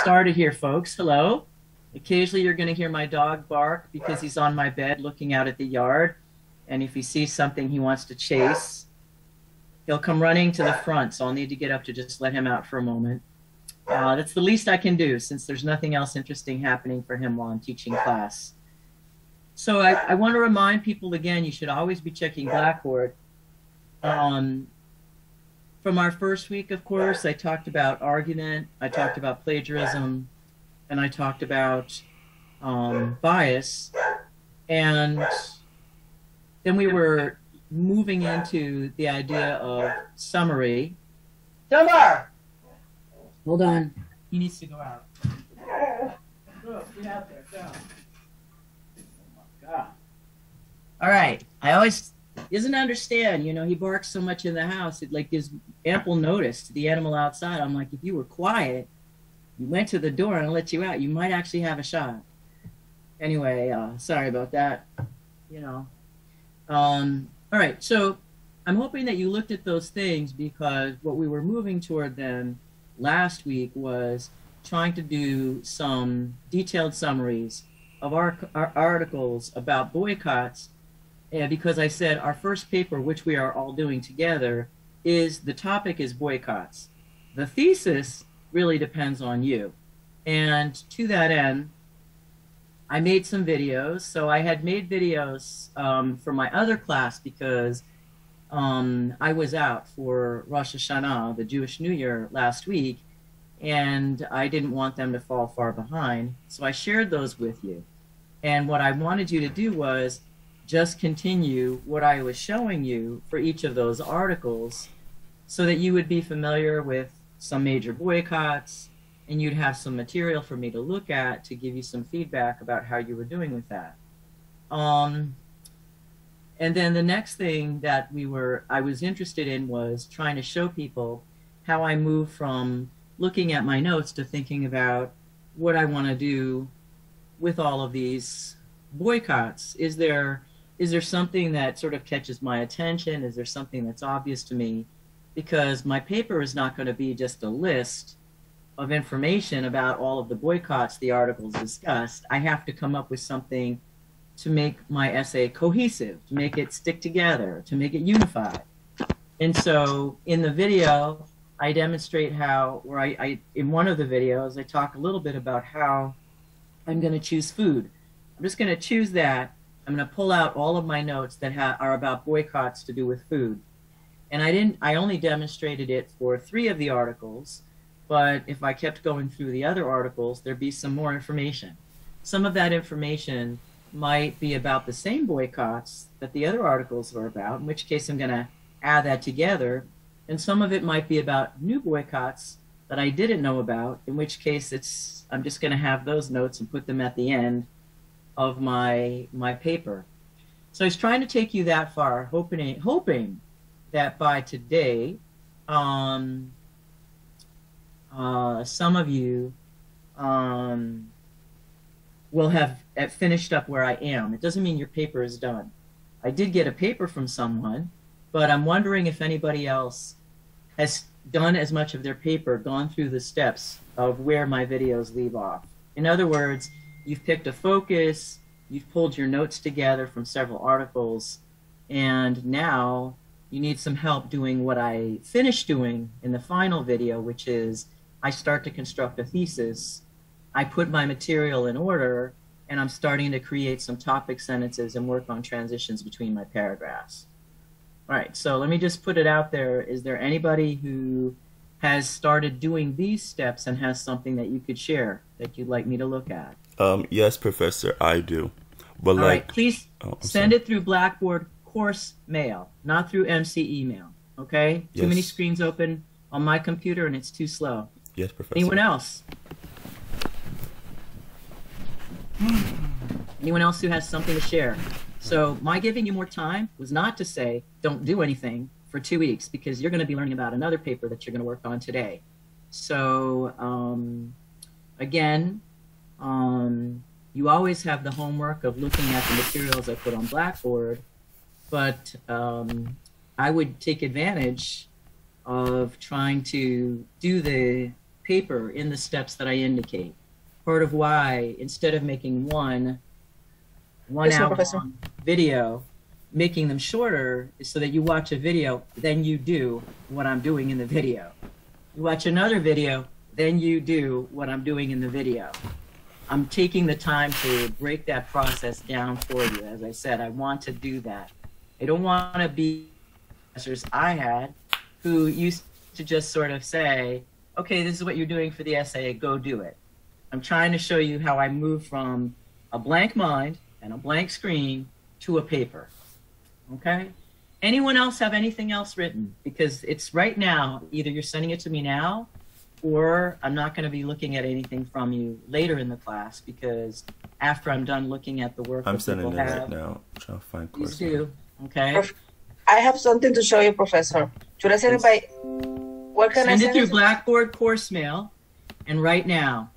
started here, folks. Hello. Occasionally you're going to hear my dog bark because he's on my bed looking out at the yard. And if he sees something he wants to chase, he'll come running to the front. So I'll need to get up to just let him out for a moment. That's the least I can do since there's nothing else interesting happening for him while I'm teaching class. So I want to remind people again, you should always be checking Blackboard. From our first week, of course, I talked about argument, I talked about plagiarism, and I talked about bias. And then we were moving into the idea of summary. Dunbar! Hold on. He needs to go out. Go, get out there, go. Oh my God. All right. I always doesn't understand, you know, he barks so much in the house. It like gives ample notice to the animal outside. I'm like, if you were quiet, you went to the door and I let you out, you might actually have a shot. Anyway, sorry about that, you know. All right, so I'm hoping that you looked at those things because what we were moving toward then last week was trying to do some detailed summaries of our articles about boycotts. And because I said our first paper, which we are all doing together, the topic is boycotts. The thesis really depends on you. And to that end, I made some videos. So I had made videos for my other class because I was out for Rosh Hashanah, the Jewish New Year, last week, and I didn't want them to fall far behind. So I shared those with you. And what I wanted you to do was just continue what I was showing you for each of those articles so that you would be familiar with some major boycotts and you'd have some material for me to look at to give you some feedback about how you were doing with that. And then the next thing that I was interested in was trying to show people how I moved from looking at my notes to thinking about what I want to do with all of these boycotts. Is there something that sort of catches my attention? Is there something that's obvious to me? Because my paper is not going to be just a list of information about all of the boycotts the articles discussed. I have to come up with something to make my essay cohesive, to make it stick together, to make it unified. And so in the video, I demonstrate how, or in one of the videos, I talk a little bit about how I'm going to choose food. I'm just going to choose that. I'm going to pull out all of my notes that are about boycotts to do with food. And I only demonstrated it for 3 of the articles, but if I kept going through the other articles, there'd be some more information. Some of that information might be about the same boycotts that the other articles are about, in which case I'm going to add that together. And some of it might be about new boycotts that I didn't know about, in which case I'm just going to have those notes and put them at the end of my paper. So I was trying to take you that far, hoping that by today, some of you will have finished up where I am. It doesn't mean your paper is done. I did get a paper from someone, but I'm wondering if anybody else has done as much of their paper, gone through the steps of where my videos leave off. In other words, you've picked a focus, you've pulled your notes together from several articles, and now you need some help doing what I finished doing in the final video, which is I start to construct a thesis, I put my material in order, and I'm starting to create some topic sentences and work on transitions between my paragraphs. All right, so let me just put it out there. Is there anybody who has started doing these steps and has something that you could share that you'd like me to look at? Yes, Professor, I do. But all right, please send it through Blackboard course mail, not through MC email, okay? Yes. Too many screens open on my computer and it's too slow. Yes, Professor. Anyone else? Anyone else who has something to share? So my giving you more time was not to say don't do anything for 2 weeks because you're going to be learning about another paper that you're going to work on today. So again, you always have the homework of looking at the materials I put on Blackboard, but I would take advantage of trying to do the paper in the steps that I indicate. Part of why, instead of making one hour long video, making them shorter is so that you watch a video, then you do what I'm doing in the video. You watch another video, then you do what I'm doing in the video. I'm taking the time to break that process down for you. As I said, I want to do that. I don't want to be professors I had who used to just sort of say, okay, this is what you're doing for the essay, go do it. I'm trying to show you how I move from a blank mind and a blank screen to a paper. Okay? Anyone else have anything else written? Because it's right now, either you're sending it to me now, or I'm not going to be looking at anything from you later in the class, because after I'm done looking at the work I'm that sending people it have, right now. I'm trying to find please course. do. Okay? I have something to show you, Professor. Should I send it by... Where can Send I it through Blackboard course mail and right now.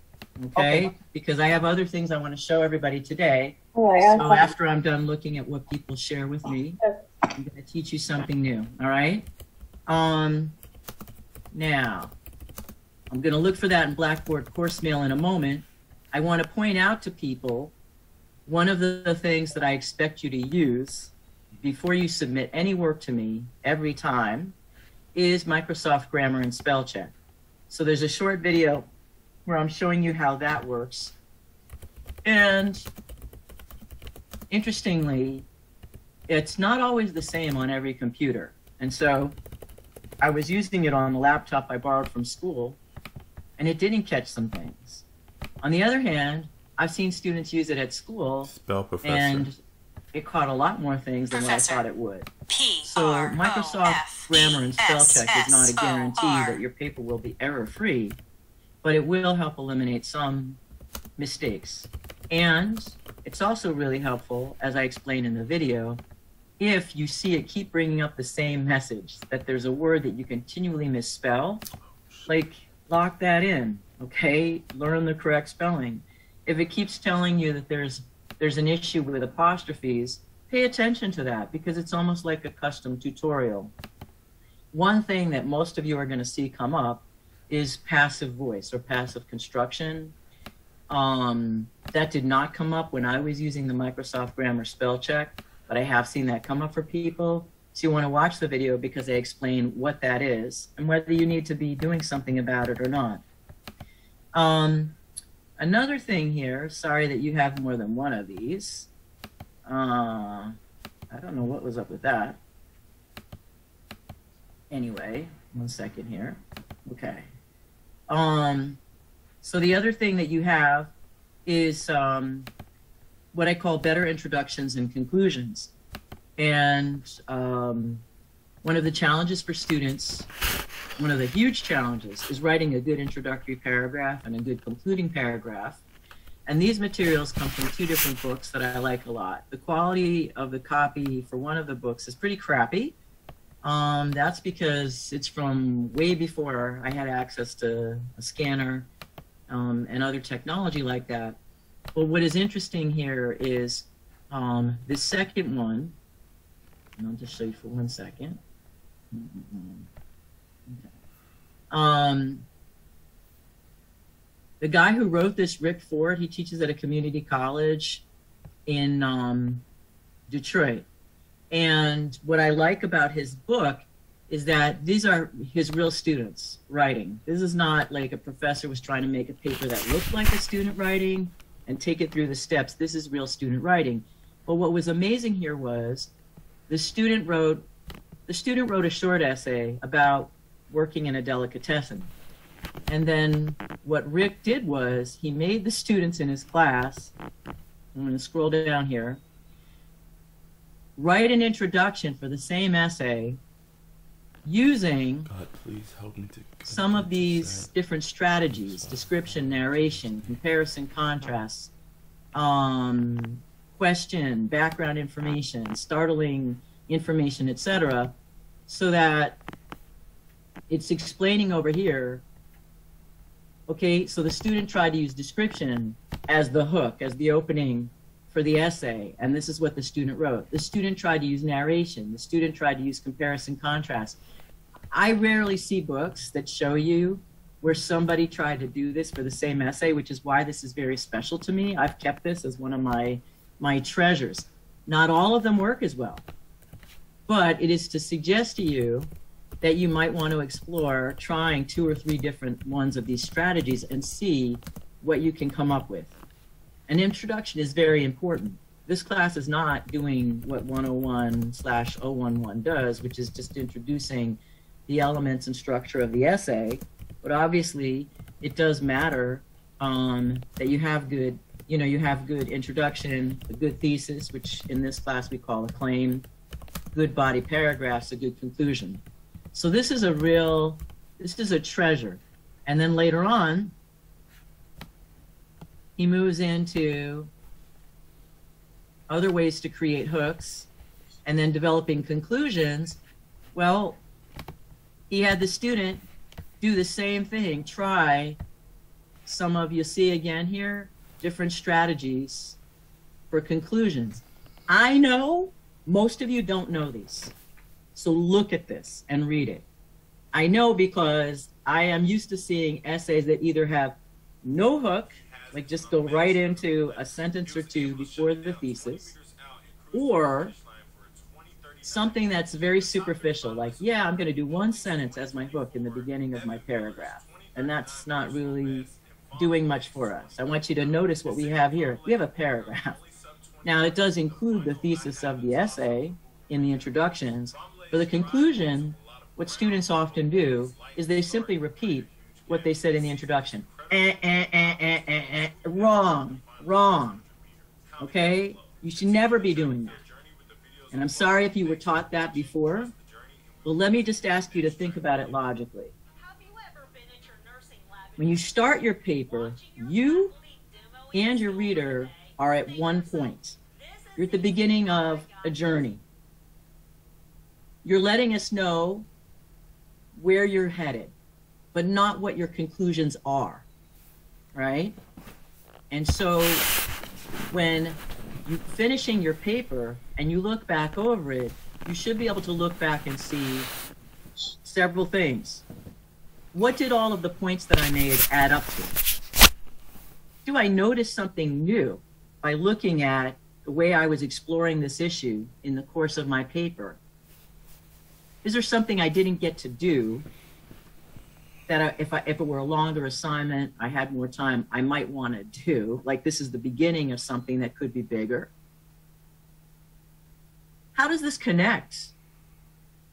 Okay? Because I have other things I want to show everybody today. So after I'm done looking at what people share with me, I'm going to teach you something new. All right? Now, I'm going to look for that in Blackboard course mail in a moment. I want to point out to people one of the things that I expect you to use before you submit any work to me every time is Microsoft Grammar and Spell Check. So there's a short video where I'm showing you how that works. And interestingly, it's not always the same on every computer. And so I was using it on the laptop I borrowed from school, and it didn't catch some things. On the other hand, I've seen students use it at school, and it caught a lot more things than what I thought it would. So Microsoft Grammar and Spell Check is not a guarantee that your paper will be error-free, but it will help eliminate some mistakes. And it's also really helpful, as I explained in the video, if you see it keep bringing up the same message, that there's a word that you continually misspell, like lock that in, okay? Learn the correct spelling. If it keeps telling you that there's an issue with apostrophes, pay attention to that, because it's almost like a custom tutorial. One thing that most of you are going to see come up is passive voice or passive construction. That did not come up when I was using the Microsoft Grammar Spell Check, but I have seen that come up for people. So you want to watch the video because I explain what that is and whether you need to be doing something about it or not. Another thing here, sorry that you have more than one of these. I don't know what was up with that. Anyway, 1 second here. Okay. So the other thing that you have is what I call better introductions and conclusions. And one of the challenges for students, one of the huge challenges, is writing a good introductory paragraph and a good concluding paragraph. And these materials come from 2 different books that I like a lot. The quality of the copy for one of the books is pretty crappy. That's because it's from way before I had access to a scanner and other technology like that. But what is interesting here is the second one, and I'll just show you for 1 second. The guy who wrote this, Rick Ford, he teaches at a community college in Detroit. And what I like about his book is that these are his real students writing. This is not like a professor was trying to make a paper that looked like a student writing and take it through the steps. This is real student writing. But what was amazing here was the student wrote a short essay about working in a delicatessen. And then what Rick did was he made the students in his class, I'm going to scroll down here, write an introduction for the same essay using some of these different strategies: description, narration, comparison, contrast, question, background information, startling information, etc., so that it's explaining over here, okay, so the student tried to use description as the hook, as the opening for the essay, and this is what the student wrote. The student tried to use narration. The student tried to use comparison, contrast. I rarely see books that show you where somebody tried to do this for the same essay, which is why this is very special to me. I've kept this as one of my treasures. Not all of them work as well, but it is to suggest to you that you might want to explore trying 2 or 3 different ones of these strategies and see what you can come up with. An introduction is very important. This class is not doing what 101/011 does, which is just introducing the elements and structure of the essay, but obviously it does matter that you have good, you have good introduction, a good thesis, which in this class we call a claim, good body paragraphs, a good conclusion. So this is a treasure. And then later on, he moves into other ways to create hooks and then developing conclusions. Well, he had the student do the same thing, try some of, you see again here, different strategies for conclusions. I know most of you don't know these. So look at this and read it. I know because I am used to seeing essays that either have no hook, like just go right into a sentence or two before the thesis, or something that's very superficial, like, yeah, I'm going to do one sentence as my hook in the beginning of my paragraph. And that's not really doing much for us. I want you to notice what we have here. We have a paragraph. Now, it does include the thesis of the essay in the introductions. For the conclusion, what students often do is they simply repeat what they said in the introduction. Wrong, wrong. Okay? You should never be doing that. And I'm sorry if you were taught that before, but let me just ask you to think about it logically. When you start your paper, you and your reader are at one point. You're at the beginning of a journey. You're letting us know where you're headed, but not what your conclusions are, right? And so when you're finishing your paper and you look back over it, you should be able to look back and see several things. What did all of the points that I made add up to? Do I notice something new by looking at the way I was exploring this issue in the course of my paper? Is there something I didn't get to do that if it were a longer assignment, I had more time, I might want to do? Like, this is the beginning of something that could be bigger. How does this connect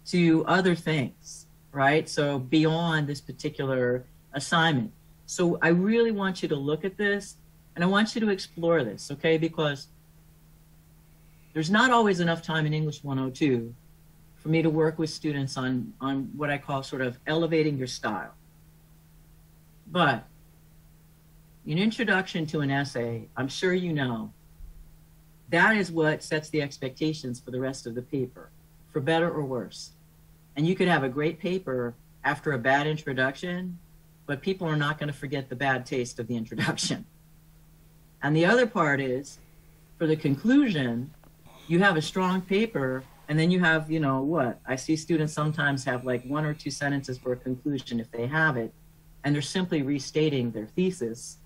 to other things, right? So beyond this particular assignment. So I really want you to look at this, and I want you to explore this, okay? Because there's not always enough time in English 102 for me to work with students on what I call sort of elevating your style. But an introduction to an essay, I'm sure you know, that is what sets the expectations for the rest of the paper, for better or worse. And you could have a great paper after a bad introduction, but people are not going to forget the bad taste of the introduction. And the other part is, for the conclusion, you have a strong paper, and then you have, what? I see students sometimes have like 1 or 2 sentences for a conclusion if they have it, and they're simply restating their thesis.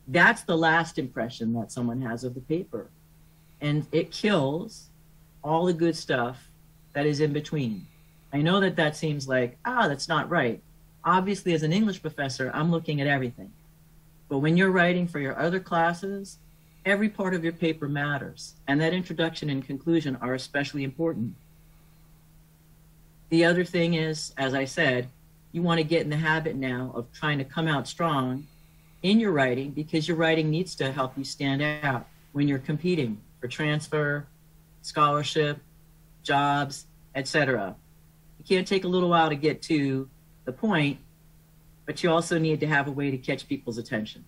That's the last impression that someone has of the paper. And it kills all the good stuff that is in between. I know that that seems like, that's not right. Obviously, as an English professor, I'm looking at everything. But when you're writing for your other classes, every part of your paper matters. And that introduction and conclusion are especially important. The other thing is, as I said, you want to get in the habit now of trying to come out strong in your writing, because your writing needs to help you stand out when you're competing for transfer, scholarship, jobs, etc. It can't take a little while to get to the point, but you also need to have a way to catch people's attention.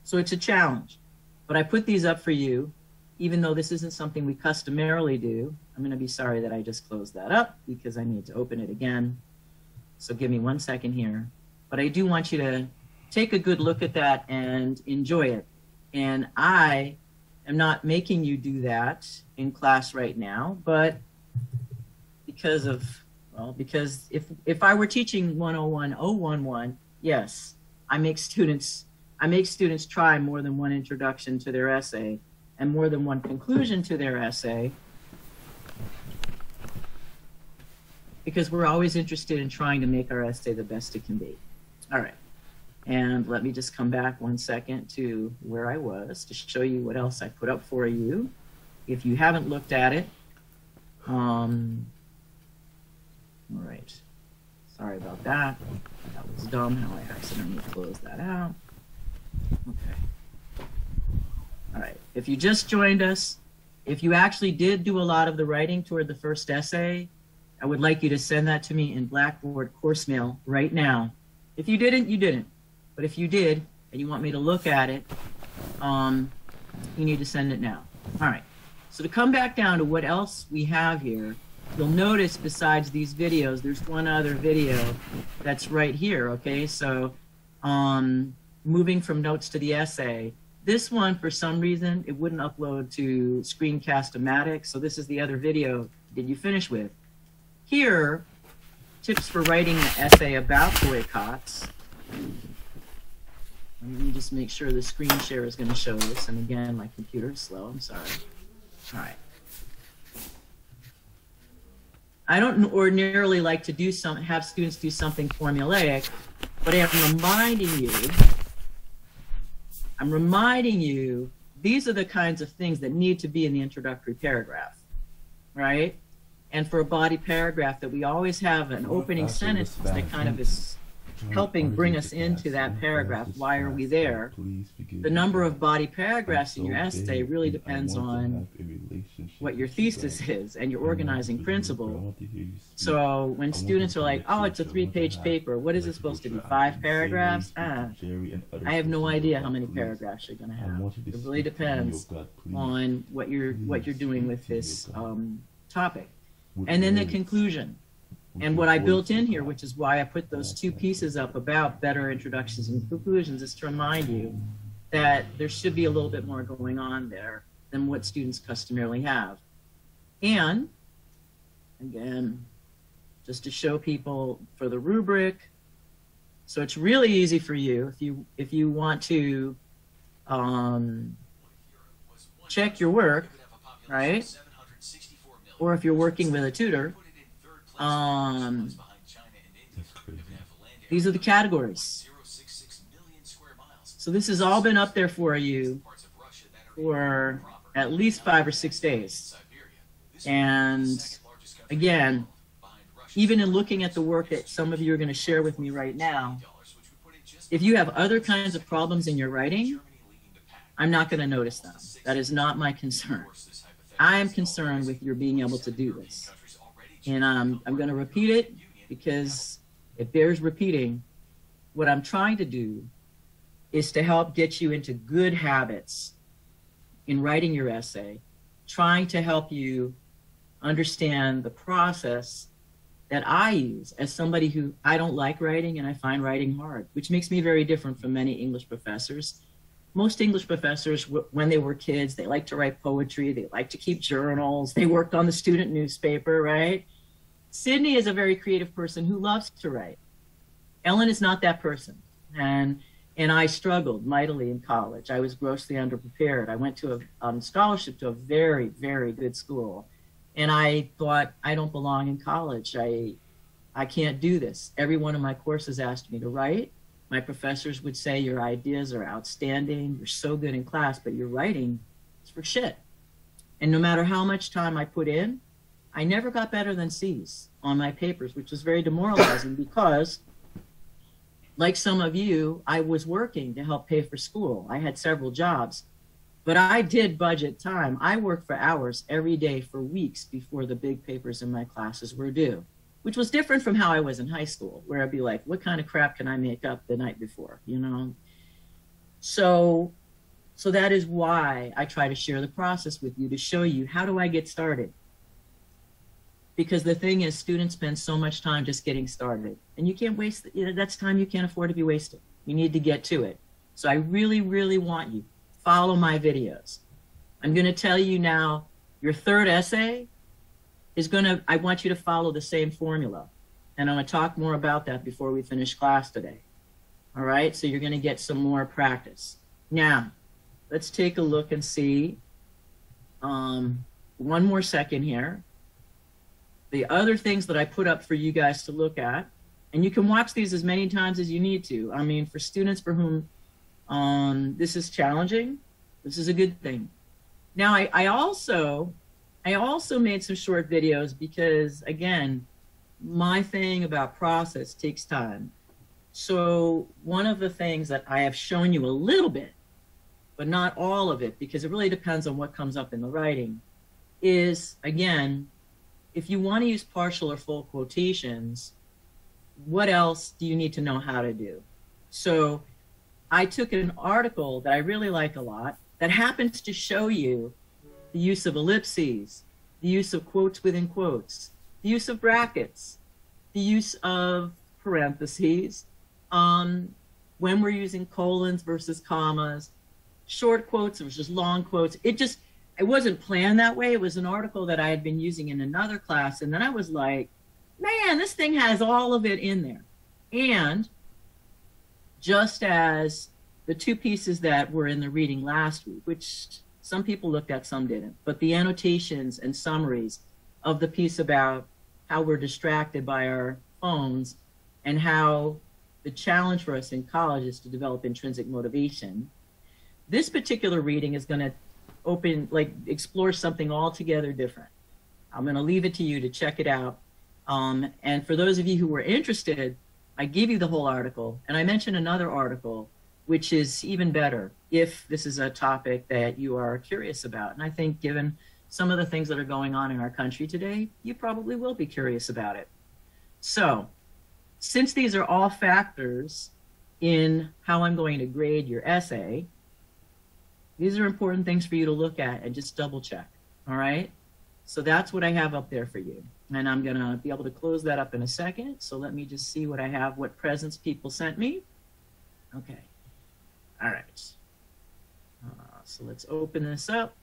So it's a challenge. But I put these up for you, even though this isn't something we customarily do. I'm going to be sorry that I just closed that up because I need to open it again. So give me 1 second here. But I do want you to take a good look at that and enjoy it. And I am not making you do that in class right now, but because of Well, because if I were teaching 101.011, yes, I make students try more than one introduction to their essay and more than one conclusion to their essay, because we're always interested in trying to make our essay the best it can be. All right. And let me just come back 1 second to where I was to show you what else I put up for you. If you haven't looked at it, all right. Sorry about that. That was dumb how I accidentally closed that out. Okay. All right. If you just joined us, if you actually did do a lot of the writing toward the first essay, I would like you to send that to me in Blackboard course mail right now. If you didn't, you didn't. But if you did, and you want me to look at it, you need to send it now. All right. So to come back down to what else we have here, you'll notice besides these videos, there's one other video that's right here, okay? So moving from notes to the essay. This one, for some reason, it wouldn't upload to Screencast-O-Matic, so this is the other video that you finish with. Here, tips for writing an essay about boycotts. Let me just make sure the screen share is going to show this, and again, my computer is slow, I'm sorry. All right. I don't ordinarily like to have students do something formulaic, but I'm reminding you, these are the kinds of things that need to be in the introductory paragraph, right? And for a body paragraph, that we always have an opening sentence that kind of is helping bring us into that paragraph. Why are we there? The number of body paragraphs in your essay really depends on what your thesis is and your organizing principle. So when students are like, oh, it's a 3-page paper, what is it supposed to be, 5 paragraphs? I have no idea how many paragraphs you're going to have. It really depends on what you're doing with this topic. And then the conclusion. And what I built in here, which is why I put those 2 pieces up about better introductions and conclusions, is to remind you that there should be a little bit more going on there than what students customarily have. And again, just to show people for the rubric, so it's really easy for you if you want to check your work, right? Or if you're working with a tutor. These are the categories. So this has all been up there for you for at least 5 or 6 days. And again, even in looking at the work that some of you are going to share with me right now, if you have other kinds of problems in your writing, I'm not going to notice them. That is not my concern. I am concerned with your being able to do this. And I'm going to repeat it because it bears repeating. What I'm trying to do is to help get you into good habits in writing your essay, trying to help you understand the process that I use as somebody who I don't like writing and I find writing hard, which makes me very different from many English professors. Most English professors, when they were kids, they liked to write poetry, they liked to keep journals, they worked on the student newspaper, right? Sydney is a very creative person who loves to write. Ellen is not that person. And I struggled mightily in college. I was grossly underprepared. I went to a scholarship to a very, very good school. And I thought, I don't belong in college. I can't do this. Every one of my courses asked me to write. My professors would say, your ideas are outstanding. You're so good in class, but your writing is for shit. And no matter how much time I put in, I never got better than C's on my papers, which was very demoralizing because, like some of you, I was working to help pay for school. I had several jobs, but I did budget time. I worked for hours every day for weeks before the big papers in my classes were due, which was different from how I was in high school, where I'd be like, what kind of crap can I make up the night before, you know? So that is why I try to share the process with you, to show you, how do I get started? Because the thing is, students spend so much time just getting started, and you can't waste, that's time you can't afford to be wasted. You need to get to it. So I really, really want you, follow my videos. I'm going to tell you now, your third essay is I want you to follow the same formula. And I'm going to talk more about that before we finish class today. All right, so you're going to get some more practice. Now, let's take a look and see. One more second here. The other things that I put up for you guys to look at, and you can watch these as many times as you need to. I mean, for students for whom this is challenging, this is a good thing. Now, I also made some short videos because, again, my thing about process takes time. So one of the things that I have shown you a little bit, but not all of it, because it really depends on what comes up in the writing, is, again, if you want to use partial or full quotations, what else do you need to know how to do? So I took an article that I really like a lot that happens to show you the use of ellipses, the use of quotes within quotes, the use of brackets, the use of parentheses, when we're using colons versus commas, short quotes versus long quotes. It wasn't planned that way. It was an article that I had been using in another class, and then I was like, man, this thing has all of it in there. And just as the two pieces that were in the reading last week, which some people looked at, some didn't, but the annotations and summaries of the piece about how we're distracted by our phones and how the challenge for us in college is to develop intrinsic motivation. This particular reading is going to explore something altogether different. I'm going to leave it to you to check it out. And for those of you who were interested, I gave you the whole article, and I mentioned another article, which is even better if this is a topic that you are curious about. And I think given some of the things that are going on in our country today, you probably will be curious about it. So, since these are all factors in how I'm going to grade your essay, these are important things for you to look at and just double check, all right? So that's what I have up there for you. And I'm gonna be able to close that up in a second. So let me just see what I have, what presents people sent me. Okay, all right. So let's open this up.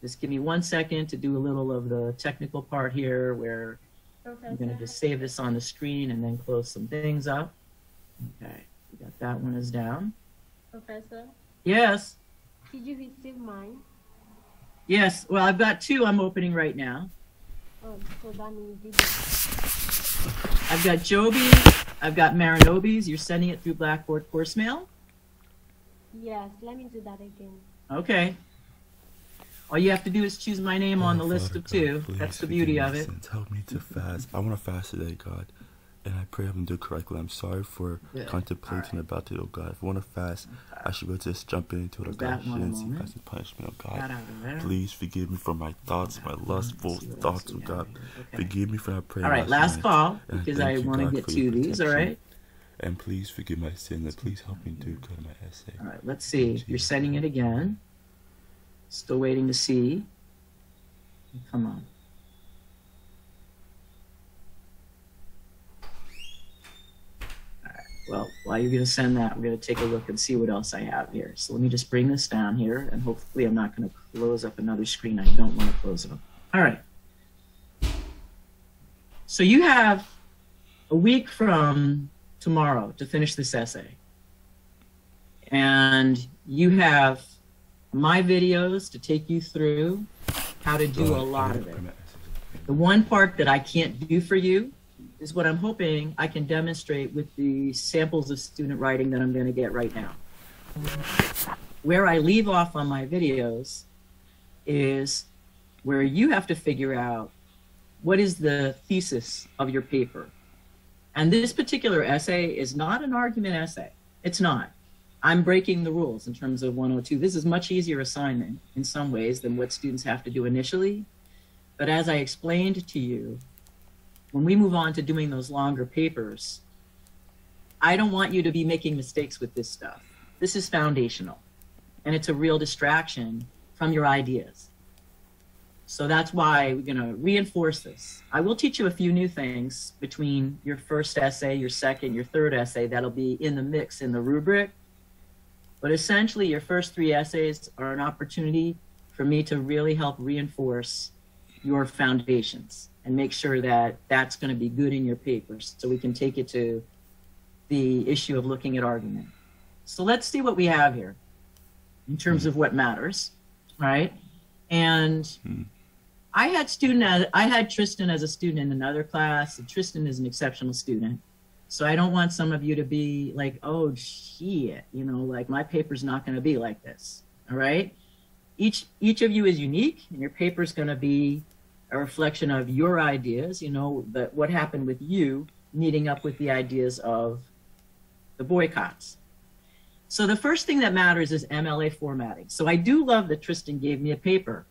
Just give me 1 second to do a little of the technical part here where I'm gonna just save this on the screen and then close some things up. Okay, we got that one is down. Professor? Yes? Did you receive mine? Yes, well, I've got two I'm opening right now. Oh, so that means you did. I've got Joby, I've got Marinobi's. You're sending it through Blackboard course mail? Yes, let me do that again. Okay. All you have to do is choose my name on the list of two. That's the beauty of it. Help me to fast. I want to fast today, God. And I pray I'm going to do it correctly. I'm sorry for contemplating about it, oh God. If I want to fast, I should be able to just jump into it, oh God. I shouldn't see fast and punishment, oh God. Please forgive me for my thoughts, my lustful thoughts, oh God. Forgive me for that prayer. All right, last call, because I want to get to these, all right? And please forgive my sins, and please help me do good in my essay. All right, let's see. You're sending it again. Still waiting to see. Come on. Well, while you're going to send that, we're going to take a look and see what else I have here. So let me just bring this down here, and hopefully I'm not going to close up another screen. I don't want to close it up. All right. So you have a week from tomorrow to finish this essay. And you have my videos to take you through how to do a lot of it. The one part that I can't do for you is what I'm hoping I can demonstrate with the samples of student writing that I'm going to get right now. Where I leave off on my videos is where you have to figure out what is the thesis of your paper. And this particular essay is not an argument essay. It's not. I'm breaking the rules in terms of 102. This is much easier assignment in some ways than what students have to do initially. But as I explained to you, when we move on to doing those longer papers, I don't want you to be making mistakes with this stuff. This is foundational, and it's a real distraction from your ideas. So that's why we're going to reinforce this. I will teach you a few new things between your first essay, your second, your third essay that'll be in the mix in the rubric. But essentially, your first three essays are an opportunity for me to really help reinforce your foundations. and make sure that that's going to be good in your paper so we can take it to the issue of looking at argument. So let's see what we have here in terms of what matters, right? And I had Tristan as a student in another class, and Tristan is an exceptional student. So I don't want some of you to be like, oh, shit, you know, like my paper's not going to be like this, all right? Each of you is unique, and your paper's going to be a reflection of your ideas, you know, what happened with you meeting up with the ideas of the boycotts. So the first thing that matters is MLA formatting. So I do love that Tristan gave me a paper.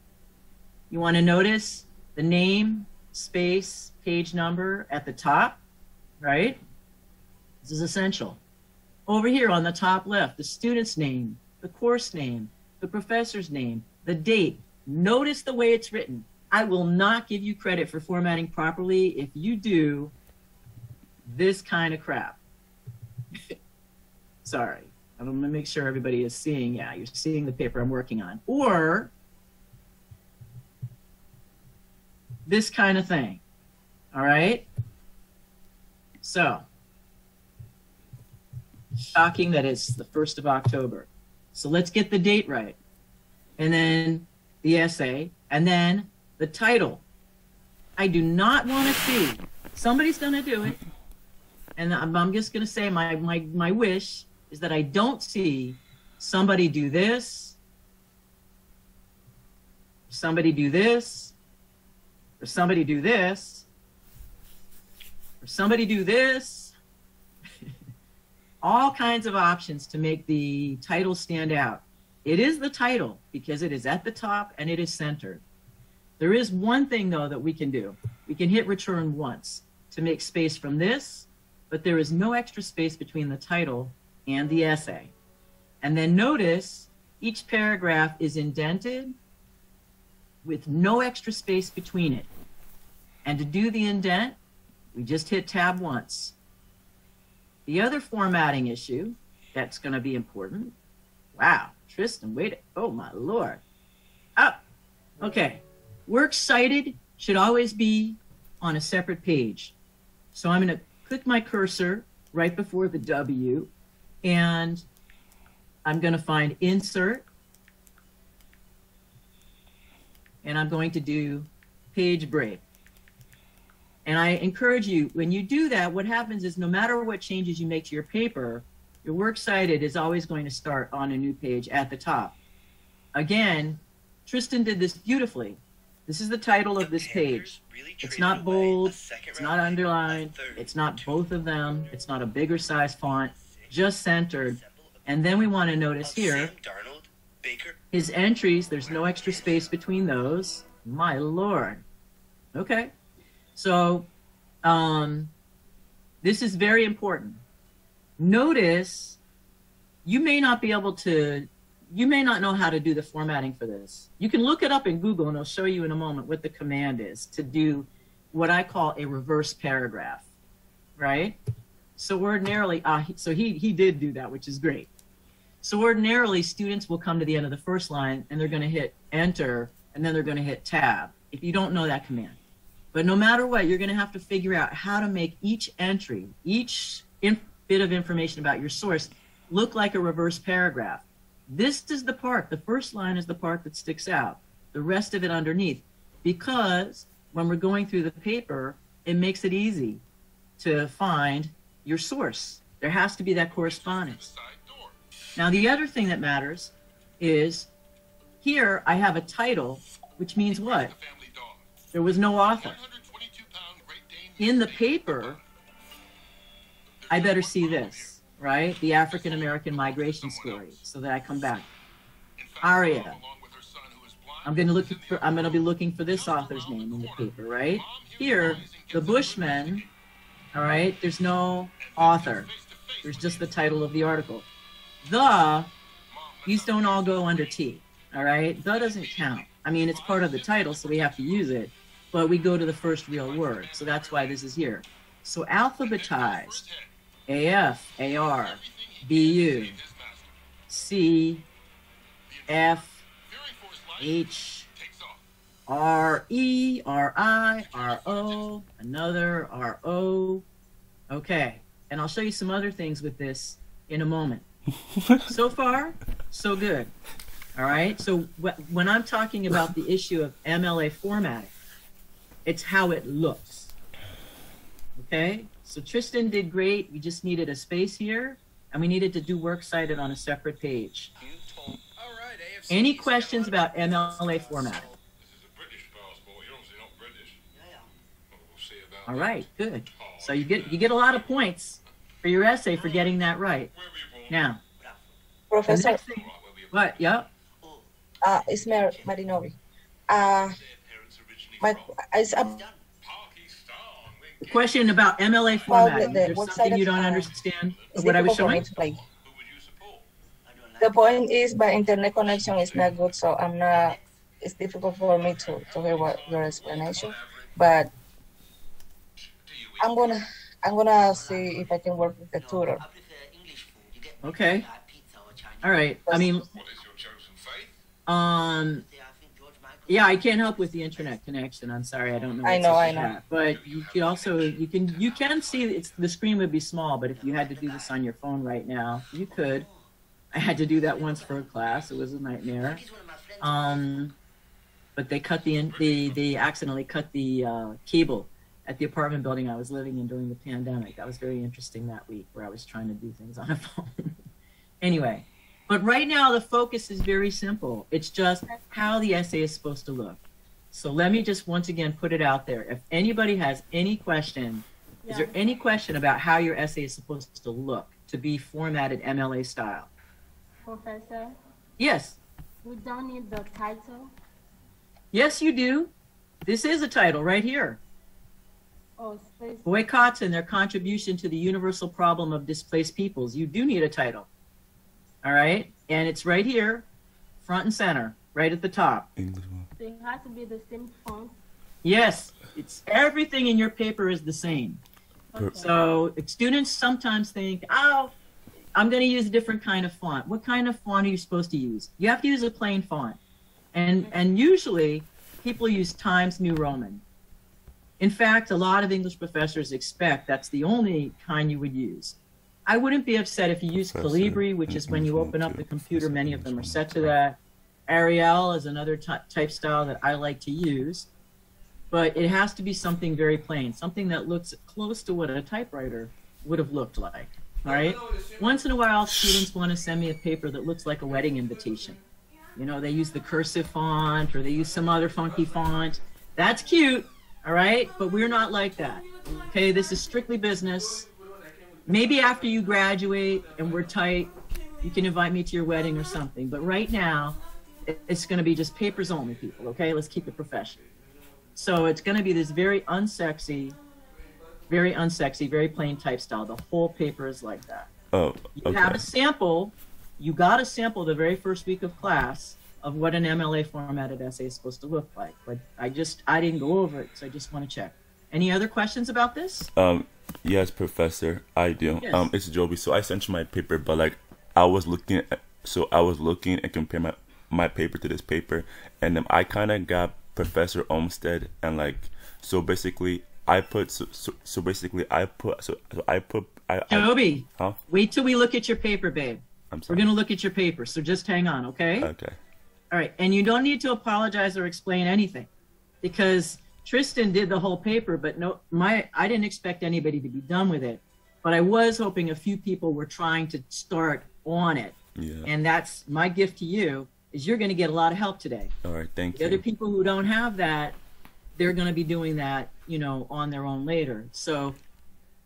You want to notice the name, space, page number at the top, right? This is essential. Over here on the top left, the student's name, the course name, the professor's name, the date. Notice the way it's written. I will not give you credit for formatting properly if you do this kind of crap. Sorry. I'm going to make sure everybody is seeing. Yeah, you're seeing the paper I'm working on. Or this kind of thing. All right? So, shocking that it's the 1st of October. So let's get the date right. And then the essay. And then the title. I do not want to see. Somebody's going to do it. And I'm just going to say my wish is that I don't see somebody do this, somebody do this, or somebody do this, or somebody do this. All kinds of options to make the title stand out. It is the title because it is at the top and it is centered. There is one thing, though, that we can do. We can hit return once to make space from this, but there is no extra space between the title and the essay. And then notice each paragraph is indented with no extra space between it. And to do the indent, we just hit tab once. The other formatting issue that's going to be important. Wow, Tristan, wait. Oh, my Lord. Up. Okay. Works cited should always be on a separate page. So I'm going to click my cursor right before the W, and I'm going to find Insert, and I'm going to do Page Break. And I encourage you, when you do that, what happens is no matter what changes you make to your paper, your works cited is always going to start on a new page at the top. Again, Tristan did this beautifully. This is the title of this page. It's not bold, it's not underlined, it's not both of them, it's not a bigger size font, just centered. And then we want to notice here, his entries, there's no extra space between those. My Lord. Okay. So this is very important. Notice you may not be able to, you may not know how to do the formatting for this. You can look it up in Google and I'll show you in a moment what the command is to do what I call a reverse paragraph, right? So ordinarily, so he did do that, which is great. So ordinarily students will come to the end of the first line and they're going to hit enter and then they're going to hit tab if you don't know that command. But no matter what, you're going to have to figure out how to make each entry, each bit of information about your source look like a reverse paragraph. This is the part, the first line is the part that sticks out, the rest of it underneath, because when we're going through the paper, it makes it easy to find your source. There has to be that correspondence. Now, the other thing that matters is here I have a title, which means what? There was no author. In the paper, I better see this, right? The African American migration story, so that I come back. Aria. I'm going to be looking for this author's name in the paper, right? Here, the Bushmen, all right, there's no author. There's just the title of the article. These don't all go under T, all right? The doesn't count. I mean, it's part of the title, so we have to use it, but we go to the first real word, so that's why this is here. So alphabetized, AF, AR, BU, C, F, H, R-E, R-I, R-O, another R-O. Okay, and I'll show you some other things with this in a moment. So far, so good. All right, so when I'm talking about the issue of MLA formatting, it's how it looks. Okay, so Tristan did great. We just needed a space here, and we needed to do works cited on a separate page. Any questions about MLA formatting? All right, good. So you get a lot of points for your essay for getting that right. Now, Professor, what? Yep. it's Marinovi. The question about MLA formatting. the Is there website something you that, don't understand it's of what I was difficult for me showing? to play. The point is my internet connection is not good, so it's difficult for me to hear what your explanation. But I'm gonna see if I can work with the tutor. Okay. All right. I mean, yeah, I can't help with the internet connection. I'm sorry, I don't know. I know. That. But you can also you can see the screen would be small. But if you had to do this on your phone right now, you could. I had to do that once for a class. It was a nightmare. But they accidentally cut the cable at the apartment building I was living in during the pandemic. That was very interesting that week where I was trying to do things on a phone. Anyway, but right now the focus is very simple. It's just how the essay is supposed to look. So let me just once again put it out there. If anybody has any question, is there any question about how your essay is supposed to look to be formatted MLA style? Professor? Yes. We don't need the title? Yes, you do. This is a title right here. Oh, space. Boycotts and their contribution to the universal problem of displaced peoples. You do need a title. All right? And it's right here, front and center, right at the top. English one. So it has to be the same font? Yes. It's everything in your paper is the same. Okay. So students sometimes think, oh, I'm going to use a different kind of font. What kind of font are you supposed to use? You have to use a plain font. And usually people use Times New Roman. In fact, a lot of English professors expect that's the only kind you would use. I wouldn't be upset if you use Calibri, which is when you open up the computer, many of them are set to that. Arial is another type style that I like to use. But it has to be something very plain, something that looks close to what a typewriter would have looked like. All right? Once in a while, students want to send me a paper that looks like a wedding invitation. You know, they use the cursive font or they use some other funky font. That's cute, all right? But we're not like that, okay? This is strictly business. Maybe after you graduate and we're tight, you can invite me to your wedding or something. But right now, it's going to be just papers only, people, okay? Let's keep it professional. So it's going to be this very unsexy, very plain type style. The whole paper is like that. Oh, okay. You have a sample. You got a sample the very first week of class of what an MLA formatted essay is supposed to look like. But I didn't go over it, so I just want to check. Any other questions about this? Yes, Professor, I do. Yes. It's Joby. So I sent you my paper, but like I was looking and comparing my paper to this paper, and then I kind of got Professor Olmsted, and like so basically I put Joby, huh? wait till we look at your paper, babe. I'm sorry. We're gonna look at your paper, so just hang on, okay? Okay. All right, and you don't need to apologize or explain anything, because Tristan did the whole paper, but I didn't expect anybody to be done with it, but I was hoping a few people were trying to start on it. Yeah. And that's my gift to you, is you're going to get a lot of help today. All right, thank The you. other people who don't have that, they're going to be doing that, on their own later. So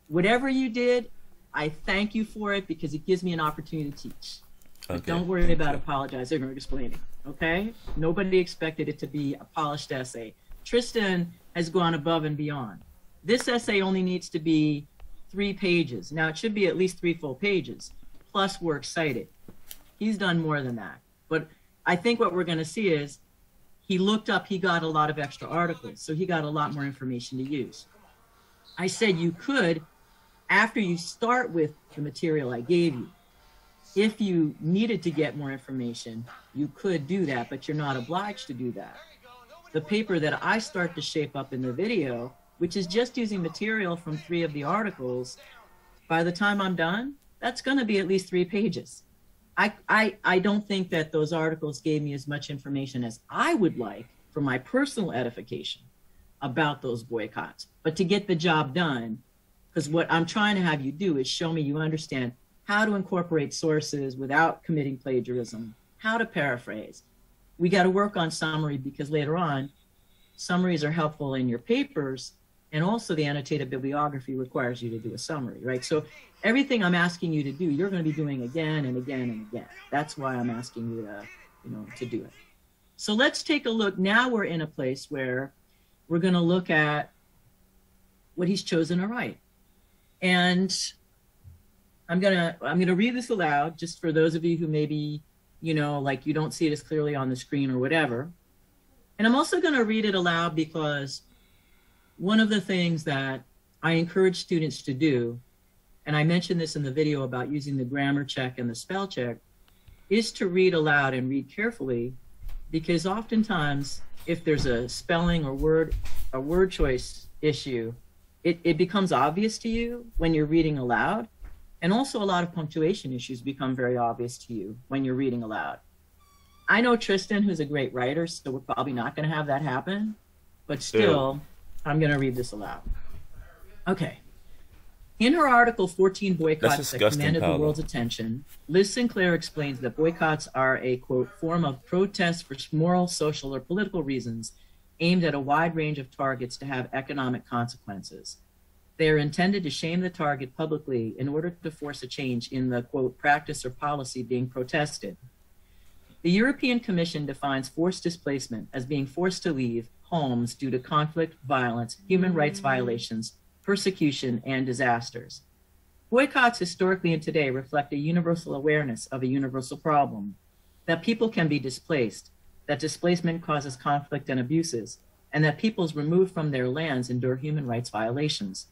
whatever you did, I thank you for it because it gives me an opportunity to teach. But Okay, don't worry about apologizing or explaining, okay? Nobody expected it to be a polished essay. Tristan has gone above and beyond. This essay only needs to be 3 pages. Now, it should be at least 3 full pages, plus works cited. He's done more than that. But I think what we're going to see is he looked up, he got a lot of extra articles, so he got a lot more information to use. I said you could, after you start with the material I gave you, if you needed to get more information, you could do that, but you're not obliged to do that. the paper that I start to shape up in the video, which is just using material from 3 of the articles, by the time I'm done, that's going to be at least 3 pages. I don't think that those articles gave me as much information as I would like for my personal edification about those boycotts. But to get the job done, because what I'm trying to have you do is show me you understand how to incorporate sources without committing plagiarism, how to paraphrase. We got to work on summary, because later on, summaries are helpful in your papers, and also the annotated bibliography requires you to do a summary, right? So everything I'm asking you to do, you're going to be doing again and again and again. That's why I'm asking you to, to do it. So let's take a look. Now we're in a place where we're going to look at what he's chosen to write. And I'm gonna read this aloud, just for those of you who maybe, like you don't see it as clearly on the screen or whatever. And I'm also going to read it aloud because one of the things that I encourage students to do, and I mentioned this in the video about using the grammar check and the spell check, is to read aloud and read carefully, because oftentimes if there's a spelling or word choice issue, it becomes obvious to you when you're reading aloud. And also a lot of punctuation issues become very obvious to you when you're reading aloud. I know Tristan, who's a great writer, so we're probably not going to have that happen, but still, I'm going to read this aloud. Okay. In her article, 14 Boycotts That Commanded the World's Attention, Liz Sinclair explains that boycotts are a, quote, form of protest for moral, social, or political reasons aimed at a wide range of targets to have economic consequences. They are intended to shame the target publicly in order to force a change in the, quote, practice or policy being protested. The European Commission defines forced displacement as being forced to leave homes due to conflict, violence, human rights violations, persecution, and disasters. Boycotts historically and today reflect a universal awareness of a universal problem, that people can be displaced, that displacement causes conflict and abuses, and that peoples removed from their lands endure human rights violations.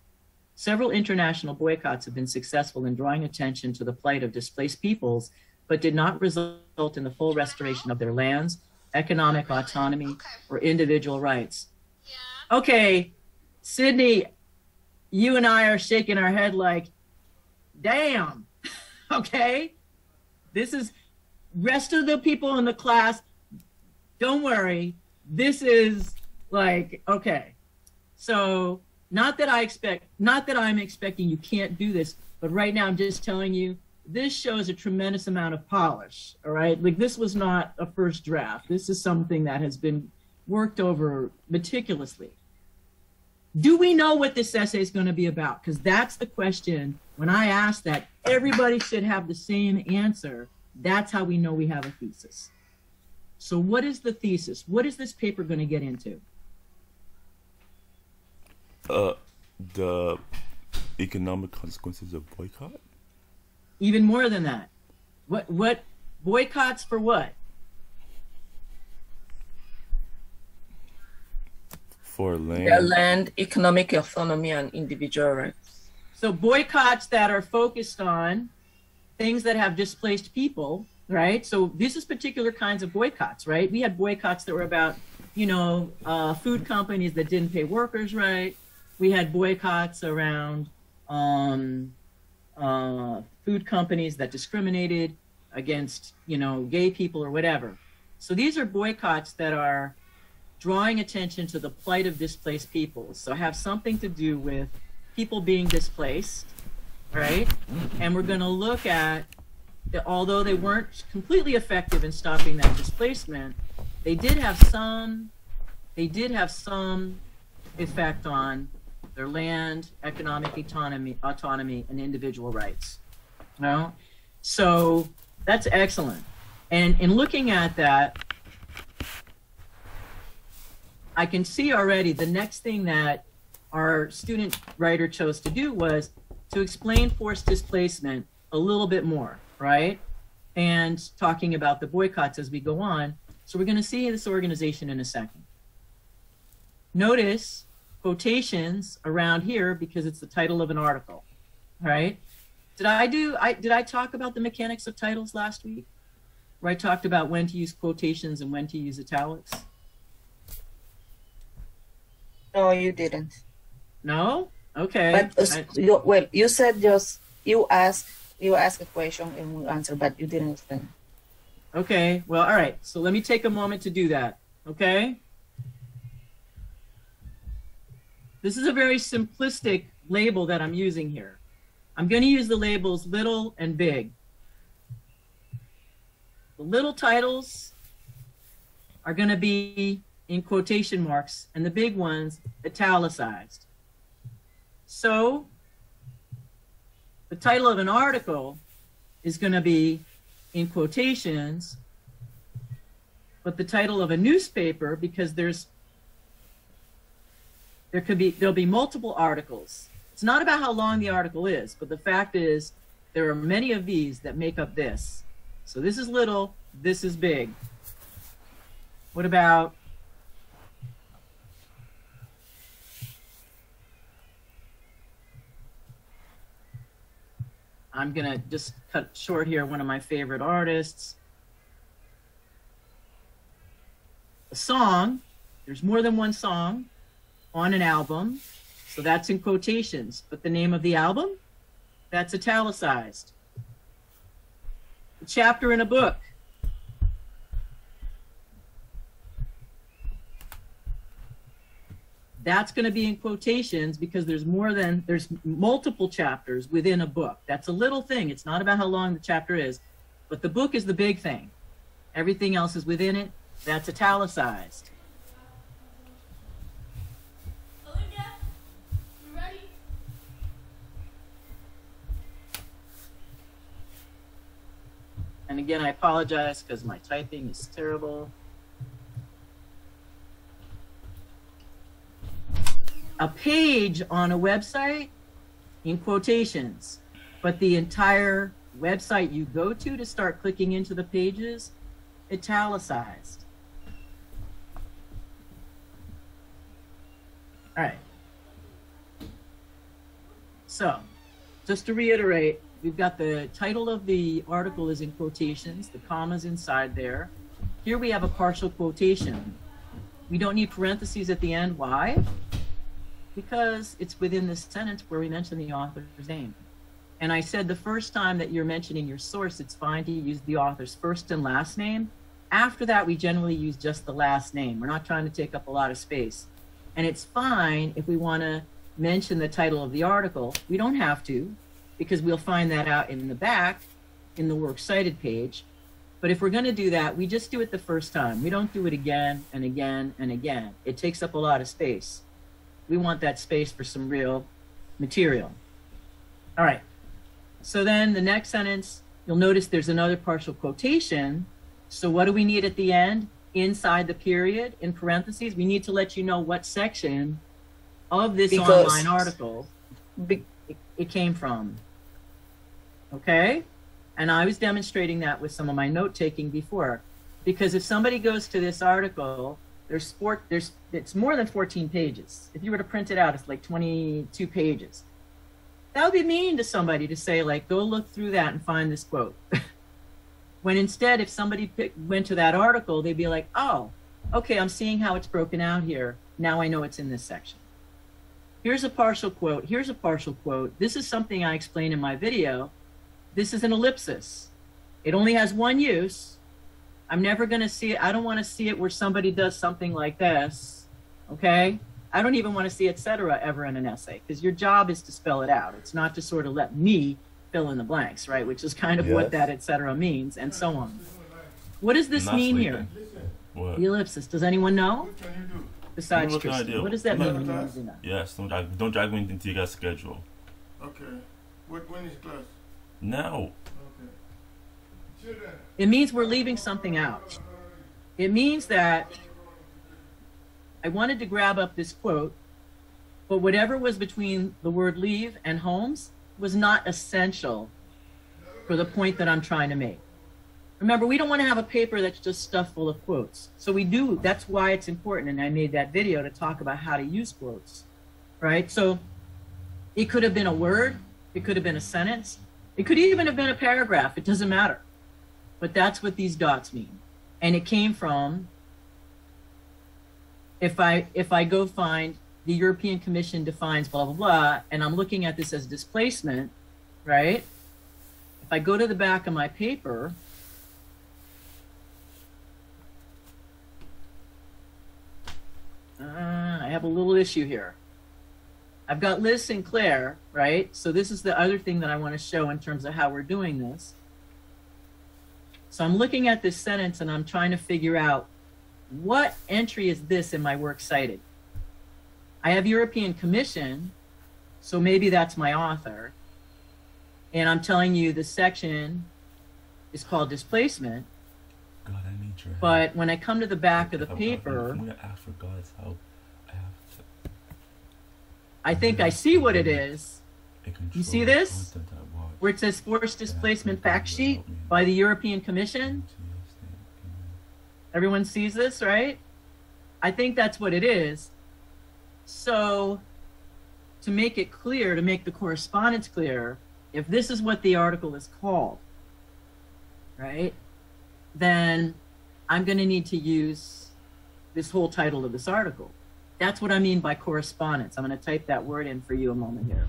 Several international boycotts have been successful in drawing attention to the plight of displaced peoples, but did not result in the full restoration of their lands, economic autonomy, or individual rights. Okay, Sydney, you and I are shaking our head like, damn, okay? This is, rest of the people in the class, don't worry, this is like, okay. So not that I'm expecting you can't do this, but right now I'm just telling you, this shows a tremendous amount of polish, all right? Like, this was not a first draft. This is something that has been worked over meticulously. Do we know what this essay is going to be about? Because that's the question. When I ask that, everybody should have the same answer. That's how we know we have a thesis. So what is the thesis? What is this paper going to get into? The economic consequences of boycott? Even more than that. What boycotts for what? For land. Their land, economic autonomy, and individual rights. So boycotts that are focused on things that have displaced people, right? So this is particular kinds of boycotts, right? We had boycotts that were about, food companies that didn't pay workers right. We had boycotts around food companies that discriminated against, gay people or whatever. So these are boycotts that are drawing attention to the plight of displaced peoples. So have something to do with people being displaced, right? And we're going to look at, although they weren't completely effective in stopping that displacement, they did have some effect on their land, economic autonomy, and individual rights. So that's excellent. And in looking at that, I can see already the next thing that our student writer chose to do was to explain forced displacement a little bit more, right? And talking about the boycotts as we go on. So we're going to see this organization in a second. Notice quotations around here because it's the title of an article, right? Did I talk about the mechanics of titles last week? Where I talked about when to use quotations and when to use italics? No, you didn't. No? Okay. But you said just you ask a question and we answer, but you didn't explain. Okay. Well, all right. So let me take a moment to do that. Okay. This is a very simplistic label that I'm using here. I'm going to use the labels little and big. The little titles are going to be in quotation marks and the big ones italicized. So the title of an article is going to be in quotations, but the title of a newspaper, because there'll be multiple articles. It's not about how long the article is, but the fact is there are many of these that make up this. So this is little, this is big. What about I'm going to just cut short here, one of my favorite artists. A song, there's more than one song on an album, so that's in quotations. But the name of the album, that's italicized. A chapter in a book. That's going to be in quotations because there's multiple chapters within a book. That's a little thing. It's not about how long the chapter is, but the book is the big thing. Everything else is within it. That's italicized. Olivia, you ready? And again, I apologize because my typing is terrible. A page on a website in quotations, but the entire website you go to start clicking into the pages, italicized. All right. So just to reiterate, we've got the title of the article is in quotations, the comma's inside there. Here we have a partial quotation. We don't need parentheses at the end. Why? Because it's within this sentence where we mention the author's name. And I said the first time that you're mentioning your source, it's fine to use the author's first and last name. After that, we generally use just the last name. We're not trying to take up a lot of space. And it's fine if we want to mention the title of the article. We don't have to, because we'll find that out in the back in the works cited page. But if we're going to do that, we just do it the first time. We don't do it again and again and again. It takes up a lot of space. We want that space for some real material. All right. So then the next sentence, you'll notice there's another partial quotation. So what do we need at the end? Inside the period, in parentheses, we need to let you know what section of this online article it came from. Okay? And I was demonstrating that with some of my note-taking before. Because if somebody goes to this article, it's more than 14 pages. If you were to print it out, it's like 22 pages. That would be mean to somebody to say, like, go look through that and find this quote. When instead, if somebody went to that article, they'd be like, oh, okay, I'm seeing how it's broken out here. Now I know it's in this section. Here's a partial quote. Here's a partial quote. This is something I explained in my video. This is an ellipsis. It only has one use. I'm never going to see it. I don't want to see it where somebody does something like this, okay? I don't even want to see et cetera ever in an essay, because your job is to spell it out. It's not to sort of let me fill in the blanks, right? Which is kind of what that et cetera means, and so on. What does this mean here? What? The ellipsis. Does anyone know? Besides Tristan. What does that mean when you're using that? Yes, don't drag me into your guys' schedule. Okay. When is class? Now. Okay. It means we're leaving something out. It means that I wanted to grab up this quote, but whatever was between the word leave and Holmes was not essential for the point that I'm trying to make. Remember, we don't want to have a paper that's just stuffed full of quotes. So we do, that's why it's important, and I made that video to talk about how to use quotes, right? So it could have been a word, it could have been a sentence, it could even have been a paragraph, it doesn't matter. But that's what these dots mean. And it came from, if I go find the European Commission defines blah, blah, blah, and I'm looking at this as displacement, right? If I go to the back of my paper, I have a little issue here. I've got Liz Sinclair, right? So this is the other thing that I want to show in terms of how we're doing this. So I'm looking at this sentence and I'm trying to figure out what entry is this in my works cited. I have European Commission, so maybe that's my author. And I'm telling you the section is called displacement. God, I need your help. But when I come to the back of the paper, I'm going to ask for God's help. I think I see what it is. You see this? Where it says forced displacement fact sheet by the European Commission? Everyone sees this, right? I think that's what it is. So to make it clear, to make the correspondence clear, if this is what the article is called, right, then I'm going to need to use this whole title of this article. That's what I mean by correspondence. I'm going to type that word in for you a moment here.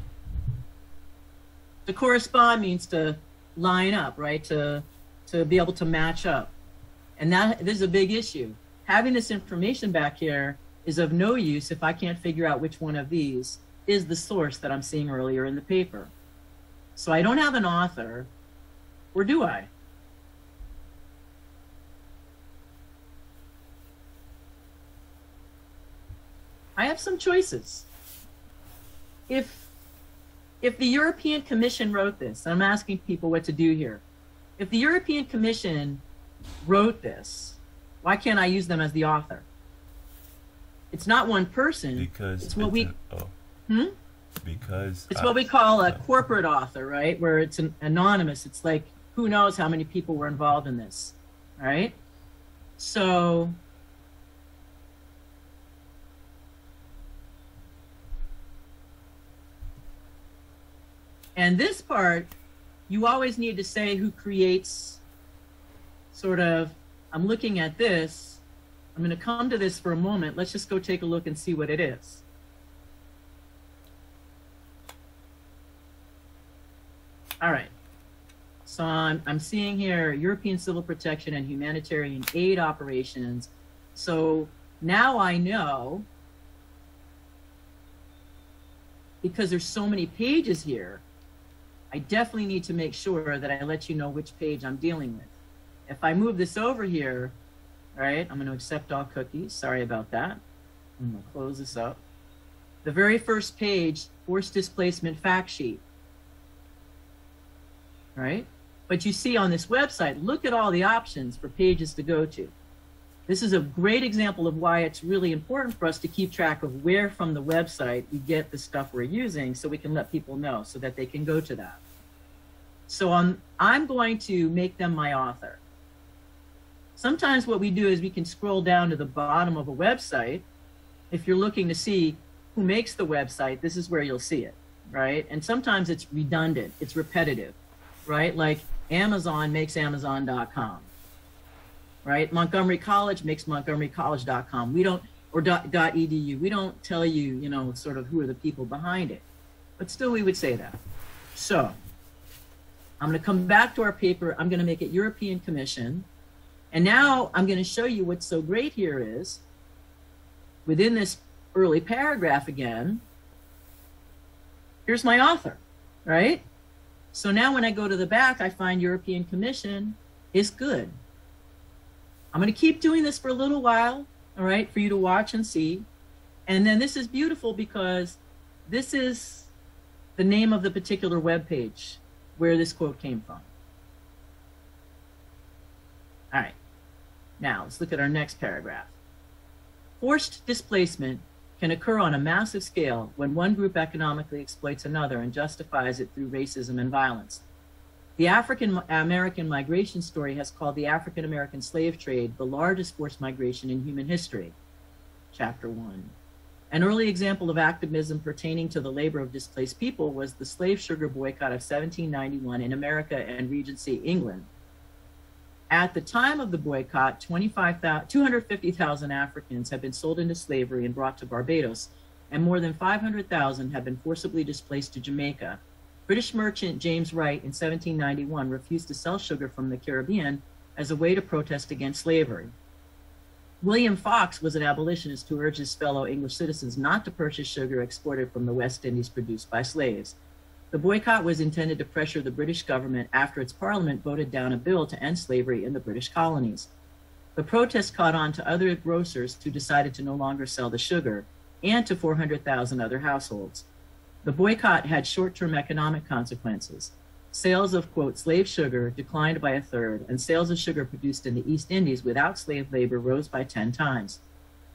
To correspond means to line up, right? To be able to match up. And this is a big issue. Having this information back here is of no use if I can't figure out which one of these is the source that I'm seeing earlier in the paper. So I don't have an author, or do I? I have some choices. If the European Commission wrote this, and I'm asking people what to do here. If the European Commission wrote this, why can't I use them as the author? It's not one person. Because it's what because it's what we call a corporate author, right? Where it's anonymous. It's like, who knows how many people were involved in this, right? So and this part, you always need to say who creates sort of, I'm looking at this, I'm going to come to this for a moment. Let's just go take a look and see what it is. All right. So I'm seeing here European civil protection and humanitarian aid operations. So now I know, because there's so many pages here, I definitely need to make sure that I let you know which page I'm dealing with. If I move this over here, all right, I'm going to accept all cookies. Sorry about that. I'm going to close this up. The very first page, forced displacement fact sheet. Right? But you see on this website, look at all the options for pages to go to. This is a great example of why it's really important for us to keep track of where from the website we get the stuff we're using so we can let people know so that they can go to that. So I'm going to make them my author. Sometimes what we do is we can scroll down to the bottom of a website. If you're looking to see who makes the website, this is where you'll see it, right? And sometimes it's redundant, it's repetitive, right? Like Amazon makes Amazon.com, right? Montgomery College makes MontgomeryCollege.com. We don't, or .edu. We don't tell you, you know, sort of who are the people behind it. But still we would say that. So I'm going to come back to our paper. I'm going to make it European Commission. And now I'm going to show you what's so great here is, within this early paragraph again, here's my author, right? So now when I go to the back, I find European Commission is good. I'm going to keep doing this for a little while, all right, for you to watch and see. And then this is beautiful because this is the name of the particular web page where this quote came from. All right. Now, let's look at our next paragraph. Forced displacement can occur on a massive scale when one group economically exploits another and justifies it through racism and violence. The African-American migration story has called the African-American slave trade the largest forced migration in human history. Chapter 1. An early example of activism pertaining to the labor of displaced people was the slave sugar boycott of 1791 in America and Regency, England. At the time of the boycott, 250,000 Africans had been sold into slavery and brought to Barbados, and more than 500,000 had been forcibly displaced to Jamaica, British merchant James Wright in 1791 refused to sell sugar from the Caribbean as a way to protest against slavery. William Fox was an abolitionist who urged his fellow English citizens not to purchase sugar exported from the West Indies produced by slaves. The boycott was intended to pressure the British government after its parliament voted down a bill to end slavery in the British colonies. The protest caught on to other grocers who decided to no longer sell the sugar, and to 400,000 other households. The boycott had short-term economic consequences. Sales of, quote, slave sugar declined by a third, and sales of sugar produced in the East Indies without slave labor rose by 10 times.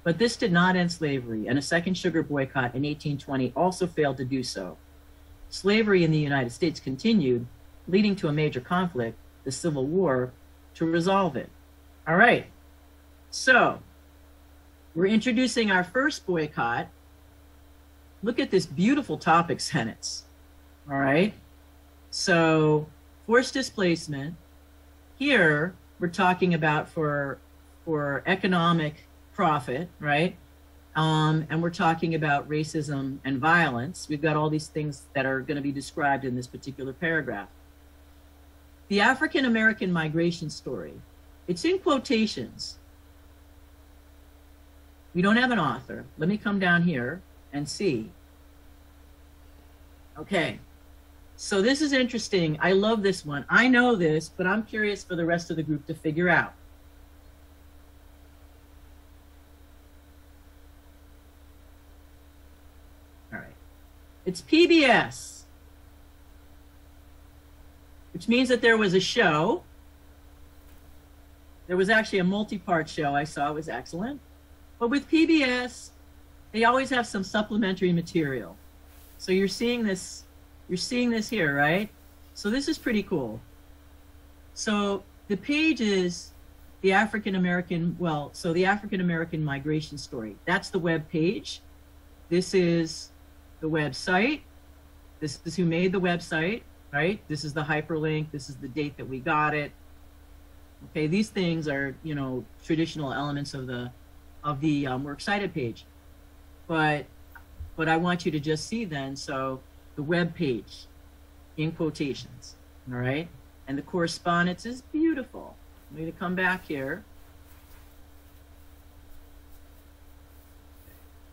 But this did not end slavery, and a second sugar boycott in 1820 also failed to do so. Slavery in the United States continued, leading to a major conflict, the Civil War, to resolve it. All right, so we're introducing our first boycott. Look at this beautiful topic sentence. All right, so forced displacement. Here we're talking about for economic profit, right? And we're talking about racism and violence. We've got all these things that are going to be described in this particular paragraph. The African American migration story. It's in quotations. We don't have an author. Let me come down here and see. Okay, so this is interesting. I love this one. I know this, but I'm curious for the rest of the group to figure out. All right, it's PBS, which means that there was a show. There was actually a multi-part show I saw. It was excellent. But with PBS, they always have some supplementary material. So you're seeing this here, right? So this is pretty cool. So the page is the African American migration story. That's the web page. This is the website. This is who made the website, right? This is the hyperlink. This is the date that we got it. Okay, these things are, you know, traditional elements of the Works Cited page, but I want you to just see then. So the web page in quotations, all right, and the correspondence is beautiful. I'm going to come back here.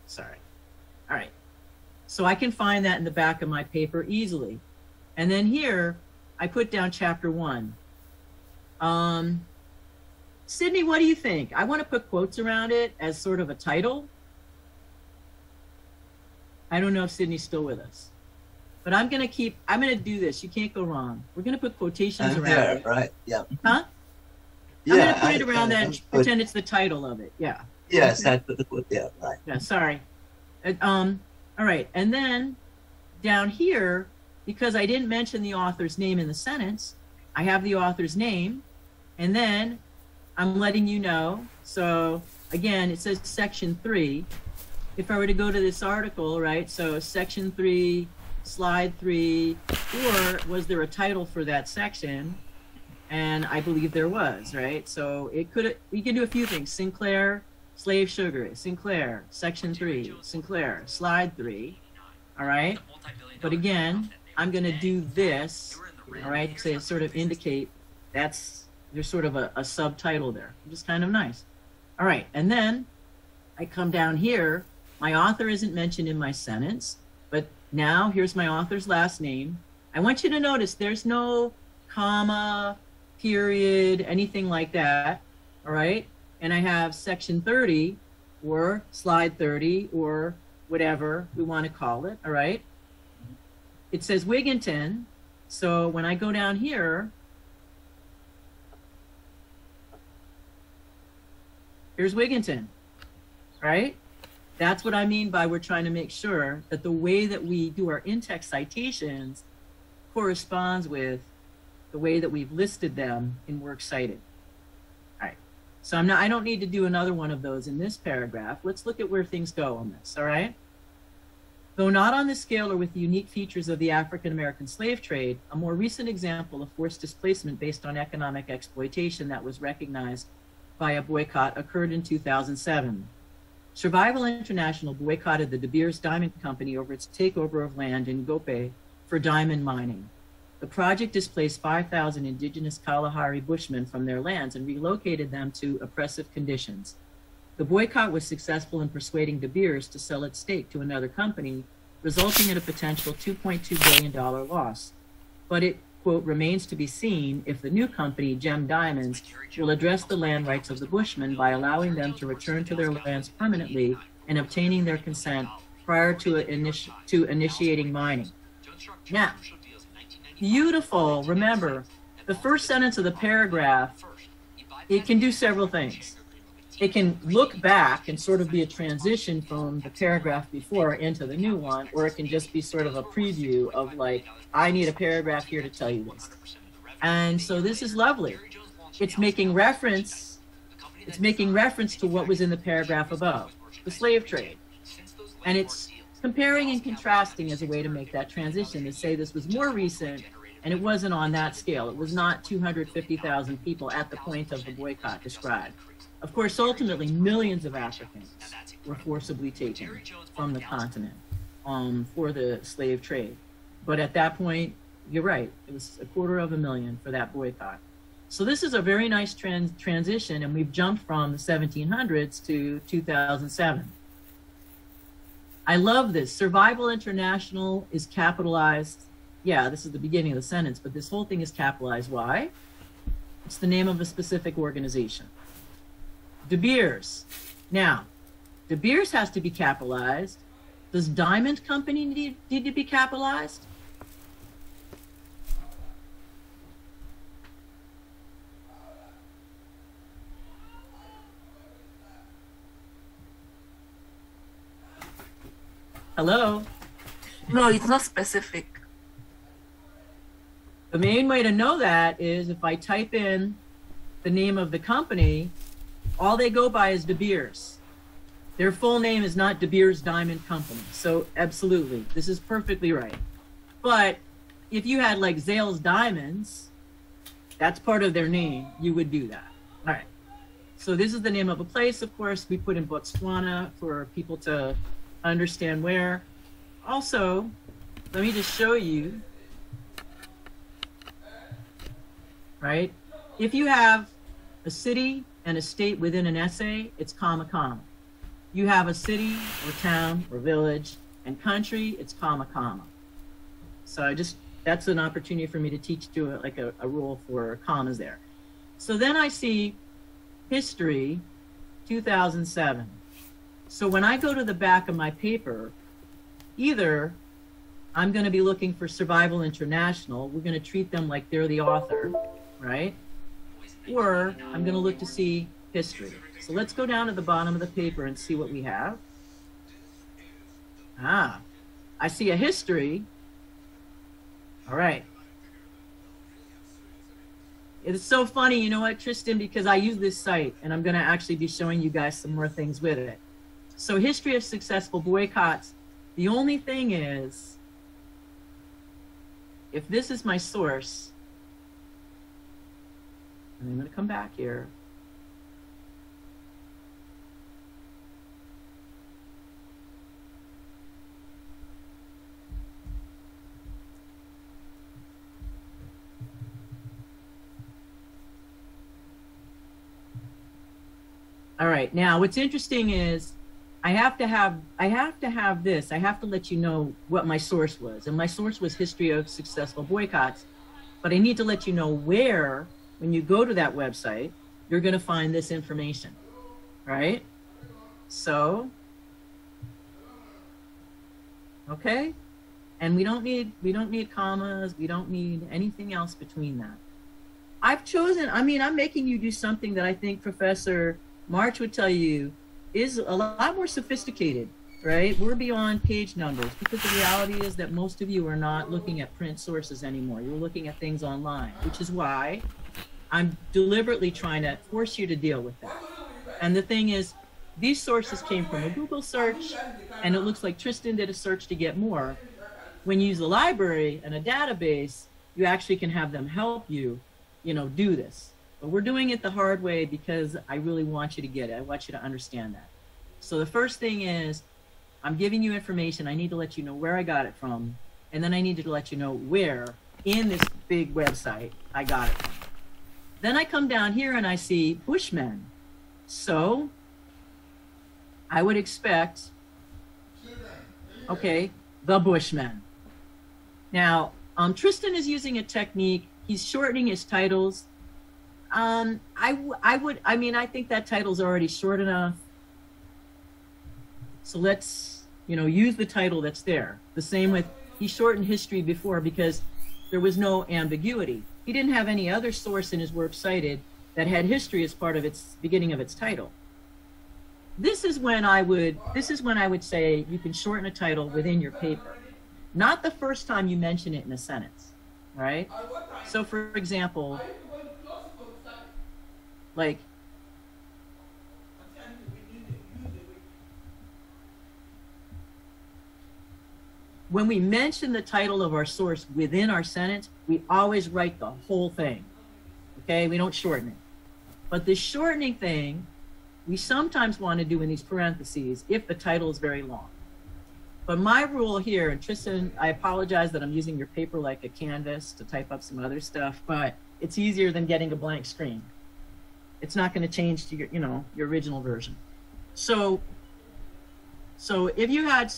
Sorry. All right. So I can find that in the back of my paper easily, and then here I put down chapter 1. Sydney, what do you think? I want to put quotes around it as sort of a title. I don't know if Sydney's still with us, but I'm going to do this. You can't go wrong. We're going to put quotations around it. Right, yeah. Huh? Yeah, I'm going to put it around that and pretend it's the title of it. Yeah. Yes, I put the quote, yeah, right. Yeah, sorry. All right, and then down here, because I didn't mention the author's name in the sentence, I have the author's name, and then I'm letting you know. So again, it says section 3. If I were to go to this article, right? So section 3, slide 3, or was there a title for that section? And I believe there was, right? So we can do a few things. Sinclair, slave sugar, Sinclair, section 3, Sinclair, slide 3, all right? But again, I'm gonna do this, all right, to sort of indicate there's sort of a subtitle there, which is kind of nice. All right, and then I come down here. My author isn't mentioned in my sentence, but now here's my author's last name. I want you to notice there's no comma, period, anything like that, all right? And I have section 30 or slide 30 or whatever we want to call it, all right? It says Wigginton, so when I go down here, here's Wigginton, right? That's what I mean by we're trying to make sure that the way that we do our in-text citations corresponds with the way that we've listed them in Works Cited. All right, so I don't need to do another one of those in this paragraph. Let's look at where things go on this, all right? Though not on the scale or with the unique features of the African-American slave trade, a more recent example of forced displacement based on economic exploitation that was recognized by a boycott occurred in 2007. Survival International boycotted the De Beers Diamond Company over its takeover of land in Gope for diamond mining. The project displaced 5,000 indigenous Kalahari Bushmen from their lands and relocated them to oppressive conditions. The boycott was successful in persuading De Beers to sell its stake to another company, resulting in a potential $2.2 billion loss. But it, quote, remains to be seen if the new company, Gem Diamonds, will address the land rights of the Bushmen by allowing them to return to their lands permanently and obtaining their consent prior to initiating mining. Now, beautiful. Remember, the first sentence of the paragraph, it can do several things. It can look back and sort of be a transition from the paragraph before into the new one, or it can just be sort of a preview of like, I need a paragraph here to tell you this. And so this is lovely. It's making reference to what was in the paragraph above, the slave trade. And it's comparing and contrasting as a way to make that transition, to say this was more recent and it wasn't on that scale. It was not 250,000 people at the point of the boycott described. Of course, ultimately, millions of Africans were forcibly taken from the continent for the slave trade. But at that point, you're right, it was 250,000 for that boycott. So this is a very nice transition, and we've jumped from the 1700s to 2007. I love this. Survival International is capitalized. Yeah, this is the beginning of the sentence, but this whole thing is capitalized. Why? It's the name of a specific organization. De Beers. Now, De Beers has to be capitalized. Does Diamond Company need to be capitalized? Hello? No, it's not specific. The main way to know that is if I type in the name of the company, all they go by is De Beers. Their full name is not De Beers Diamond Company. So absolutely, this is perfectly right. But if you had like Zales Diamonds, that's part of their name, you would do that. All right. So this is the name of a place, of course. We put in Botswana for people to understand where. Also, let me just show you, right? If you have a city and a state within an essay, it's comma, comma. You have a city or town or village and country, it's comma, comma. So that's an opportunity for me to teach you like a rule for commas there. So then I see history, 2007. So when I go to the back of my paper, either I'm going to be looking for Survival International. We're going to treat them like they're the author, right? Or I'm going to look to see history. So let's go down to the bottom of the paper and see what we have. Ah, I see a history. All right. It's so funny, you know what, Tristan, because I use this site and I'm going to actually be showing you guys some more things with it. So history of successful boycotts. The only thing is, if this is my source, and I'm going to come back here. All right, now what's interesting is I have to have this. I have to let you know what my source was. And my source was History of Successful Boycotts. But I need to let you know where, when you go to that website, you're going to find this information, right? So, okay. And we don't need commas. We don't need anything else between that. I've chosen, I'm making you do something that I think Professor March would tell you is a lot more sophisticated, right? We're beyond page numbers because the reality is that most of you are not looking at print sources anymore. You're looking at things online, which is why I'm deliberately trying to force you to deal with that. And the thing is, these sources came from a Google search, and it looks like Tristan did a search to get more. When you use a library and a database, you actually can have them help you, do this. But we're doing it the hard way because I really want you to get it. I want you to understand that. So the first thing is, I'm giving you information. I need to let you know where I got it from. And then I need to let you know where in this big website I got it from. Then I come down here and I see Bushmen. So I would expect, okay, the Bushmen. Now, Tristan is using a technique. He's shortening his titles. I think that title's already short enough. So let's, use the title that's there. The same with, he shortened history before because there was no ambiguity. He didn't have any other source in his work cited that had history as part of its beginning of its title. This is when I would say you can shorten a title within your paper. Not the first time you mention it in a sentence, right? So for example, like, when we mention the title of our source within our sentence, we always write the whole thing, okay? We don't shorten it. But the shortening thing, we sometimes want to do in these parentheses if the title is very long. But my rule here, and Tristan, I apologize that I'm using your paper like a canvas to type up some other stuff, but it's easier than getting a blank screen. It's not going to change to your, your original version. So if you had,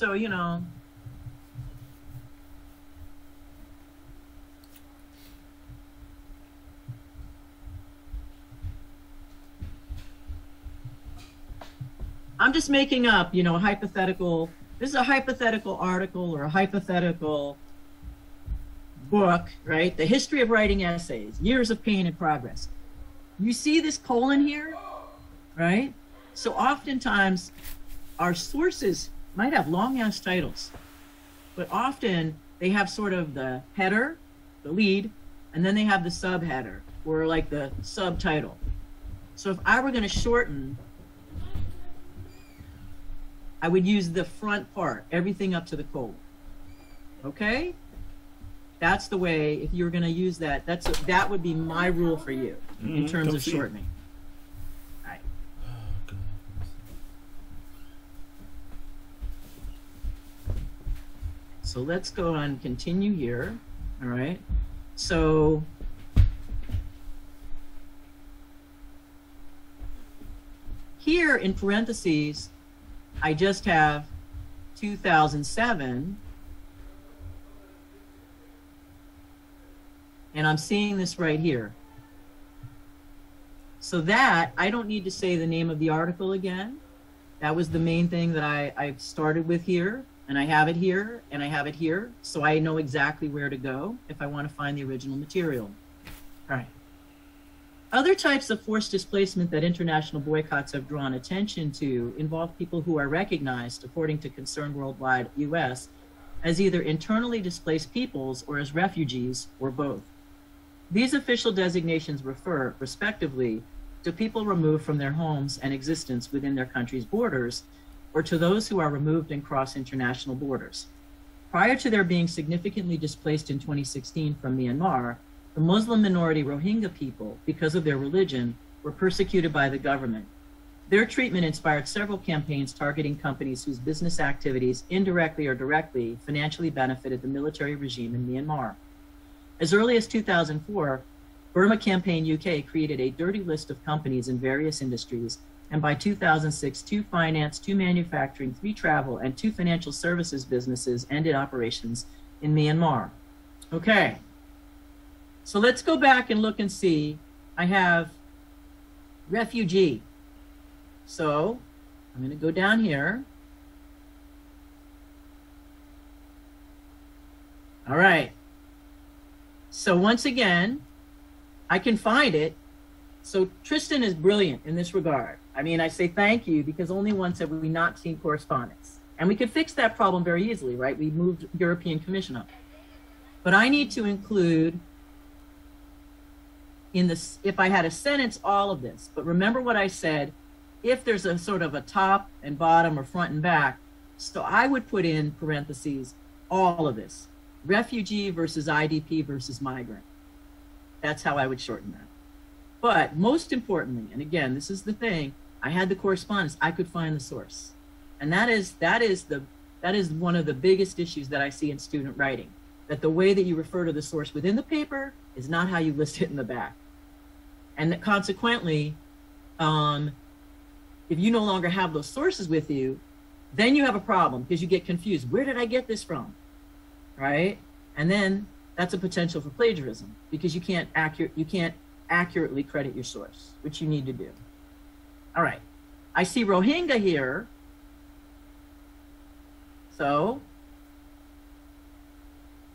I'm just making up, a hypothetical, this is a hypothetical article or a hypothetical book, right? The history of writing essays, years of pain and progress. You see this colon here, right? So oftentimes our sources might have long ass titles, but often they have sort of the header, the lead, and then they have the subheader or like the subtitle. So if I were going to shorten, I would use the front part, everything up to the colon. Okay? That's the way, if you were going to use that, that would be my rule for you in terms of shortening. All right. So let's go and continue here. All right. So here in parentheses, I just have 2007, and I'm seeing this right here. So that, I don't need to say the name of the article again. That was the main thing that I started with here, and I have it here, and I have it here, so I know exactly where to go if I want to find the original material. All right. Other types of forced displacement that international boycotts have drawn attention to involve people who are recognized, according to Concern Worldwide US, as either internally displaced peoples or as refugees, or both. These official designations refer, respectively, to people removed from their homes and existence within their country's borders, or to those who are removed and cross international borders. Prior to their being significantly displaced in 2016 from Myanmar, the Muslim minority Rohingya people, because of their religion, were persecuted by the government. Their treatment inspired several campaigns targeting companies whose business activities, indirectly or directly, financially benefited the military regime in Myanmar. As early as 2004, Burma Campaign UK created a dirty list of companies in various industries, and by 2006, 2 finance, 2 manufacturing, 3 travel, and 2 financial services businesses ended operations in Myanmar. Okay. So let's go back and look and see. I have refugee. So I'm going to go down here. All right. So once again, I can find it. So Tristan is brilliant in this regard. I mean, I say thank you because only once have we not seen correspondence. And we could fix that problem very easily, right? We moved European Commission up. But I need to include in this, if I had a sentence, all of this. But remember what I said, if there's a sort of a top and bottom or front and back, so I would put in parentheses, all of this. Refugee versus IDP versus migrant. That's how I would shorten that. But most importantly, and again, this is the thing, I had the correspondence, I could find the source. And that is one of the biggest issues that I see in student writing, that the way that you refer to the source within the paper is not how you list it in the back. And that consequently, if you no longer have those sources with you, then you have a problem because you get confused. Where did I get this from? Right? And then that's a potential for plagiarism because you can't accurately credit your source, which you need to do. All right. I see Rohingya here. So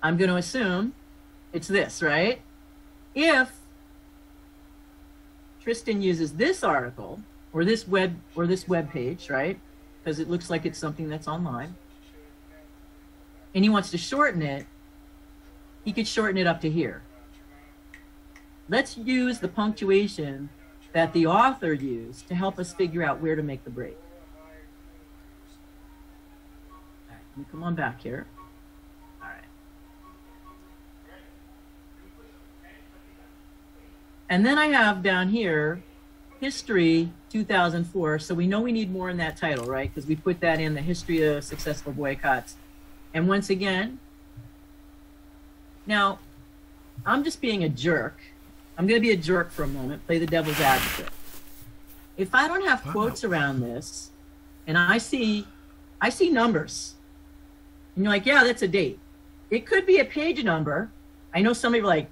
I'm going to assume it's this, right? If Tristan uses this article or this web page, right? Because it looks like it's something that's online, and he wants to shorten it, he could shorten it up to here. Let's use the punctuation that the author used to help us figure out where to make the break. All right, let me come on back here. All right. And then I have down here, history 2004. So we know we need more in that title, right? Because we put that in the history of successful boycotts. And once again, now I'm just being a jerk. I'm going to be a jerk for a moment, play the devil's advocate. If I don't have quotes around this, and I see numbers, and you're like, yeah, that's a date. It could be a page number. I know some people are like,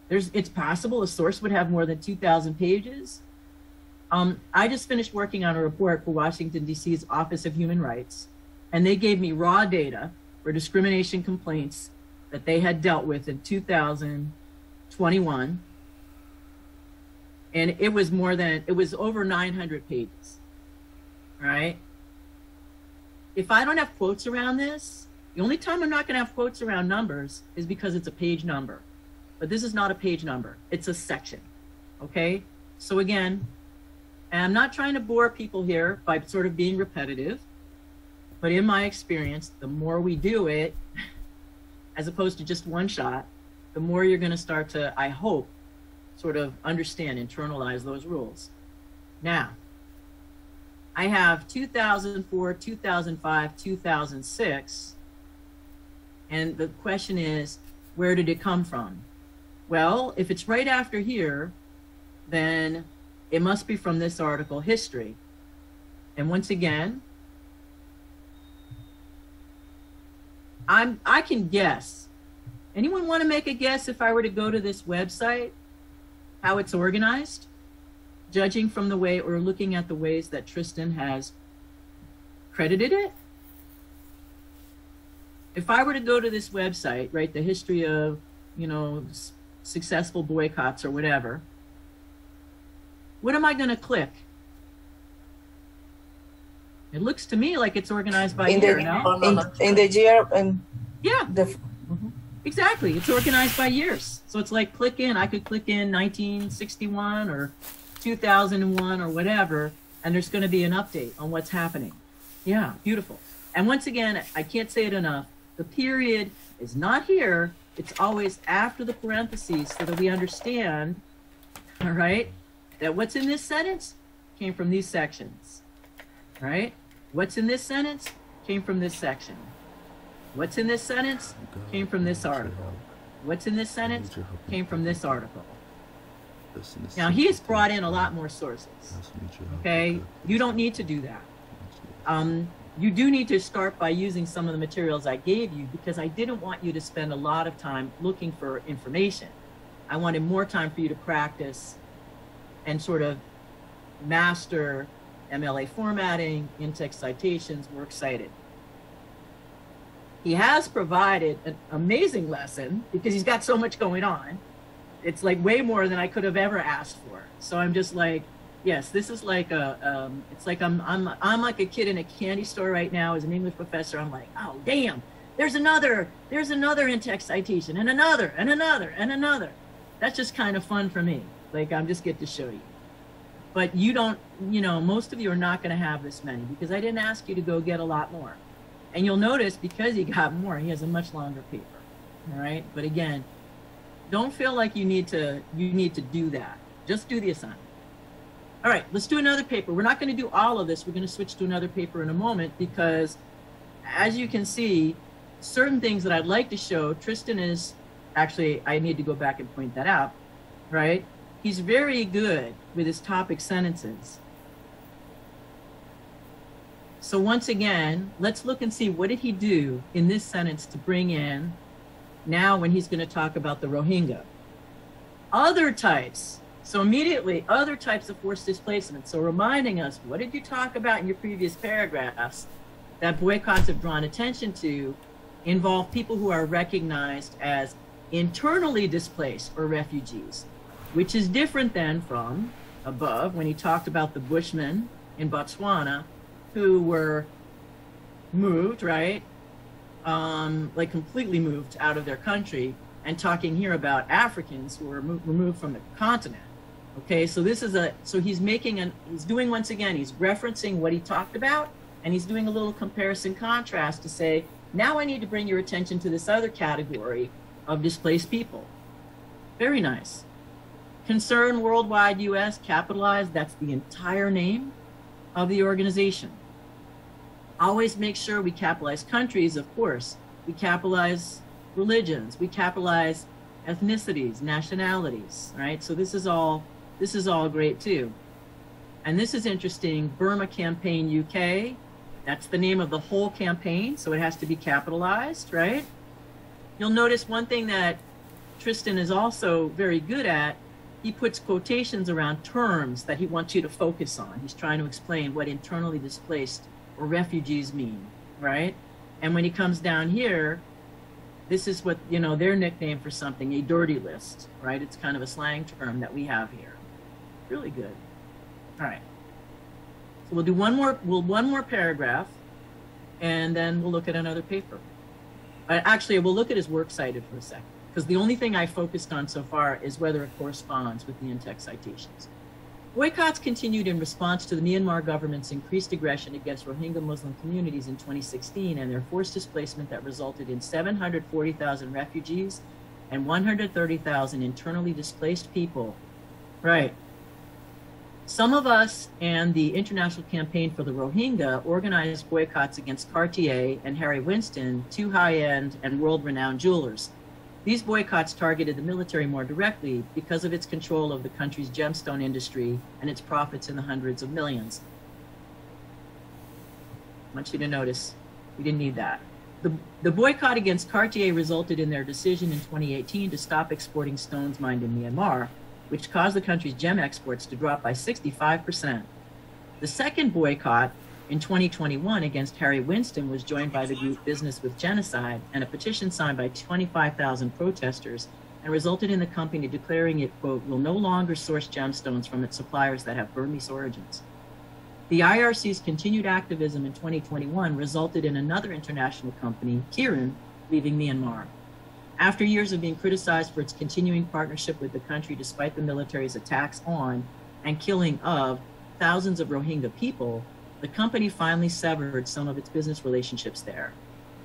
it's possible a source would have more than 2,000 pages. I just finished working on a report for Washington, D.C.'s Office of Human Rights, and they gave me raw data for discrimination complaints that they had dealt with in 2021. And it was over 900 pages, right? If I don't have quotes around this, the only time I'm not gonna have quotes around numbers is because it's a page number. But this is not a page number, it's a section, okay? So again, and I'm not trying to bore people here by sort of being repetitive, but in my experience, the more we do it, as opposed to just one shot, the more you're gonna start to, I hope, sort of understand, internalize those rules. Now, I have 2004, 2005, 2006, and the question is, where did it come from? Well, if it's right after here, then it must be from this article, history. And once again, I can guess. Anyone want to make a guess if I were to go to this website, how it's organized, judging from the way or looking at the ways that Tristan has credited it? If I were to go to this website, right, the history of, successful boycotts or whatever, what am I going to click? It looks to me like it's organized by year, no? In the year. Yeah. Exactly. It's organized by years. So it's like click in. I could click in 1961 or 2001 or whatever, and there's going to be an update on what's happening. Yeah, beautiful. And once again, I can't say it enough. The period is not here. It's always after the parentheses so that we understand, all right, that what's in this sentence came from these sections, right? What's in this sentence came from this section. What's in this sentence came from this article. What's in this sentence came from this article. Now, he has brought in a lot more sources, okay? You don't need to do that. You do need to start by using some of the materials I gave you because I didn't want you to spend a lot of time looking for information. I wanted more time for you to practice and sort of master MLA formatting, in-text citations, works cited. He has provided an amazing lesson because he's got so much going on. It's like way more than I could have ever asked for. So I'm just like, yes, this is like it's like I'm like a kid in a candy store right now as an English professor. I'm like, oh damn, there's another in-text citation and another and another and another. That's just kind of fun for me. Like I'm just get to show you. But you don't, most of you are not going to have this many because I didn't ask you to go get a lot more. And you'll notice because he got more, he has a much longer paper. All right. But again, don't feel like you need to do that. Just do the assignment. All right, let's do another paper. We're not going to do all of this. We're going to switch to another paper in a moment because, as you can see, certain things that I'd like to show, Tristan is, actually, I need to go back and point that out, right? He's very good with his topic sentences. So once again, let's look and see what did he do in this sentence to bring in now when he's going to talk about the Rohingya. Other types. So immediately, other types of forced displacement. So reminding us, what did you talk about in your previous paragraphs that boycotts have drawn attention to involve people who are recognized as internally displaced or refugees, which is different than from above when he talked about the Bushmen in Botswana who were moved, right? Like completely moved out of their country, and talking here about Africans who were removed from the continent. Okay, so this is so he's doing, once again, he's referencing what he talked about, and he's doing a little comparison contrast to say, now I need to bring your attention to this other category of displaced people. Very nice. Concern Worldwide US, capitalized, that's the entire name of the organization. Always make sure we capitalize countries, of course. We capitalize religions, we capitalize ethnicities, nationalities, right? So this is all great too. And this is interesting, Burma Campaign UK, that's the name of the whole campaign, so it has to be capitalized, right? You'll notice one thing that Tristan is also very good at, he puts quotations around terms that he wants you to focus on. He's trying to explain what internally displaced or refugees mean, right? And when he comes down here, this is what, you know, their nickname for something, a dirty list, right? It's kind of a slang term that we have here. Really good. All right. So we'll do one more paragraph, and then we'll look at another paper. Actually, we'll look at his works cited for a second, because the only thing I focused on so far is whether it corresponds with the in-text citations. Boycotts continued in response to the Myanmar government's increased aggression against Rohingya Muslim communities in 2016 and their forced displacement that resulted in 740,000 refugees and 130,000 internally displaced people. Right. Some of us and the International Campaign for the Rohingya organized boycotts against Cartier and Harry Winston, two high-end and world-renowned jewelers. These boycotts targeted the military more directly because of its control of the country's gemstone industry and its profits in the hundreds of millions. I want you to notice, we didn't need that. The boycott against Cartier resulted in their decision in 2018 to stop exporting stones mined in Myanmar, which caused the country's gem exports to drop by 65%. The second boycott in 2021 against Harry Winston was joined by the group Business with Genocide and a petition signed by 25,000 protesters and resulted in the company declaring it, quote, will no longer source gemstones from its suppliers that have Burmese origins. The IRC's continued activism in 2021 resulted in another international company, Kirin, leaving Myanmar. After years of being criticized for its continuing partnership with the country despite the military's attacks on and killing of thousands of Rohingya people, the company finally severed some of its business relationships there.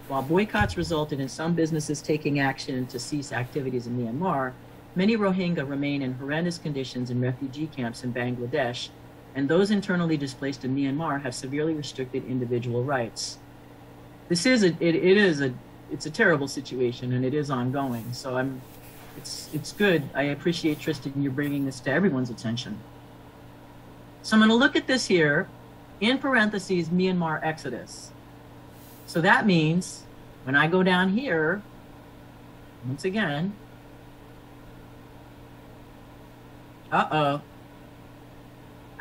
While boycotts resulted in some businesses taking action to cease activities in Myanmar, many Rohingya remain in horrendous conditions in refugee camps in Bangladesh, and those internally displaced in Myanmar have severely restricted individual rights. This is it's a terrible situation, and it is ongoing. So it's good. I appreciate, Tristan, you're bringing this to everyone's attention. So I'm going to look at this here, in parentheses, Myanmar exodus. So that means when I go down here, once again, I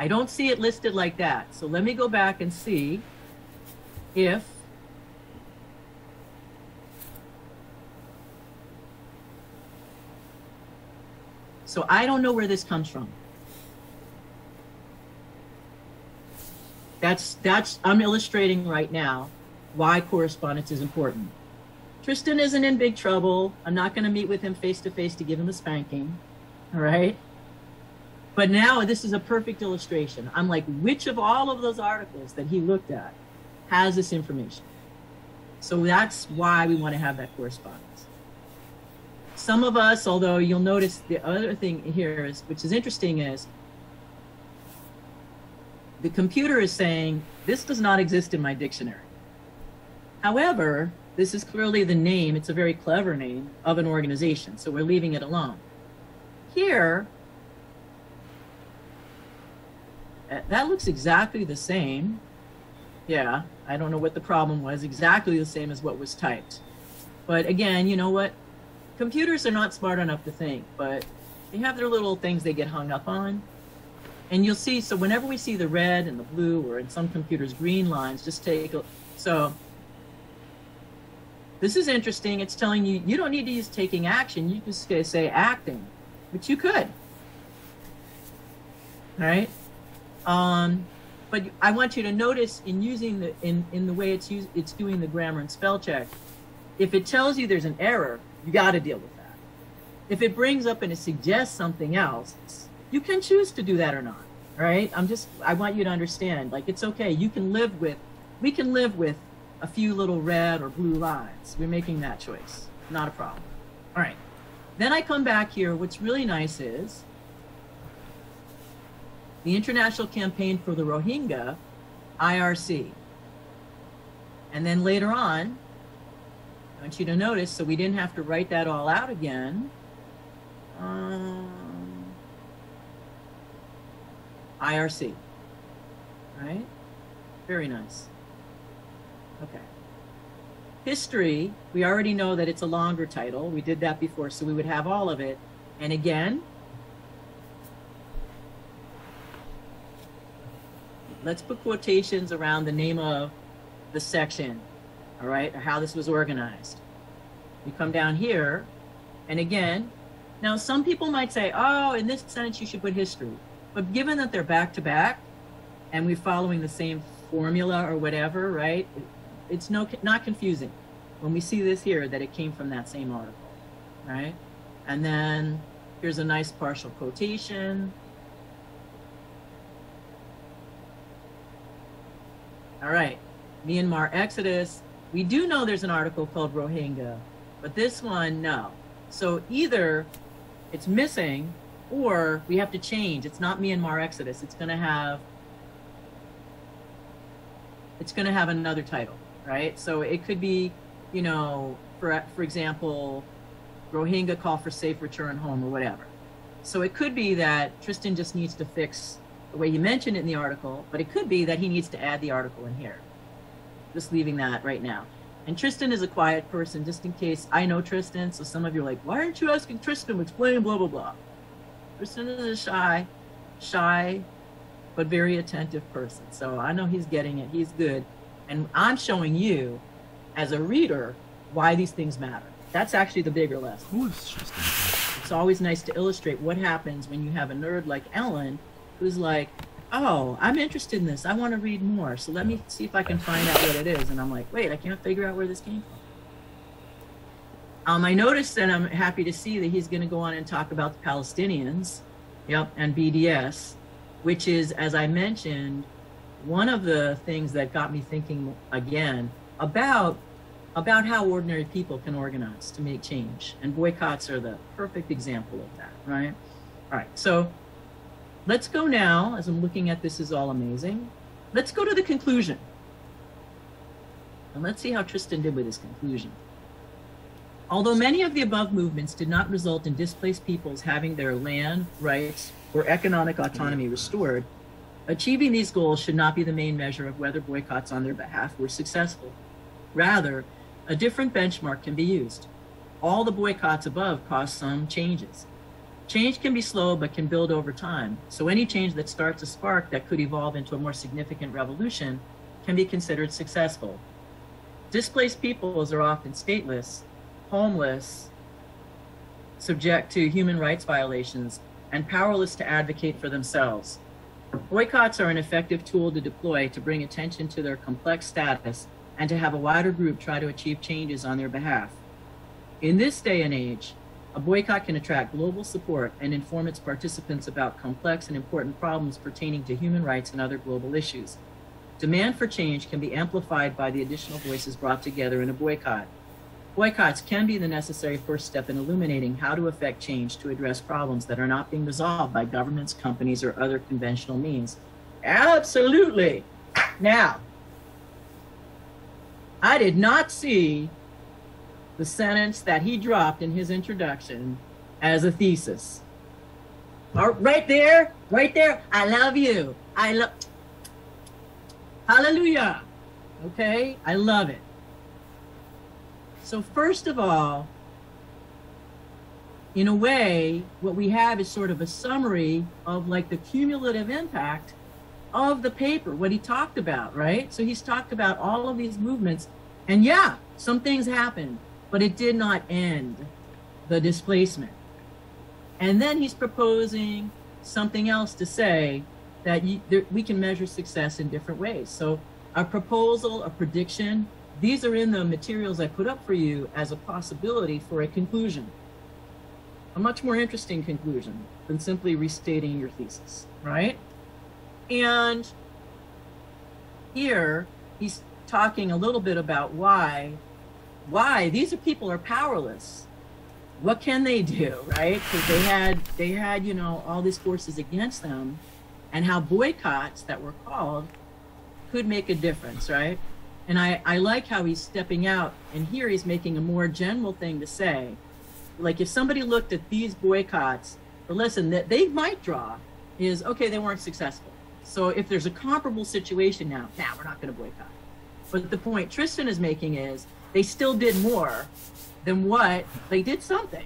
don't see it listed like that. So let me go back and see if so I don't know where this comes from. I'm illustrating right now why correspondence is important. Tristan isn't in big trouble. I'm not going to meet with him face to face to give him a spanking. All right. But now this is a perfect illustration. I'm like, which of all of those articles that he looked at has this information? So that's why we want to have that correspondence. Some of us, although you'll notice the other thing here is, which is interesting, is the computer is saying, this does not exist in my dictionary. However, this is clearly the name, it's a very clever name, of an organization, so we're leaving it alone. Here, that looks exactly the same. Yeah, I don't know what the problem was, exactly the same as what was typed. But again, you know what? Computers are not smart enough to think, but they have their little things they get hung up on. And you'll see, so whenever we see the red and the blue, or in some computers, green lines, just take a, so this is interesting. It's telling you, you don't need to use taking action. You just say acting, which you could, right? But I want you to notice in using the, in the way it's doing the grammar and spell check, if it tells you there's an error, you got to deal with that. If it brings up and it suggests something else, you can choose to do that or not, right? I want you to understand, like, it's okay. You can live with, we can live with a few little red or blue lines. We're making that choice, not a problem. All right, then I come back here. What's really nice is the International Campaign for the Rohingya, IRC. And then later on, I want you to notice, so we didn't have to write that all out again. IRC, right? Very nice. Okay. History, we already know that it's a longer title. We did that before, so we would have all of it. And again, let's put quotations around the name of the section, all right, or how this was organized. You come down here, and again, now some people might say, oh, in this sentence you should put history. But given that they're back to back, and we're following the same formula or whatever, right, it's not confusing when we see this here that it came from that same article, right? And then here's a nice partial quotation. All right, Myanmar Exodus. We do know there's an article called Rohingya, but this one, no. So either it's missing or we have to change. It's not Myanmar Exodus. It's gonna have another title, right? So it could be, you know, for example, Rohingya call for safe return home or whatever. So it could be that Tristan just needs to fix the way you mentioned it in the article, but it could be that he needs to add the article in here. Just leaving that right now. And Tristan is a quiet person, just in case. I know Tristan, so some of you are like, why aren't you asking Tristan to explain blah, blah, blah. Tristan is a shy, but very attentive person. So I know he's getting it, he's good. And I'm showing you, as a reader, why these things matter. That's actually the bigger lesson. Who is Tristan? It's always nice to illustrate what happens when you have a nerd like Ellen, who's like, oh, I'm interested in this. I want to read more. So let me see if I can find out what it is. And I'm like, wait, I can't figure out where this came from. I noticed, and I'm happy to see that he's going to go on and talk about the Palestinians, yep, and BDS, which is, as I mentioned, one of the things that got me thinking again about how ordinary people can organize to make change. And boycotts are the perfect example of that, right? All right, so let's go now, as I'm looking at this is all amazing, let's go to the conclusion. And let's see how Tristan did with his conclusion. Although many of the above movements did not result in displaced peoples having their land, rights, or economic autonomy restored, achieving these goals should not be the main measure of whether boycotts on their behalf were successful. Rather, a different benchmark can be used. All the boycotts above caused some changes. Change can be slow, but can build over time. So any change that starts a spark that could evolve into a more significant revolution can be considered successful. Displaced peoples are often stateless, homeless, subject to human rights violations, and powerless to advocate for themselves. Boycotts are an effective tool to deploy to bring attention to their complex status and to have a wider group try to achieve changes on their behalf. In this day and age, a boycott can attract global support and inform its participants about complex and important problems pertaining to human rights and other global issues. Demand for change can be amplified by the additional voices brought together in a boycott. Boycotts can be the necessary first step in illuminating how to effect change to address problems that are not being resolved by governments, companies, or other conventional means. Absolutely. Now, I did not see the sentence that he dropped in his introduction as a thesis. Right there, I love you. Hallelujah. Okay, I love it. So first of all, in a way, what we have is sort of a summary of like the cumulative impact of the paper, what he talked about, right? So he's talked about all of these movements, and yeah, some things happened, but it did not end the displacement. And then he's proposing something else to say that we can measure success in different ways. So a proposal, a prediction, these are in the materials I put up for you as a possibility for a conclusion. A much more interesting conclusion than simply restating your thesis, right? And here he's talking a little bit about why these people are powerless. What can they do, right? Because they had, you know, all these forces against them, and how boycotts that were called could make a difference, right? And I like how he's stepping out, and here he's making a more general thing to say. Like if somebody looked at these boycotts, the lesson that they might draw is, okay, they weren't successful. So if there's a comparable situation now, we're not going to boycott. But the point Tristan is making is they still did more than what they did something,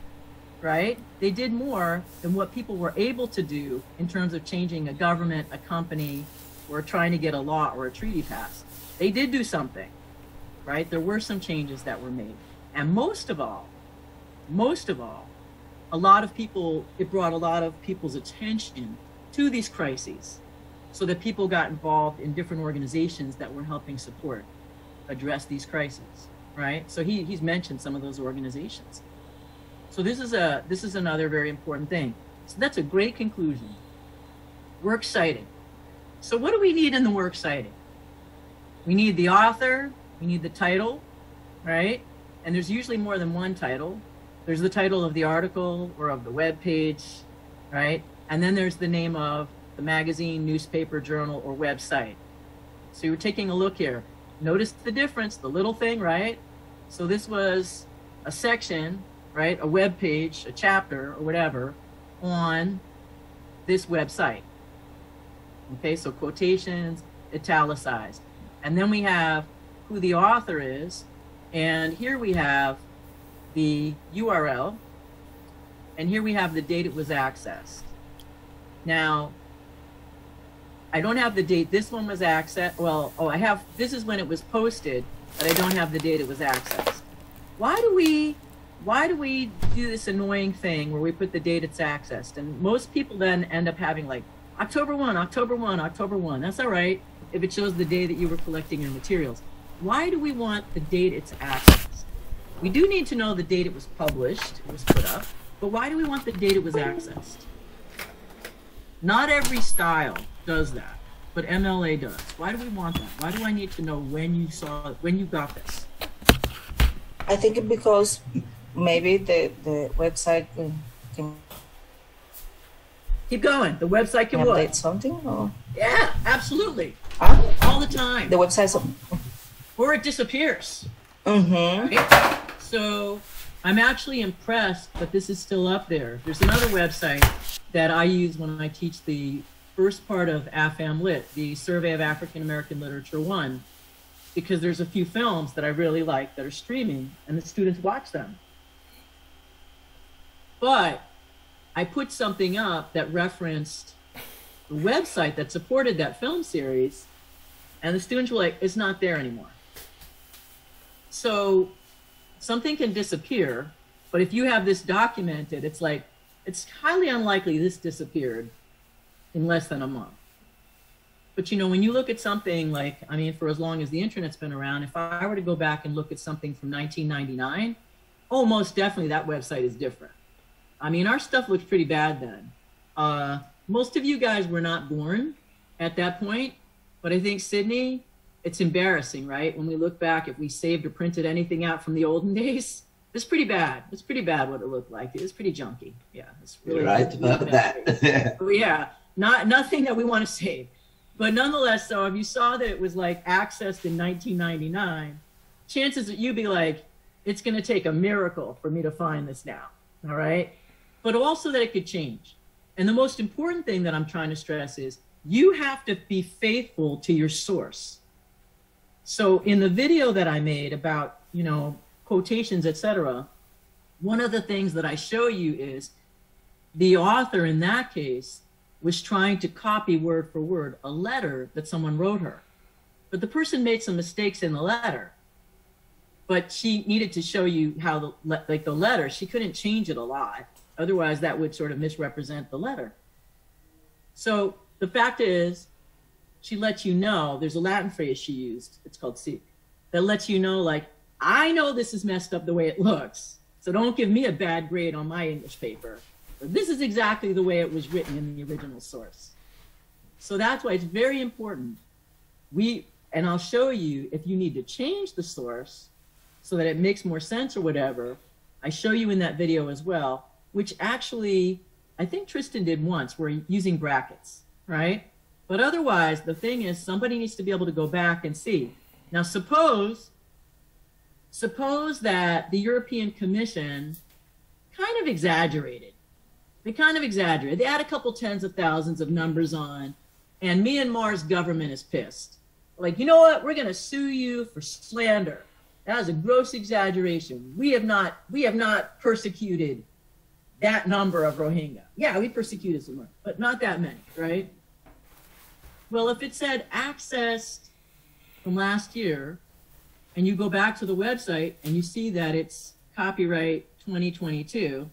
right? They did more than what people were able to do in terms of changing a government, a company, or trying to get a law or a treaty passed. They did do something, right? There were some changes that were made. And most of all, a lot of people, it brought a lot of people's attention to these crises so that people got involved in different organizations that were helping support, address these crises, right? So he's mentioned some of those organizations. So this is another very important thing. So that's a great conclusion. We're excited. So what do we need in the We're Excited? We need the author, we need the title, right? And there's usually more than one title. There's the title of the article or of the web page, right? And then there's the name of the magazine, newspaper, journal, or website. So you're taking a look here. Notice the difference, the little thing, right? So this was a section, right? A web page, a chapter, or whatever, on this website. Okay, so quotations, italicized. And then we have who the author is, and here we have the URL, and here we have the date it was accessed. Now, I don't have the date this one was accessed. Well, I have, this is when it was posted, but I don't have the date it was accessed. Why do we do this annoying thing where we put the date it's accessed? And most people then end up having like October 1, October 1, October 1. That's all right if it shows the day that you were collecting your materials. Why do we want the date it's accessed? We do need to know the date it was published, it was put up, but why do we want the date it was accessed? Not every style does that, but MLA does. Why do we want that? Why do I need to know when you saw it, when you got this? I think because maybe the website can keep going. The website can update what? Something? Or? Yeah, absolutely. All the time. The website. Or it disappears. Mm-hmm. Right? So I'm actually impressed that this is still up there. There's another website that I use when I teach the first part of AFAM Lit, the Survey of African American Literature 1, because there's a few films that I really like that are streaming, and the students watch them. But I put something up that referenced the website that supported that film series, and the students were like, it's not there anymore. So something can disappear, but if you have this documented, it's like, it's highly unlikely this disappeared in less than a month. But you know, when you look at something like, I mean, for as long as the internet's been around, if I were to go back and look at something from 1999, oh, most definitely that website is different. I mean, our stuff looks pretty bad then. Most of you guys were not born at that point, but I think Sydney, it's embarrassing, right? When we look back, if we saved or printed anything out from the olden days, it's pretty bad. It's pretty bad what it looked like. It was pretty junky. Yeah, it's really You're right about that. Oh, yeah, nothing that we want to save. But nonetheless, so if you saw that it was like accessed in 1999, chances that you'd be like, it's going to take a miracle for me to find this now. All right. But also that it could change. And the most important thing that I'm trying to stress is you have to be faithful to your source. So in the video that I made about, you know, quotations, etc., one of the things that I show you is the author in that case was trying to copy word for word a letter that someone wrote her. But the person made some mistakes in the letter. But she needed to show you how the letter, she couldn't change it a lot. Otherwise, that would sort of misrepresent the letter. So the fact is, she lets you know, there's a Latin phrase she used, it's called sic, that lets you know, like, I know this is messed up the way it looks, so don't give me a bad grade on my English paper. But this is exactly the way it was written in the original source. So that's why it's very important. And I'll show you if you need to change the source so that it makes more sense or whatever. I show you in that video as well, which actually, I think Tristan did once, where using brackets, right? But otherwise, the thing is, somebody needs to be able to go back and see. Now, suppose that the European Commission kind of exaggerated. They kind of exaggerated. They add a couple tens of thousands of numbers on, and Myanmar's government is pissed. Like, you know what? We're going to sue you for slander. That is a gross exaggeration. We have not persecuted that number of Rohingya. Yeah, we persecuted some, but not that many, right? Well, if it said accessed from last year, and you go back to the website and you see that it's copyright 2022,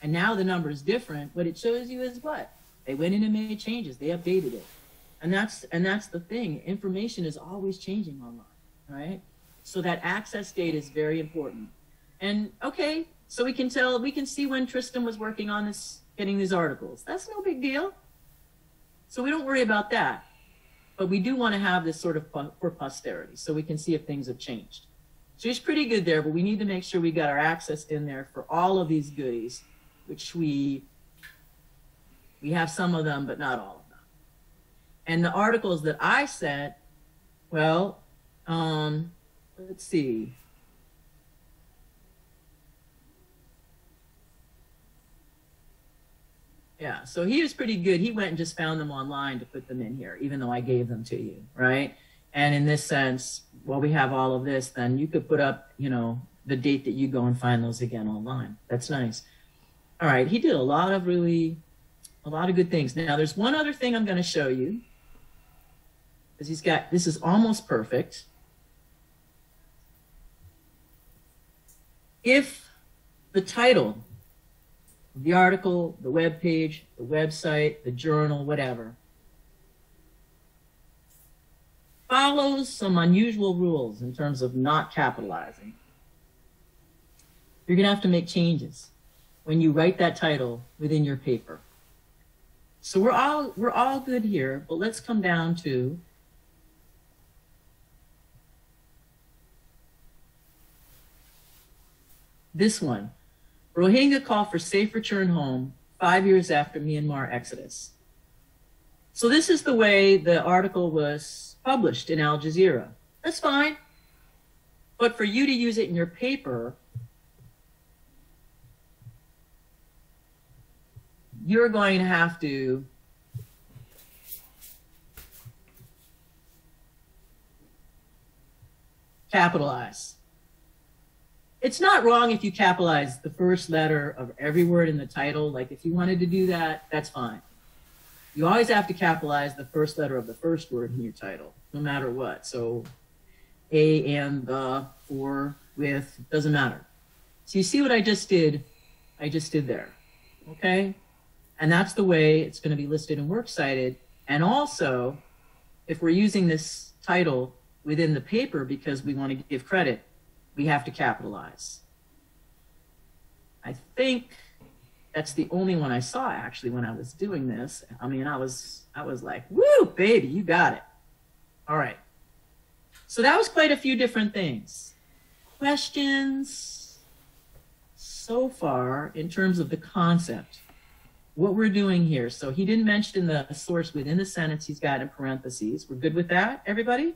and now the number is different, what it shows you is what? They went in and made changes. They updated it. And that's the thing. Information is always changing online, right? So that access date is very important. And okay, so we can see when Tristan was working on this, getting these articles. That's no big deal. So we don't worry about that. But we do want to have this sort of for posterity so we can see if things have changed. So he's pretty good there, but we need to make sure we got our access in there for all of these goodies, which we have some of them, but not all of them. And the articles that I sent, well, let's see. Yeah, so he was pretty good. He went and just found them online to put them in here, even though I gave them to you, right? And in this sense, while we have all of this, then you could put up, you know, the date that you go and find those again online. That's nice. All right, he did a lot of good things. Now, there's one other thing I'm going to show you, because he's got, this is almost perfect. If the title, the article, the web page, the website, the journal, whatever, follows some unusual rules in terms of not capitalizing, you're going to have to make changes when you write that title within your paper. So we're all good here, but let's come down to this one. Rohingya call for safe return home 5 years after Myanmar exodus. So this is the way the article was published in Al Jazeera. That's fine. But for you to use it in your paper, you're going to have to capitalize. It's not wrong if you capitalize the first letter of every word in the title. Like if you wanted to do that, that's fine. You always have to capitalize the first letter of the first word in your title, no matter what. So a, and, the, for, with, doesn't matter. So you see what I just did? I just did there, okay? And that's the way it's going to be listed and works cited. And also, if we're using this title within the paper because we want to give credit, we have to capitalize. I think that's the only one I saw actually when I was doing this. I mean, I was like, woo, baby, you got it. All right. So that was quite a few different things. Questions so far in terms of the concept? what we're doing here. So he didn't mention the source within the sentence. He's got in parentheses. We're good with that, everybody?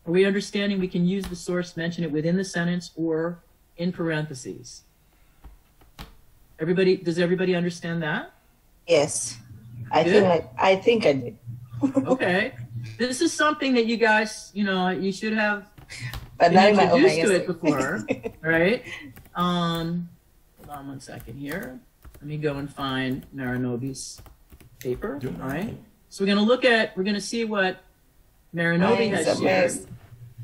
Are we understanding we can use the source, mention it within the sentence or in parentheses? Everybody, does everybody understand that? Yes. I think I did. Okay. This is something that you guys, you know, you should have But been not introduced to it before, right? Hold on one second here. Let me go and find Marinobi's paper, all right? So we're going to see what Marinobi has shared.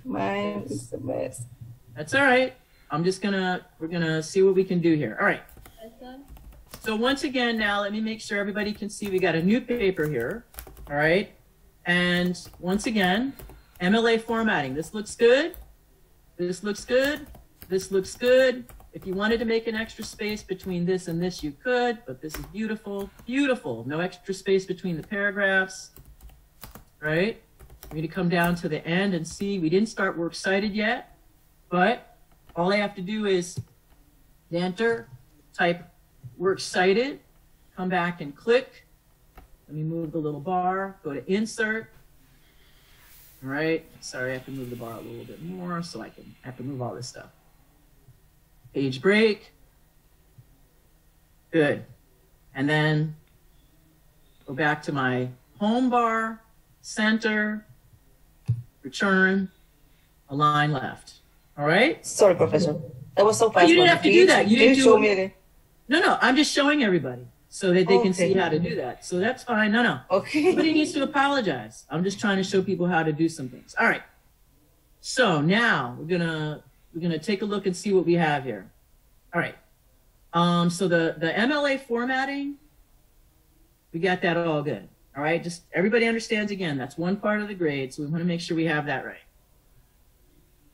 Mine is the best. That's all right. We're gonna see what we can do here. All right. So once again, now let me make sure everybody can see we got a new paper here, all right? And once again, MLA formatting. This looks good. This looks good. This looks good. If you wanted to make an extra space between this and this, you could, but this is beautiful, beautiful. No extra space between the paragraphs, right? We need to come down to the end and see, we didn't start works cited yet, but all I have to do is enter, type works cited, come back and click. Let me move the little bar, go to insert. All right, sorry, I have to move the bar a little bit more so I have to move all this stuff. Page break, good. And then go back to my home bar, center, return, align left. All right? Sorry, Professor. That was so fast. Oh, you didn't have to do that. You didn't show me again. No, I'm just showing everybody so that they can see how to do that. So that's fine. No. Okay. Nobody needs to apologize. I'm just trying to show people how to do some things. All right. So now we're gonna take a look and see what we have here. All right. So the MLA formatting, we got that all good. All right. Just everybody understands again, that's one part of the grade. So we want to make sure we have that right.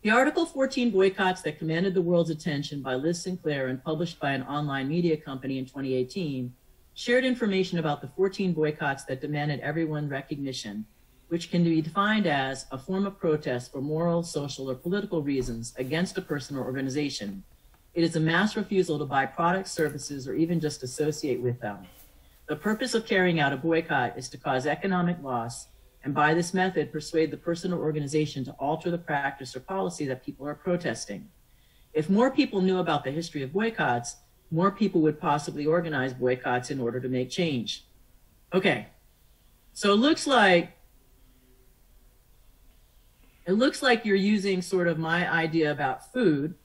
The Article 14 boycotts that commanded the world's attention by Liz Sinclair and published by an online media company in 2018 shared information about the 14 boycotts that demanded everyone recognition, which can be defined as a form of protest for moral, social, or political reasons against a person or organization. It is a mass refusal to buy products, services, or even just associate with them. The purpose of carrying out a boycott is to cause economic loss and by this method persuade the person or organization to alter the practice or policy that people are protesting. If more people knew about the history of boycotts, more people would possibly organize boycotts in order to make change. Okay, so it looks like you're using sort of my idea about food.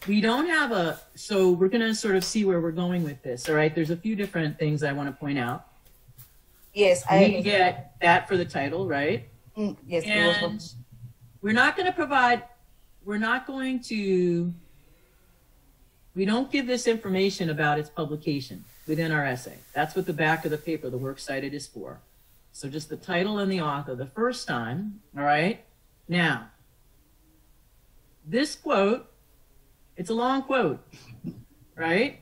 We don't have so we're gonna sort of see where we're going with this, all right? There's a few different things I wanna point out. Yes, we need to get that for the title, right? Yes. And we don't give this information about its publication within our essay. That's what the back of the paper, the works cited, is for. So just the title and the author the first time, all right? Now, this quote, it's a long quote, right?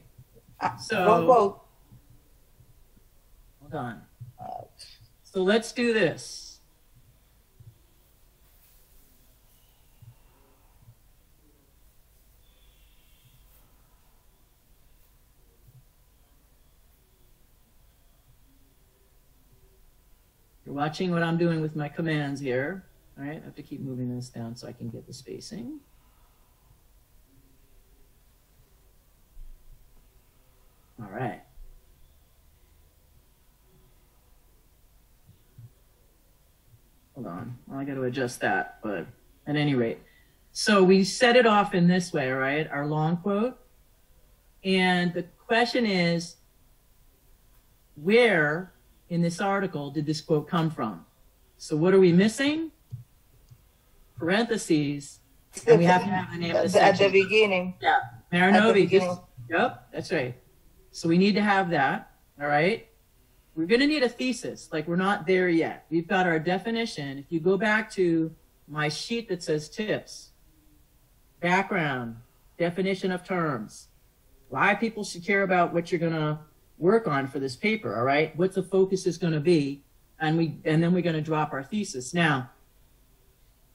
So, long quote. Hold on. So let's do this. You're watching what I'm doing with my commands here. All right, I have to keep moving this down so I can get the spacing. All right. Hold on, well, I got to adjust that, but at any rate. So we set it off in this way, all right, our long quote. And the question is, where in this article did this quote come from? So what are we missing? Parentheses, and we have to have the name of the section. At the beginning. Yeah, Marinobi. Yep, that's right. So we need to have that, all right? We're going to need a thesis, like we're not there yet. We've got our definition. If you go back to my sheet that says tips, background, definition of terms, why people should care about what you're going to work on for this paper, all right? What the focus is going to be, and then we're going to drop our thesis. Now,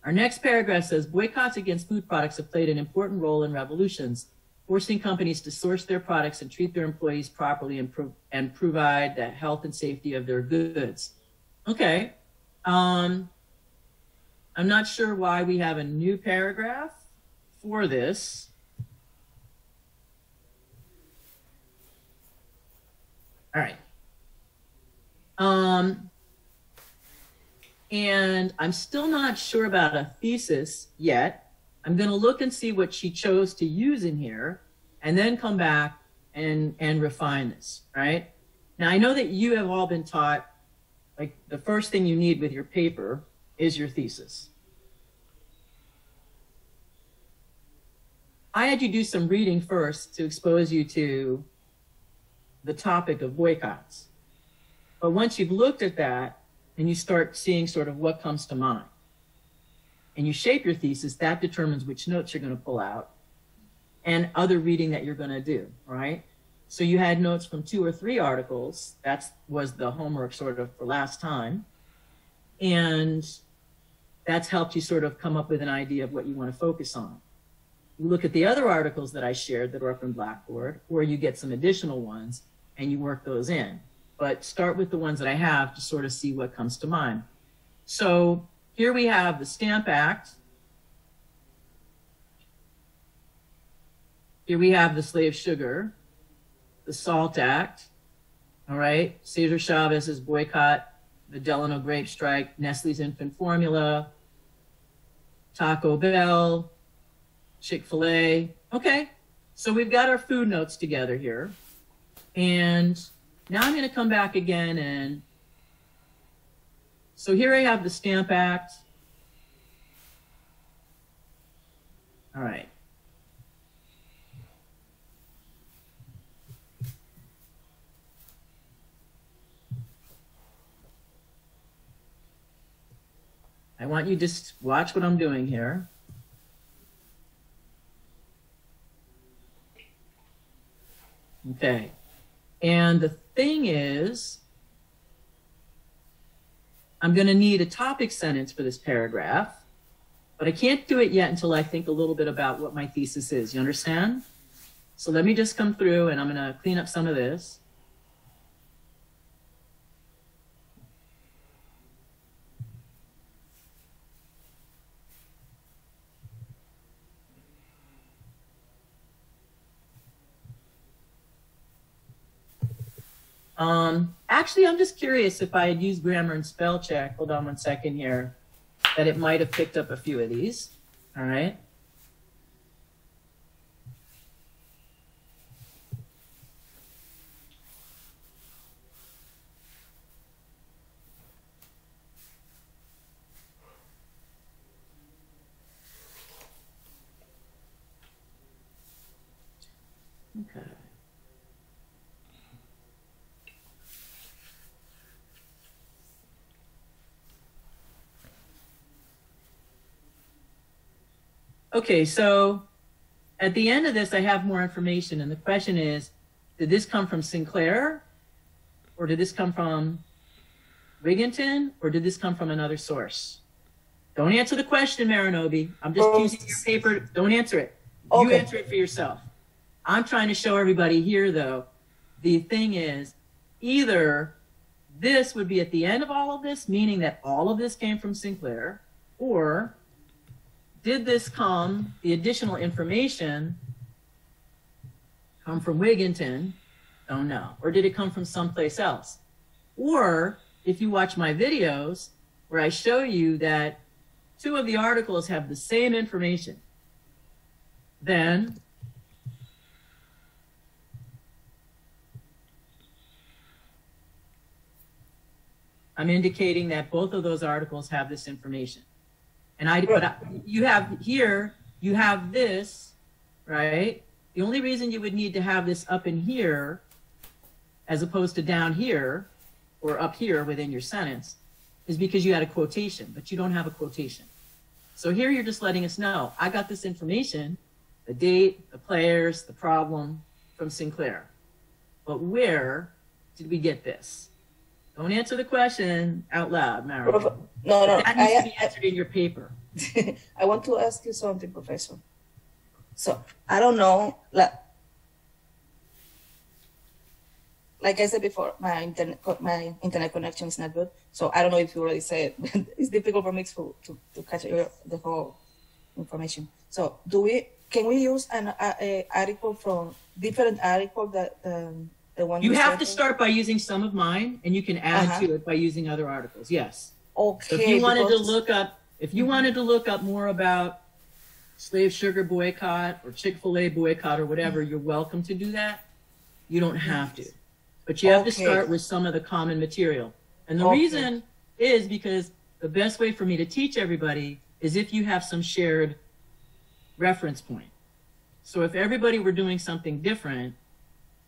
our next paragraph says, boycotts against food products have played an important role in revolutions. forcing companies to source their products and treat their employees properly and provide the health and safety of their goods. Okay. I'm not sure why we have a new paragraph for this. All right. And I'm still not sure about a thesis yet. I'm going to look and see what she chose to use in here and then come back and refine this, right? Now, I know that you have all been taught, like, the first thing you need with your paper is your thesis. I had you do some reading first to expose you to the topic of boycotts. But once you've looked at that and you start seeing sort of what comes to mind, and you shape your thesis, that determines which notes you're going to pull out and other reading that you're going to do, right? So you had notes from 2 or 3 articles. That was the homework sort of for last time. And that's helped you sort of come up with an idea of what you want to focus on. You look at the other articles that I shared that are up in Blackboard, or you get some additional ones and you work those in. But start with the ones that I have to sort of see what comes to mind. So here we have the Stamp Act. Here we have the Slave Sugar, the SALT Act, all right? Cesar Chavez's boycott, the Delano grape strike, Nestle's infant formula, Taco Bell, Chick-fil-A. Okay, so we've got our food notes together here. And now I'm going to come back again and so here I have the Stamp Act. All right. I want you to just watch what I'm doing here. Okay. And the thing is, I'm going to need a topic sentence for this paragraph, but I can't do it yet until I think a little bit about what my thesis is. You understand? So let me just come through and I'm going to clean up some of this. Actually, I'm just curious if I had used grammar and spell check, hold on one second here, that it might have picked up a few of these. All right. Okay. Okay, so at the end of this, I have more information. And the question is, did this come from Sinclair? Or did this come from Wigginton? Or did this come from another source? Don't answer the question, Marinobi. I'm just using your paper. Don't answer it. Okay. You answer it for yourself. I'm trying to show everybody here, though, the thing is, either this would be at the end of all of this, meaning that all of this came from Sinclair, or did this come, the additional information, come from Wigginton? Don't know. Or did it come from someplace else? Or if you watch my videos where I show you that 2 of the articles have the same information, then I'm indicating that both of those articles have this information. And you have here, you have this, right? The only reason you would need to have this up in here as opposed to down here or up here within your sentence is because you had a quotation, but you don't have a quotation. So here you're just letting us know, I got this information, the date, the players, the problem from Sinclair. But where did we get this? Don't answer the question out loud, Mara. No, that needs to be answered in your paper. I want to ask you something, Professor. So I don't know, like I said before, my internet connection is not good. So I don't know if you already said it. It's difficult for me to catch the whole information. So can we use a article from different article that the one you have to start by using some of mine, and you can add to it by using other articles. Yes. Okay. So if you wanted to look up more about slave sugar boycott or Chick-fil-A boycott or whatever, you're welcome to do that. You don't have to. But you have to start with some of the common material. And the reason is because the best way for me to teach everybody is if you have some shared reference point. So if everybody were doing something different,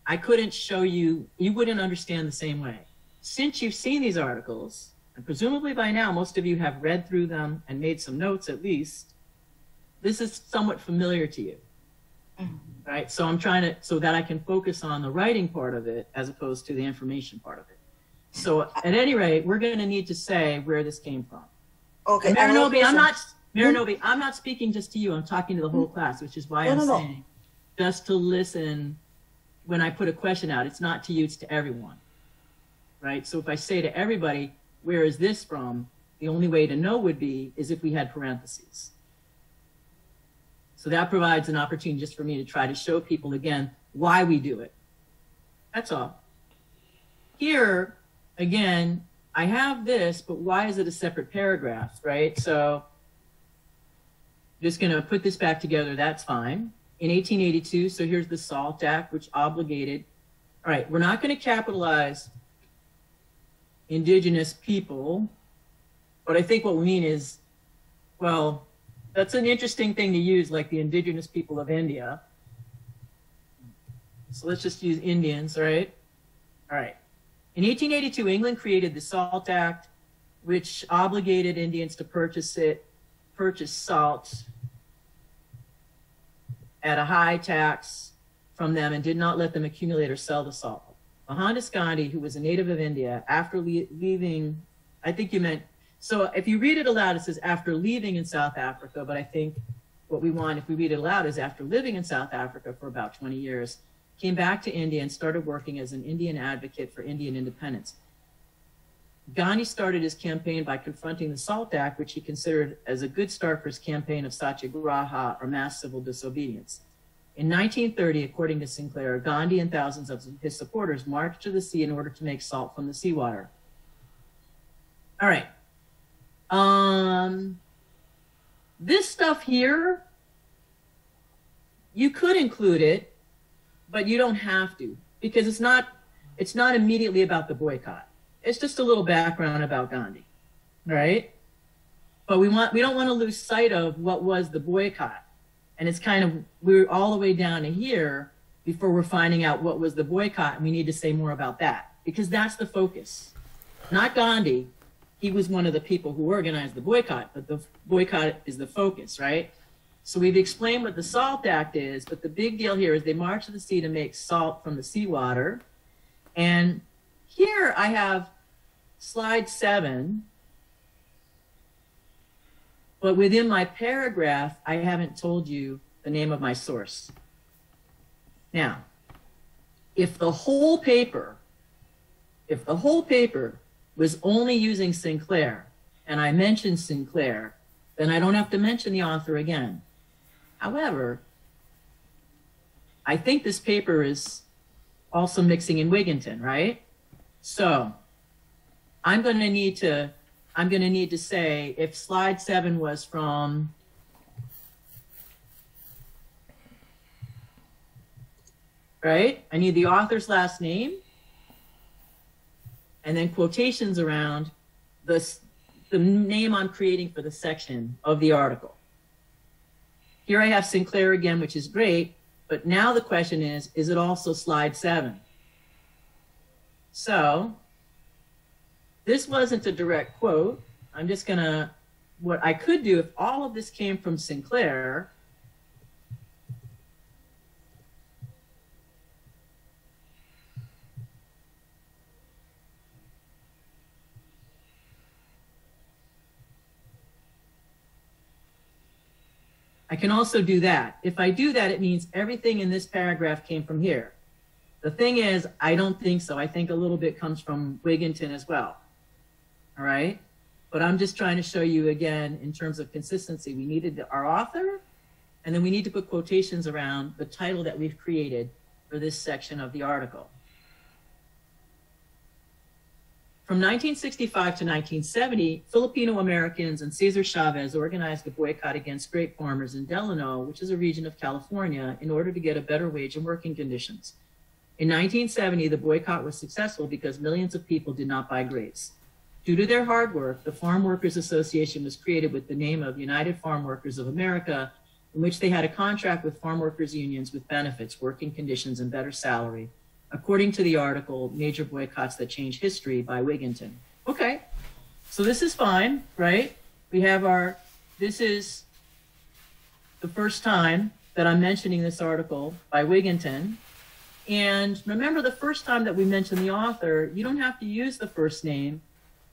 I couldn't show you, you wouldn't understand the same way. Since you've seen these articles, and presumably by now most of you have read through them and made some notes at least, this is somewhat familiar to you. Right? So I'm trying to, so that I can focus on the writing part of it as opposed to the information part of it. So at any rate, we're going to need to say where this came from. Okay. Marinobi, I'm not speaking just to you. I'm talking to the whole class, which is why I'm saying just to listen when I put a question out. It's not to you, it's to everyone. Right? So if I say to everybody, where is this from? The only way to know would be is if we had parentheses. So that provides an opportunity just for me to try to show people again why we do it. That's all. Here, again, I have this, but why is it a separate paragraph, right? So just going to put this back together. That's fine. In 1882, so here's the SALT Act, which obligated. All right, we're not going to capitalize indigenous people, but I think what we mean is, well, that's an interesting thing to use, like the indigenous people of India. So let's just use Indians, right? All right. In 1882, England created the SALT Act, which obligated Indians to purchase salt at a high tax from them and did not let them accumulate or sell the salt. Mohandas Gandhi, who was a native of India, after leaving, I think you meant, so if you read it aloud, it says after leaving in South Africa, but I think what we want, if we read it aloud, is after living in South Africa for about 20 years, came back to India and started working as an Indian advocate for Indian independence. Gandhi started his campaign by confronting the SALT Act, which he considered as a good start for his campaign of satyagraha, or mass civil disobedience. In 1930, according to Sinclair, Gandhi and thousands of his supporters marched to the sea in order to make salt from the seawater. All right. This stuff here, you could include it, but you don't have to, because it's not immediately about the boycott. It's just a little background about Gandhi, right? But we don't want to lose sight of what was the boycott. And it's kind of, we're all the way down to here before we're finding out what was the boycott, and we need to say more about that, because that's the focus. Not Gandhi. He was one of the people who organized the boycott, but the boycott is the focus, right? So we've explained what the SALT Act is, but the big deal here is they marched to the sea to make salt from the seawater. And here I have slide 7, but within my paragraph, I haven't told you the name of my source. Now, if the whole paper was only using Sinclair, and I mentioned Sinclair, then I don't have to mention the author again. However, I think this paper is also mixing in Wigginton, right? So I'm going to need to say if slide 7 was from right? I need the author's last name and then quotations around the name I'm creating for the section of the article. Here I have Sinclair again, which is great, but now the question is it also slide 7? So this wasn't a direct quote. I'm just gonna, what I could do if all of this came from Sinclair, I can also do that. If I do that, it means everything in this paragraph came from here. The thing is, I don't think so. I think a little bit comes from Wigginton as well. All right? But I'm just trying to show you again, in terms of consistency, we needed our author, and then we need to put quotations around the title that we've created for this section of the article. From 1965 to 1970, Filipino Americans and Cesar Chavez organized a boycott against grape farmers in Delano, which is a region of California, in order to get a better wage and working conditions. In 1970, the boycott was successful because millions of people did not buy grapes. Due to their hard work, the Farm Workers Association was created with the name of United Farm Workers of America, in which they had a contract with farm workers unions with benefits, working conditions, and better salary, according to the article, Major Boycotts That Change History by Wigginton. Okay, so this is fine, right? We have this is the first time that I'm mentioning this article by Wigginton. And remember, the first time that we mention the author, you don't have to use the first name,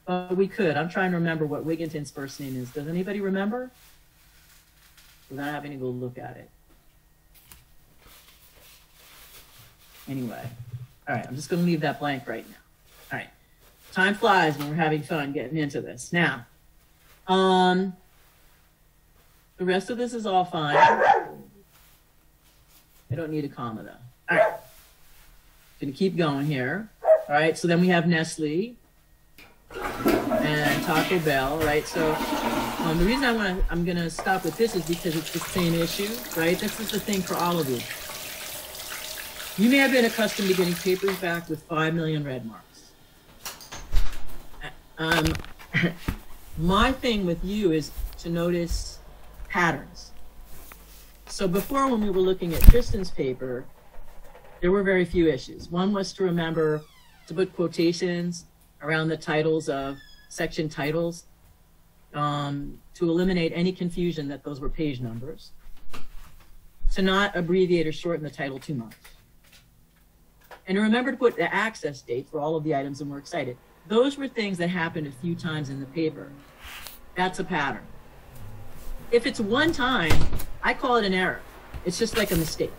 but we could. I'm trying to remember what Wigginton's first name is. Does anybody remember? Without having to go look at it. Anyway, all right, I'm just going to leave that blank right now. All right, time flies when we're having fun getting into this. Now, the rest of this is all fine. I don't need a comma, though. All right, going to keep going here. All right, so then we have Nestle and Taco Bell, right? So the reason I'm going to stop with this is because it's the same issue, right? This is the thing for all of you. You may have been accustomed to getting papers back with 5 million red marks. My thing with you is to notice patterns. So before, when we were looking at Tristan's paper, there were very few issues. One was to remember to put quotations around the titles of section titles to eliminate any confusion that those were page numbers, to not abbreviate or shorten the title too much. And remember to put the access date for all of the items, and we're excited. Those were things that happened a few times in the paper. That's a pattern. If it's one time, I call it an error. It's just like a mistake.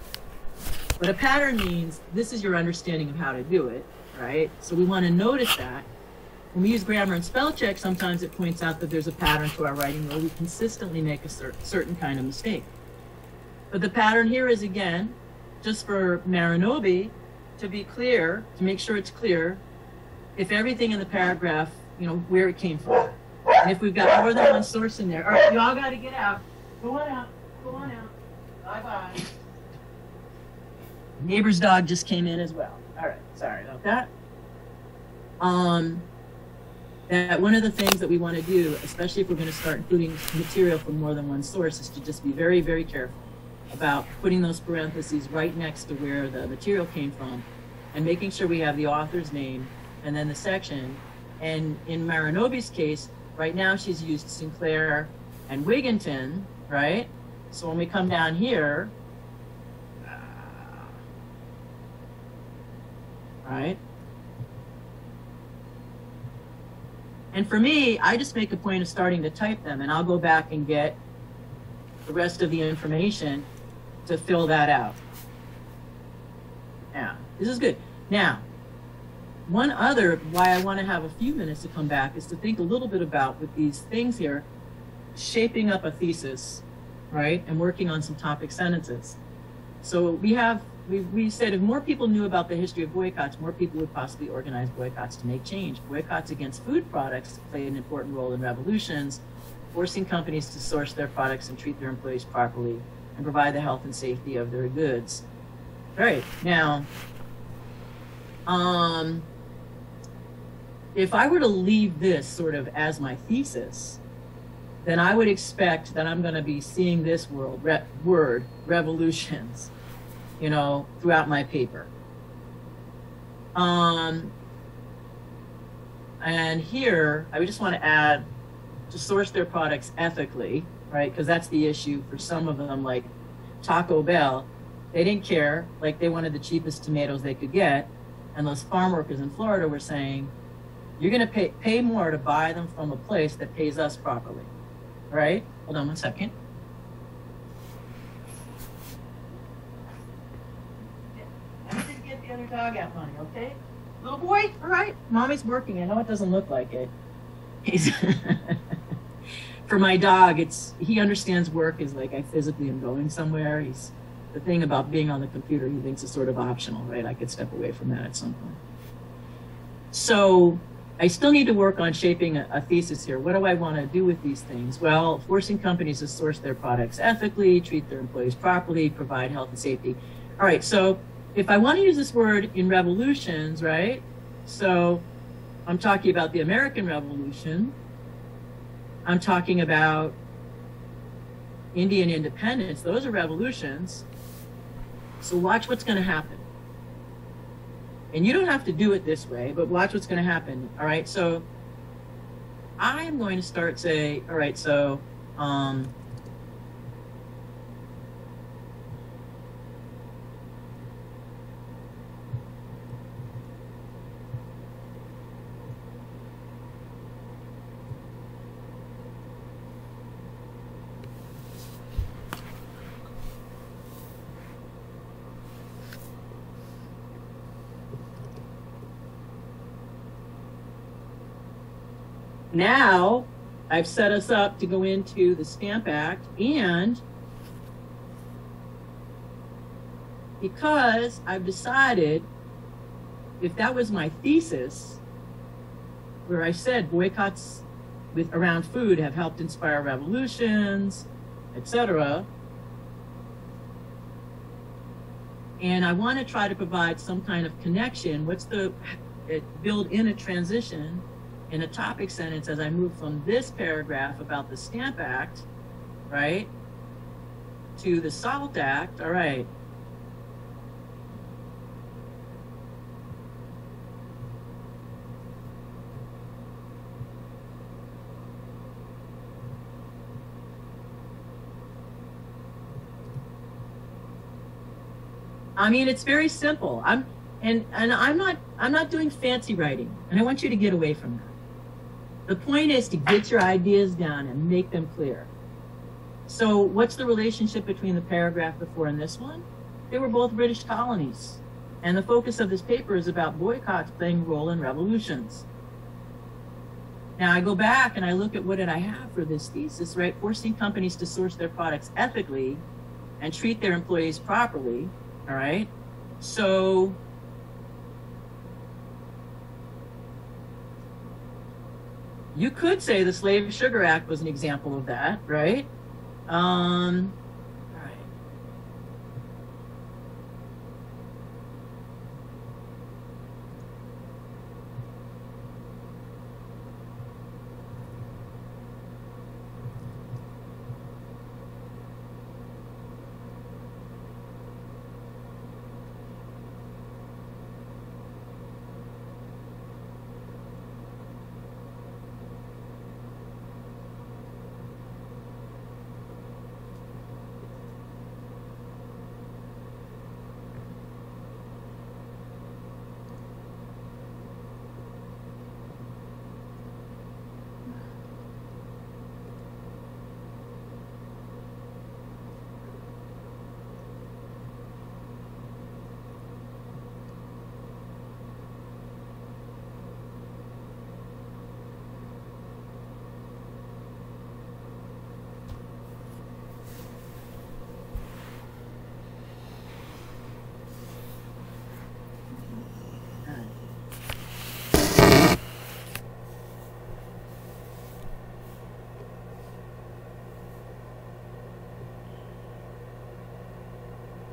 But a pattern means this is your understanding of how to do it, right? So we want to notice that. When we use grammar and spell check, sometimes it points out that there's a pattern to our writing where we consistently make a certain kind of mistake. But the pattern here is, again, just for Marinobi, to be clear, to make sure it's clear, if everything in the paragraph, you know, where it came from. And if we've got more than one source in there. All right, you all got to get out. Go on out. Go on out. Bye-bye. Neighbor's dog just came in as well. All right, sorry about that. That one of the things that we want to do, especially if we're going to start including material from more than one source, is to just be very, very careful about putting those parentheses right next to where the material came from and making sure we have the author's name and then the section. And in Marinobi's case, right now she's used Sinclair and Wigginton, right? So when we come down here, right? And for me, I just make a point of starting to type them, and I'll go back and get the rest of the information to fill that out. Yeah, this is good. Now, one other, why I want to have a few minutes to come back, is to think a little bit about, with these things here, shaping up a thesis, right? And working on some topic sentences. So we said if more people knew about the history of boycotts, more people would possibly organize boycotts to make change. Boycotts against food products played an important role in revolutions, forcing companies to source their products and treat their employees properly and provide the health and safety of their goods. All right, now, if I were to leave this sort of as my thesis, then I would expect that I'm going to be seeing this word, revolutions, you know, throughout my paper. And here, I would just want to add to source their products ethically, right? Because that's the issue for some of them, like Taco Bell. They didn't care, like they wanted the cheapest tomatoes they could get. And those farm workers in Florida were saying, you're going to pay more to buy them from a place that pays us properly, right? Hold on one second. dog out, honey, okay? Little boy, all right? Mommy's working. I know it doesn't look like it. He's for my dog, he understands work is like I physically am going somewhere. The thing about being on the computer, he thinks is sort of optional, right? I could step away from that at some point. So I still need to work on shaping a thesis here. What do I want to do with these things? Well, forcing companies to source their products ethically, treat their employees properly, provide health and safety. All right, so if I want to use this word in revolutions, right? So I'm talking about the American Revolution. I'm talking about Indian independence. Those are revolutions. So watch what's going to happen. And you don't have to do it this way, but watch what's going to happen. All right, so I am going to start say, all right, so now I've set us up to go into the Stamp Act, and because I've decided, if that was my thesis, where I said boycotts around food have helped inspire revolutions, etc., and I want to try to provide some kind of connection, build in a transition in a topic sentence as I move from this paragraph about the Stamp Act, right, to the SALT Act. All right. I mean, it's very simple. I'm not doing fancy writing, and I want you to get away from that. The point is to get your ideas down and make them clear. So what's the relationship between the paragraph before and this one? They were both British colonies. And the focus of this paper is about boycotts playing a role in revolutions. Now I go back and I look at what did I have for this thesis, right? Forcing companies to source their products ethically and treat their employees properly, all right? So you could say the Slave Sugar Act was an example of that, right? All right.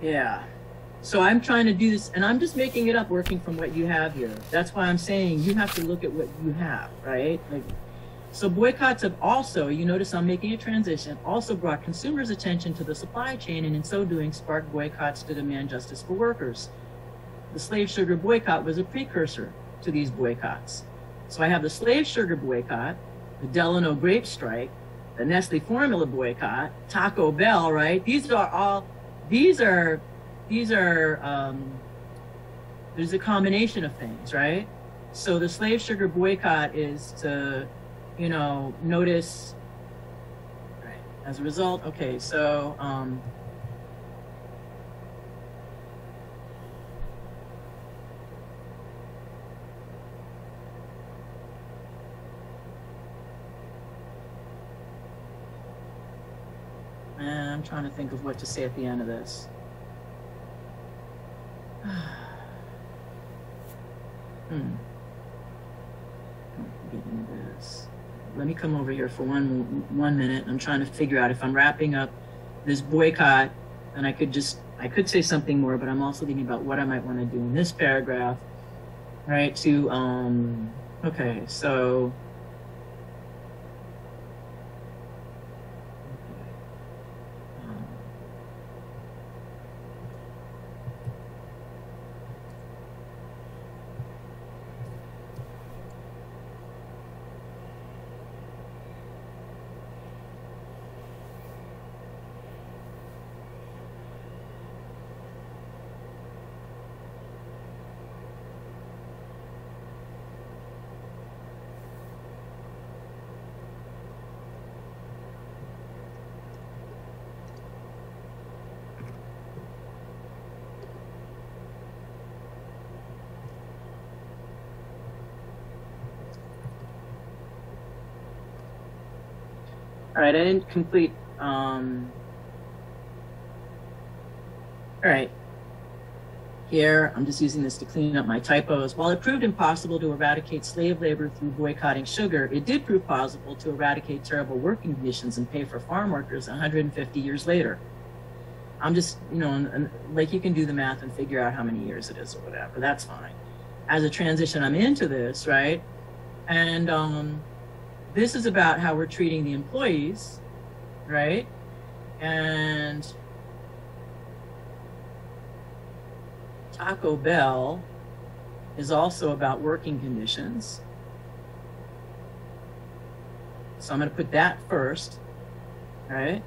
Yeah. So I'm trying to do this, and I'm just making it up working from what you have here. That's why I'm saying you have to look at what you have, right? Like, so boycotts have also, you notice I'm making a transition, also brought consumers' attention to the supply chain, and in so doing sparked boycotts to demand justice for workers. The slave sugar boycott was a precursor to these boycotts. So I have the slave sugar boycott, the Delano grape strike, the Nestle formula boycott, Taco Bell, right? There's a combination of things, right? So the slave sugar boycott is to, notice, right? As a result, okay, so, And I'm trying to think of what to say at the end of this. Getting this. Let me come over here for one minute. I'm trying to figure out if I'm wrapping up this boycott, and I could say something more, but I'm also thinking about what I might want to do in this paragraph, right? Okay, so. All right, I didn't complete, all right. Here, I'm just using this to clean up my typos. While it proved impossible to eradicate slave labor through boycotting sugar, it did prove possible to eradicate terrible working conditions and pay for farm workers 150 years later. I'm just, like you can do the math and figure out how many years it is or whatever, that's fine. As a transition, I'm into this, right? And this is about how we're treating the employees, right? And Taco Bell is also about working conditions. So I'm going to put that first, right?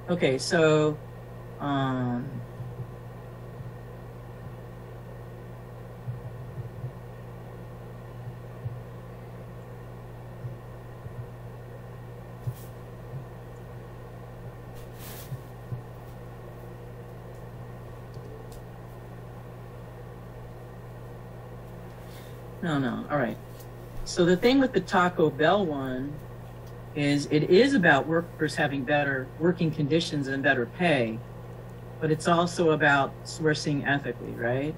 Okay, so no, all right. So the thing with the Taco Bell one is it is about workers having better working conditions and better pay, but it's also about sourcing ethically, right?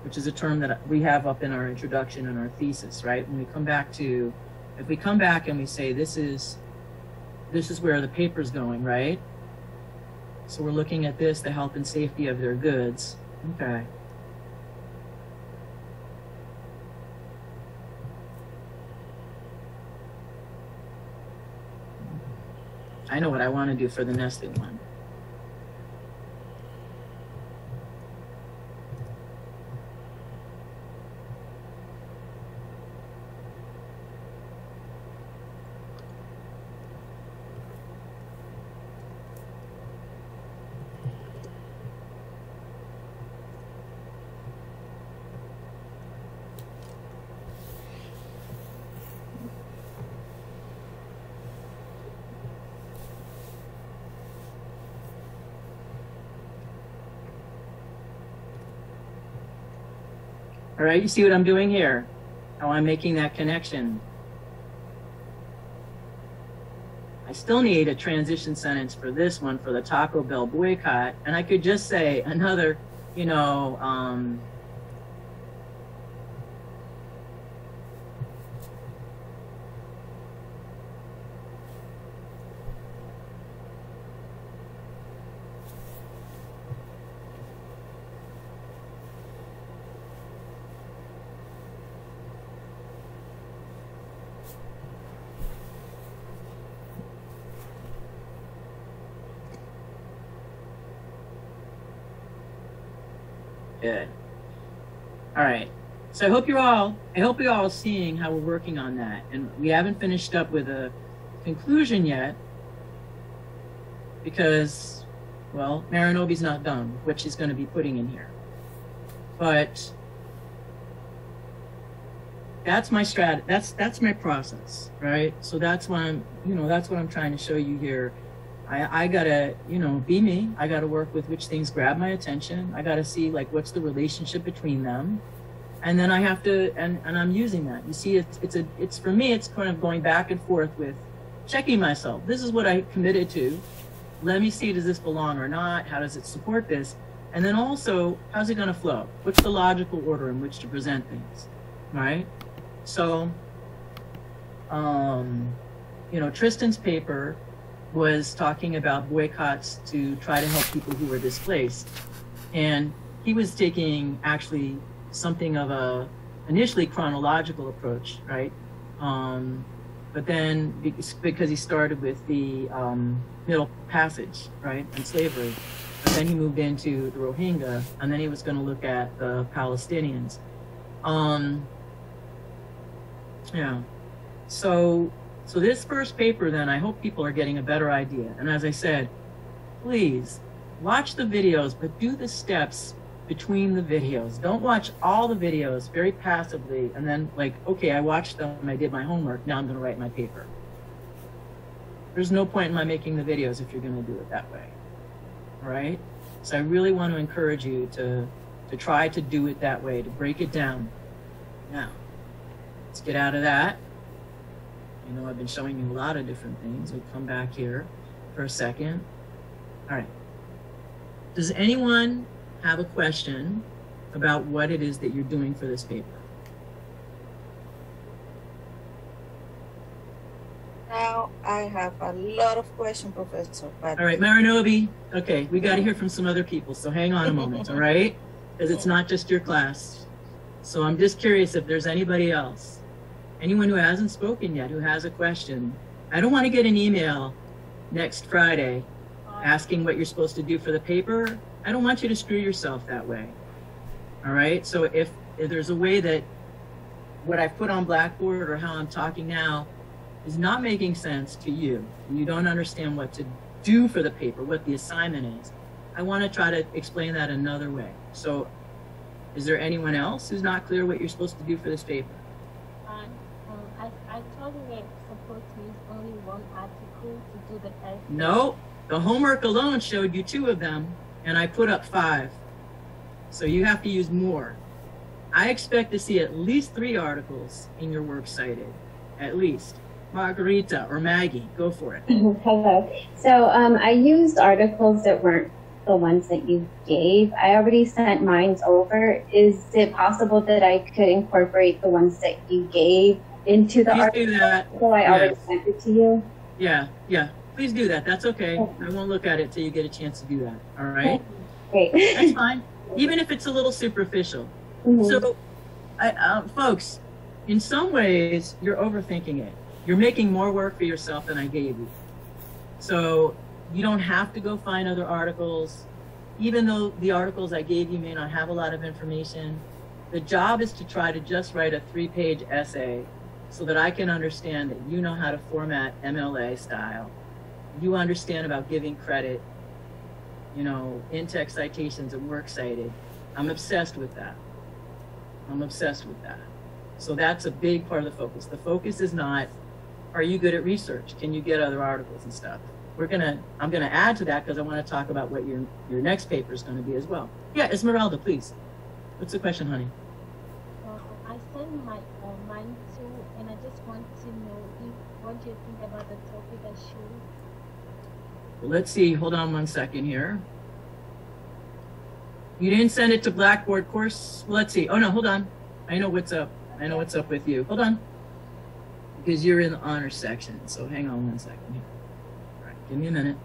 Which is a term that we have up in our introduction and our thesis, right? When we come back to, if we come back and we say this is where the paper's going, right? So we're looking at this, the health and safety of their goods. Okay. I know what I want to do for the nested one. All right, you see what I'm doing here? How I'm making that connection. I still need a transition sentence for this one, for the Taco Bell boycott, and I could just say another, Good. All right. So I hope you're all seeing how we're working on that. And we haven't finished up with a conclusion yet because, well, Marinobi's not done with what she's going to be putting in here. But that's my that's my process, right? So that's what I'm trying to show you here. I gotta, be me. I gotta work with which things grab my attention. I gotta see like what's the relationship between them, and then I have to, and I'm using that. You see, it's for me, it's kind of going back and forth with checking myself. This is what I committed to. Let me see, does this belong or not? How does it support this? And then also, how's it going to flow? What's the logical order in which to present things, right? So, you know, Tristan's paper was talking about boycotts to try to help people who were displaced. And he was taking actually something of a initially chronological approach, right? But then because he started with the Middle Passage, right, and slavery, but then he moved into the Rohingya, and then he was going to look at the Palestinians. Yeah. So this first paper, then, I hope people are getting a better idea. And as I said, please watch the videos, but do the steps between the videos. Don't watch all the videos very passively and then like, okay, I watched them and I did my homework. Now I'm going to write my paper. There's no point in my making the videos if you're going to do it that way. All right? So I really want to encourage you to try to do it that way, to break it down. Now, let's get out of that. You know, I've been showing you a lot of different things. We'll come back here for a second. All right. Does anyone have a question about what it is that you're doing for this paper? Now I have a lot of questions, Professor. But... All right, Marinobi. Okay, we got to hear from some other people, so hang on a moment, all right? Because it's not just your class. So I'm just curious if there's anybody else. Anyone who hasn't spoken yet, who has a question. I don't want to get an email next Friday asking what you're supposed to do for the paper. I don't want you to screw yourself that way. All right? So if there's a way that what I've put on Blackboard or how I'm talking now is not making sense to you, and you don't understand what to do for the paper, what the assignment is, I want to try to explain that another way. So is there anyone else who's not clear what you're supposed to do for this paper? I thought we were supposed to use only one article to do the essay. No, the homework alone showed you 2 of them, and I put up 5. So you have to use more. I expect to see at least 3 articles in your works cited, at least. Margarita or Maggie, go for it. Hello. So I used articles that weren't the ones that you gave. I already sent mine over. Is it possible that I could incorporate the ones that you gave into the Please article? do that. So I already sent it to you. Yeah. Please do that. That's okay. I won't look at it till you get a chance to do that. All right? Great. That's fine. Even if it's a little superficial. Mm-hmm. So, folks, in some ways, you're overthinking it. You're making more work for yourself than I gave you. So you don't have to go find other articles. Even though the articles I gave you may not have a lot of information, the job is to try to just write a 3-page essay so that I can understand that you know how to format MLA style. You understand about giving credit, you know, in-text citations and works cited. I'm obsessed with that. So that's a big part of the focus. The focus is not, are you good at research? Can you get other articles and stuff? I'm gonna add to that because I want to talk about what your next paper is going to be as well. Yeah, Esmeralda, please. What's the question, honey? I sent mine too, and I just want to know what do you think about the topic I chose? Well, let's see. Hold on one second here. You didn't send it to Blackboard course? Well, let's see. Oh no, hold on. I know what's up. I know what's up with you. Hold on. Because you're in the honors section. So hang on one second here. All right, give me a minute.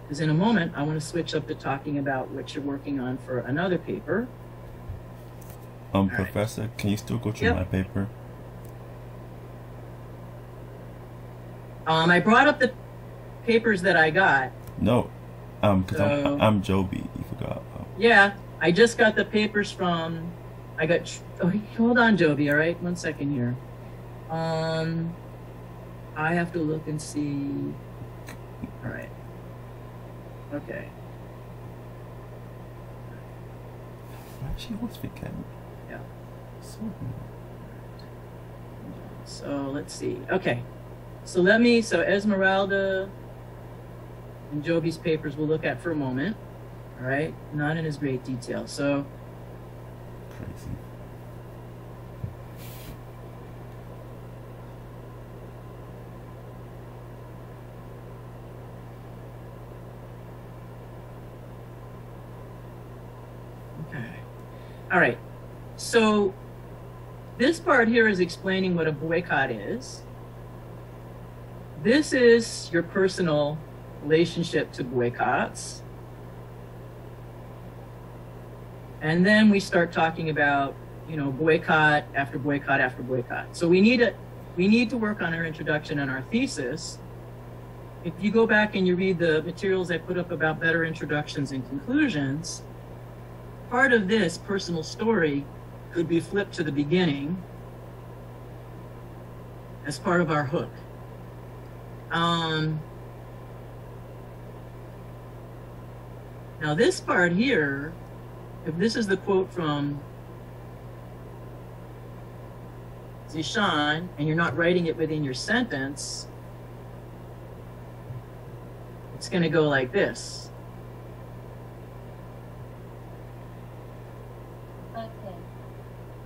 Because in a moment, I want to switch up to talking about what you're working on for another paper. Professor, right. Can you still go through my paper? I brought up the papers that I got. No, because I'm Joby. You forgot. Yeah, I just got the papers from. Hold on, Joby. All right, one second here. I have to look and see. All right. Okay. She always forget. Yeah. So let's see. Okay. So Esmeralda and Joby's papers we'll look at for a moment. All right. Not in as great detail. So. Crazy. All right. So this part here is explaining what a boycott is. This is your personal relationship to boycotts. And then we start talking about, you know, boycott after boycott after boycott. So we need to work on our introduction and our thesis. If you go back and you read the materials I put up about better introductions and conclusions, part of this personal story could be flipped to the beginning as part of our hook. Now this part here, if this is the quote from Zishan, and you're not writing it within your sentence, it's going to go like this. Okay.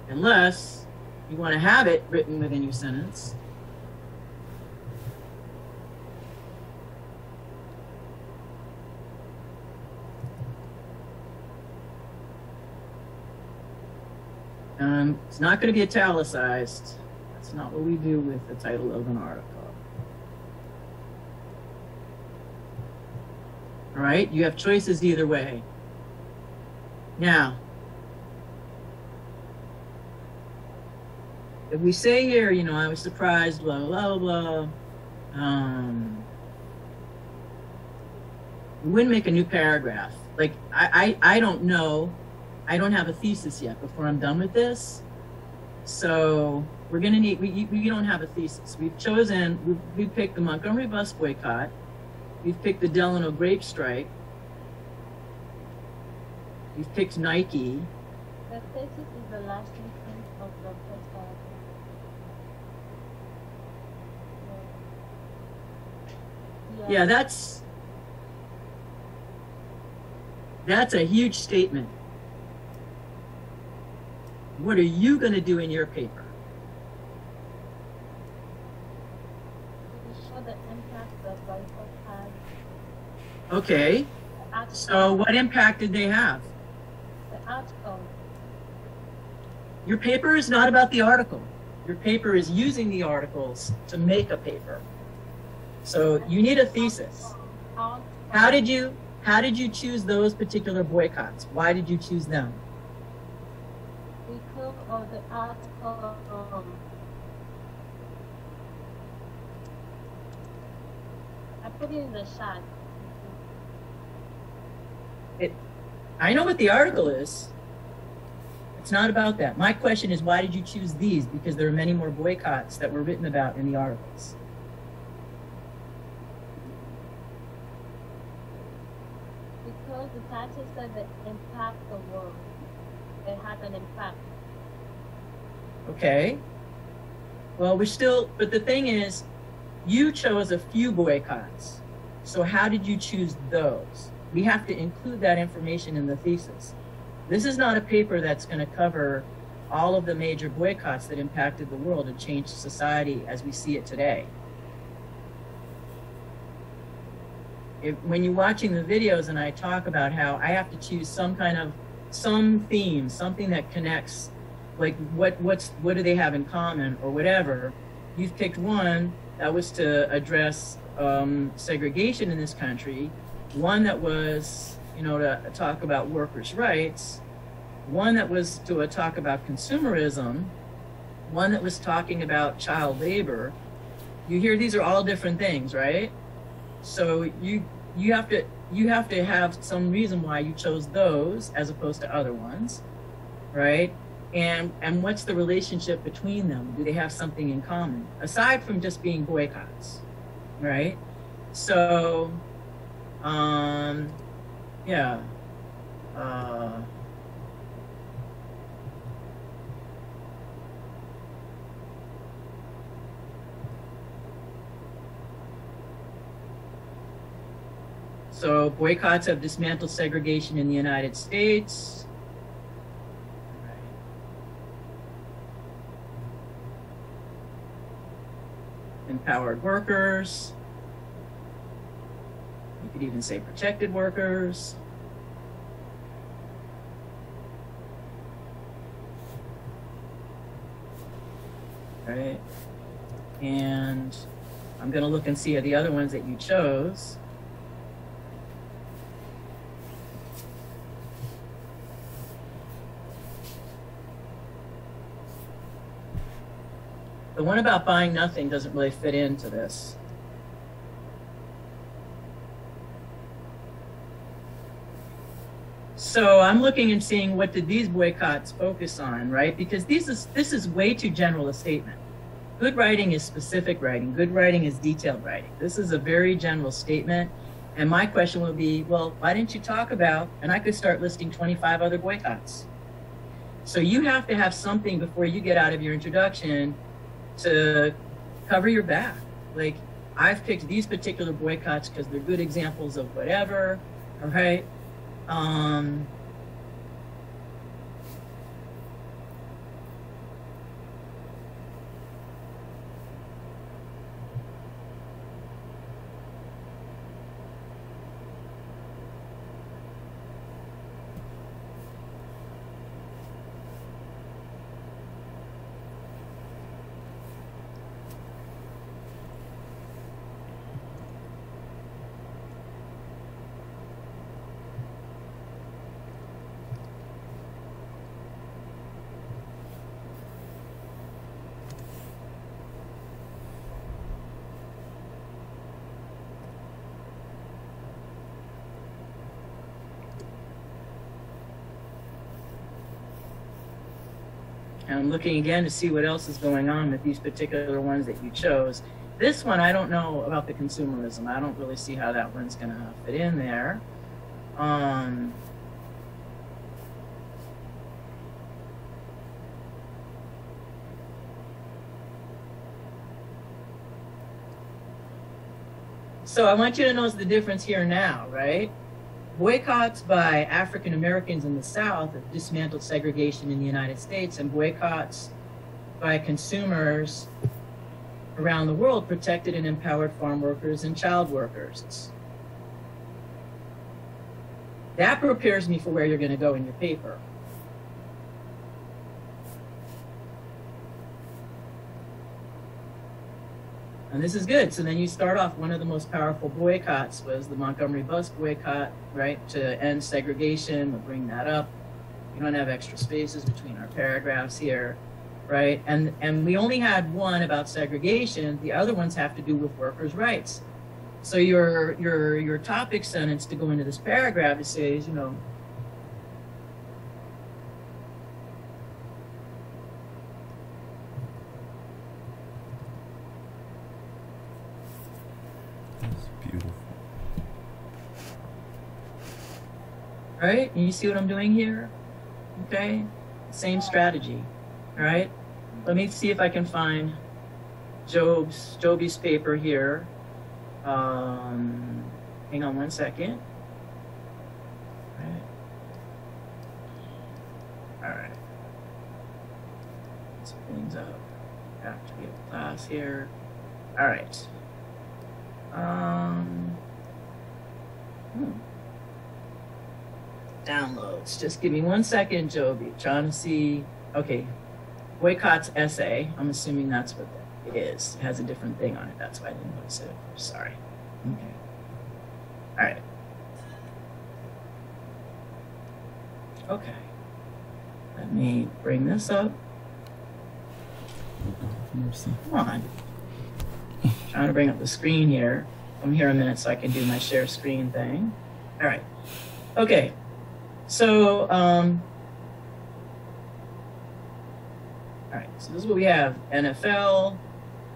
Unless you want to have it written within your sentence. It's not going to be italicized. That's not what we do with the title of an article. All right, you have choices either way. Now, if we say here, you know, I was surprised, blah, blah, blah, we wouldn't make a new paragraph. Like, I don't know. I don't have a thesis yet before I'm done with this. So we're going to need, we don't have a thesis. We've chosen, we picked the Montgomery bus boycott. We've picked the Delano grape strike. We've picked Nike. The thesis is the last sentence of the first paragraph. Yeah, that's a huge statement. What are you going to do in your paper? Show the impact the boycott has. Okay. So what impact did they have? The article. Your paper is not about the article. Your paper is using the articles to make a paper. So you need a thesis. How did you choose those particular boycotts? Why did you choose them? Because of the article. I put it in the chat. I know what the article is. It's not about that. My question is, why did you choose these? Because there are many more boycotts that were written about in the articles. Because the title said that impact the world. It had an impact. Okay. Well, but the thing is, you chose a few boycotts. So how did you choose those? We have to include that information in the thesis. This is not a paper that's going to cover all of the major boycotts that impacted the world and changed society as we see it today. When you're watching the videos and I talk about how I have to choose some theme, something that connects, like what do they have in common or whatever, you've picked one that was to address segregation in this country, one that was, you know, to talk about workers' rights, one that was to talk about consumerism, one that was talking about child labor. You hear these are all different things, right? So you have to have some reason why you chose those as opposed to other ones, right? And what's the relationship between them? Do they have something in common aside from just being boycotts, right? So, yeah. So boycotts have dismantled segregation in the United States. Empowered workers. You could even say protected workers. right? And I'm going to look and see the other ones that you chose. The one about buying nothing doesn't really fit into this. So I'm looking and seeing what did these boycotts focus on, right? Because this is way too general a statement. Good writing is specific writing. Good writing is detailed writing. This is a very general statement. And my question would be, well, why didn't you talk about, and I could start listing 25 other boycotts. So you have to have something before you get out of your introduction to cover your back. Like, I've picked these particular boycotts because they're good examples of whatever, all right? And I'm looking again to see what else is going on with these particular ones that you chose. This one, I don't know about the consumerism. I don't really see how that one's going to fit in there. So I want you to notice the difference here now, right? Boycotts by African Americans in the South have dismantled segregation in the United States, and boycotts by consumers around the world protected and empowered farm workers and child workers. That prepares me for where you're going to go in your paper. And this is good. So then you start off, one of the most powerful boycotts was the Montgomery bus boycott, right? To end segregation, we'll bring that up. You don't have extra spaces between our paragraphs here, right? And we only had one about segregation. The other ones have to do with workers' rights. So your topic sentence to go into this paragraph, it says, you know, right? And you see what I'm doing here? Okay? Same strategy, all right? Let me see if I can find Joby's paper here. Hang on one second. All right. Let's put things up. Activate class here. All right. Downloads. Just give me 1 second, Joby. Trying to see. Okay. Boycott's essay. I'm assuming that's what it is. It has a different thing on it. That's why I didn't notice it. Sorry. Okay. All right. Okay. Let me bring this up. Come on. Trying to bring up the screen here. I'm here a minute so I can do my share screen thing. All right. Okay. So, all right. So this is what we have: NFL,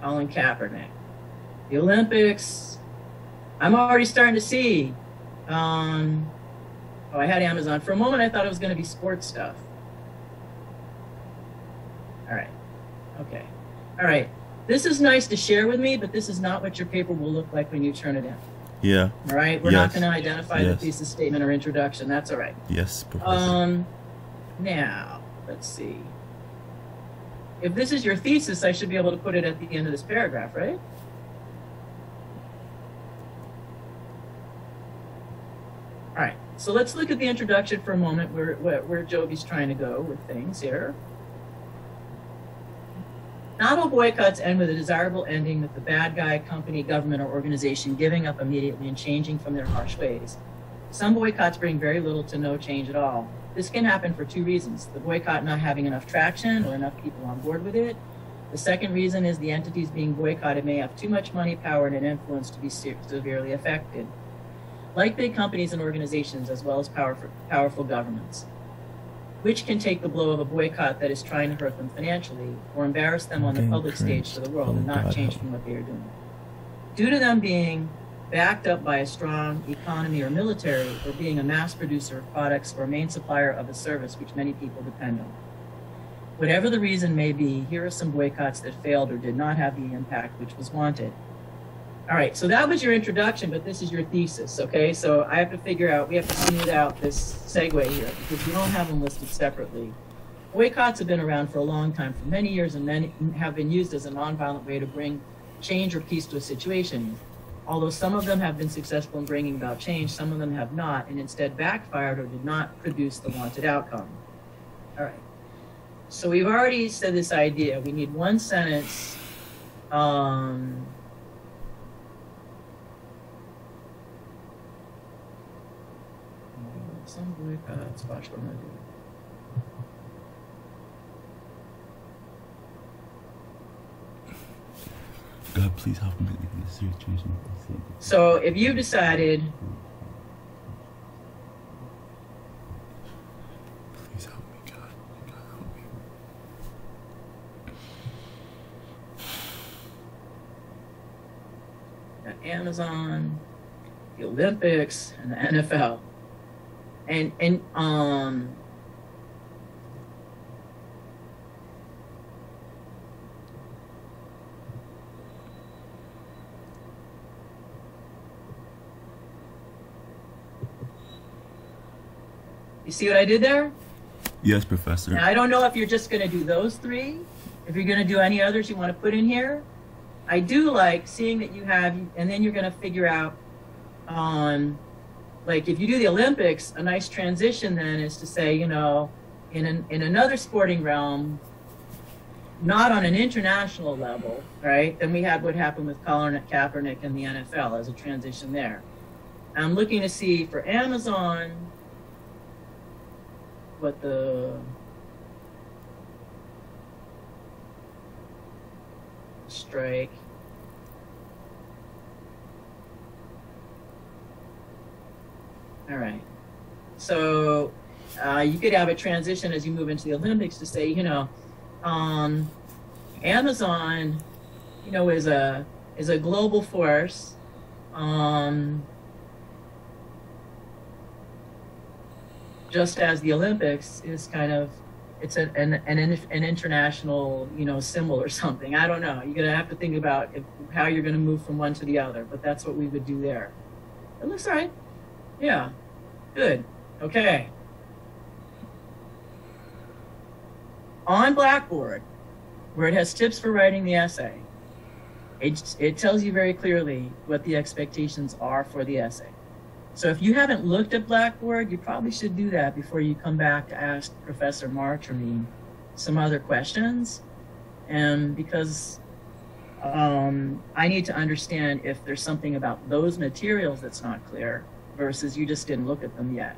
Colin Kaepernick, the Olympics. I'm already starting to see. Oh, I had Amazon. For a moment, I thought it was going to be sports stuff. All right. Okay. All right. This is nice to share with me, but this is not what your paper will look like when you turn it in. Yeah. All right. We're not going to identify the thesis statement or introduction. That's all right. Yes, Professor. Now, let's see. If this is your thesis, I should be able to put it at the end of this paragraph, right? All right. So let's look at the introduction for a moment, where Joby's trying to go with things here. Not all boycotts end with a desirable ending with the bad guy, company, government, or organization giving up immediately and changing from their harsh ways. Some boycotts bring very little to no change at all. This can happen for two reasons: the boycott not having enough traction or enough people on board with it. The second reason is the entities being boycotted may have too much money, power, and an influence to be severely affected. Like big companies and organizations, as well as powerful governments, which can take the blow of a boycott that is trying to hurt them financially or embarrass them on the public stage to the world and not change from what they are doing. Due to them being backed up by a strong economy or military, or being a mass producer of products or a main supplier of a service which many people depend on. Whatever the reason may be, here are some boycotts that failed or did not have the impact which was wanted. All right, so that was your introduction, but this is your thesis, okay? So I have to figure out, we have to smooth out this segue here because we don't have them listed separately. Boycotts have been around for a long time, for many years, and many have been used as a nonviolent way to bring change or peace to a situation. Although some of them have been successful in bringing about change, some of them have not, and instead backfired or did not produce the wanted outcome. All right. So we've already said this idea. We need one sentence. Some boycotts. Watch what I'm gonna do. God, please help me. So if you decided, please help me, God. God, help me. that Amazon, the Olympics, and the NFL, and you see what I did there? Yes, Professor. Now, I don't know if you're just going to do those three, if you're going to do any others you want to put in here. I do like seeing that you have, and then you're going to figure out, like if you do the Olympics, a nice transition then is to say, you know, in another sporting realm, not on an international level, right? Then we had what happened with Colin Kaepernick and the NFL as a transition there. I'm looking to see for Amazon, what the strike. All right. So you could have a transition as you move into the Olympics to say, you know, Amazon, you know, is a global force. Just as the Olympics is kind of, it's an international, you know, symbol or something. I don't know. You're going to have to think about how you're going to move from one to the other, but that's what we would do there. It looks all right. Yeah, good. Okay. On Blackboard, where it has tips for writing the essay, it tells you very clearly what the expectations are for the essay. So if you haven't looked at Blackboard, you probably should do that before you come back to ask Professor March or me some other questions. And because I need to understand if there's something about those materials that's not clear versus you just didn't look at them yet.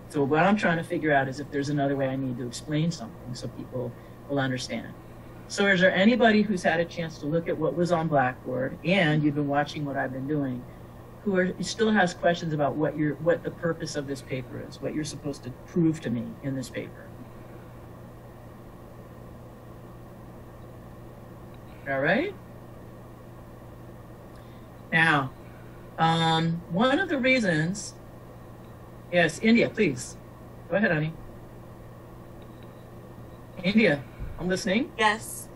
So what I'm trying to figure out is if there's another way I need to explain something so people will understand. So is there anybody who's had a chance to look at what was on Blackboard and you've been watching what I've been doing, who still has questions about what the purpose of this paper is, what you're supposed to prove to me in this paper? All right. Now, one of the reasons, yes, India, please. Go ahead, honey. India, I'm listening. Yes.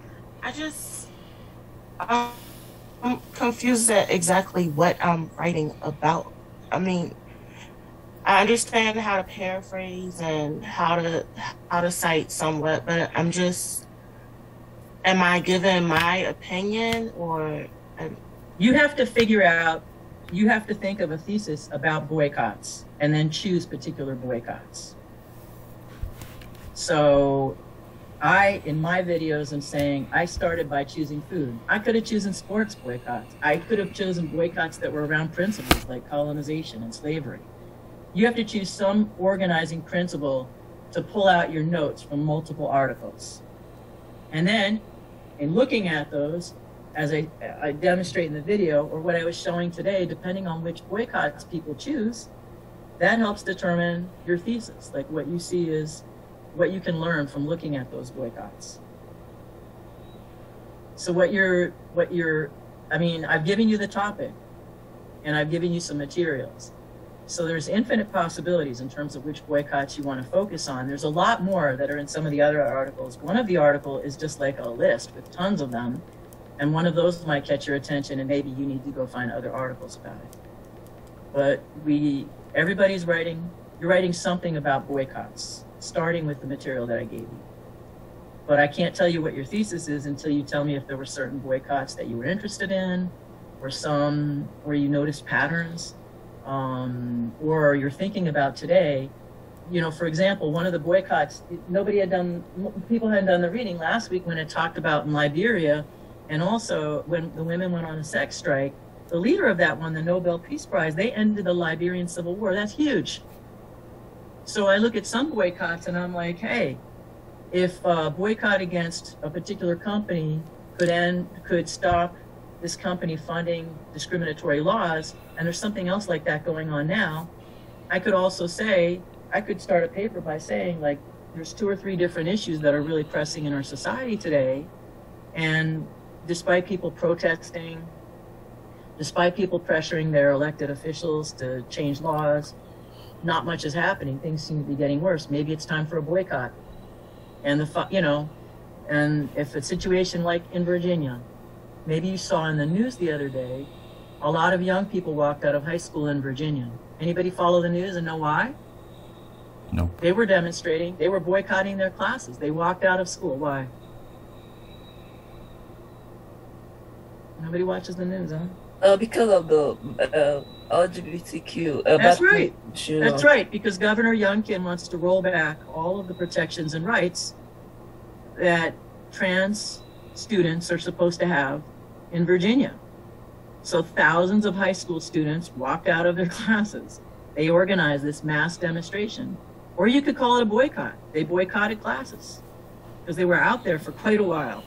I'm confused at exactly what I'm writing about. I mean, I understand how to paraphrase and how to cite somewhat, but I'm just, am I giving my opinion or? You have to figure out, you have to think of a thesis about boycotts and then choose particular boycotts. So in my videos, am saying I started by choosing food. I could have chosen sports boycotts. I could have chosen boycotts that were around principles like colonization and slavery. You have to choose some organizing principle to pull out your notes from multiple articles. And then, in looking at those, as I demonstrate in the video, or what I was showing today, depending on which boycotts people choose, that helps determine your thesis. Like what you see is what you can learn from looking at those boycotts. So I mean, I've given you the topic and I've given you some materials. So there's infinite possibilities in terms of which boycotts you want to focus on. There's a lot more that are in some of the other articles. One of the articles is just like a list with tons of them. And one of those might catch your attention and maybe you need to go find other articles about it. But everybody's writing, you're writing something about boycotts, starting with the material that I gave you. But I can't tell you what your thesis is until you tell me if there were certain boycotts that you were interested in, or some where you noticed patterns, or you're thinking about today. You know, for example, one of the boycotts, people hadn't done the reading last week when it talked about in Liberia, and also when the women went on a sex strike, the leader of that won the Nobel Peace Prize. They ended the Liberian Civil War. That's huge. So I look at some boycotts and I'm like, hey, if a boycott against a particular company could stop this company funding discriminatory laws, and there's something else like that going on now, I could also say, I could start a paper by saying, like, there's 2 or 3 different issues that are really pressing in our society today, and despite people protesting, despite people pressuring their elected officials to change laws, not much is happening. Things seem to be getting worse. Maybe it's time for a boycott. And and if a situation like in Virginia, maybe you saw in the news the other day, a lot of young people walked out of high school in Virginia. Anybody follow the news and know why? No. They were demonstrating. They were boycotting their classes. They walked out of school. Why? Nobody watches the news, huh? Because of the LGBTQ. That's right. That's right, because Governor Youngkin wants to roll back all of the protections and rights that trans students are supposed to have in Virginia. So thousands of high school students walked out of their classes. They organized this mass demonstration. Or you could call it a boycott. They boycotted classes because they were out there for quite a while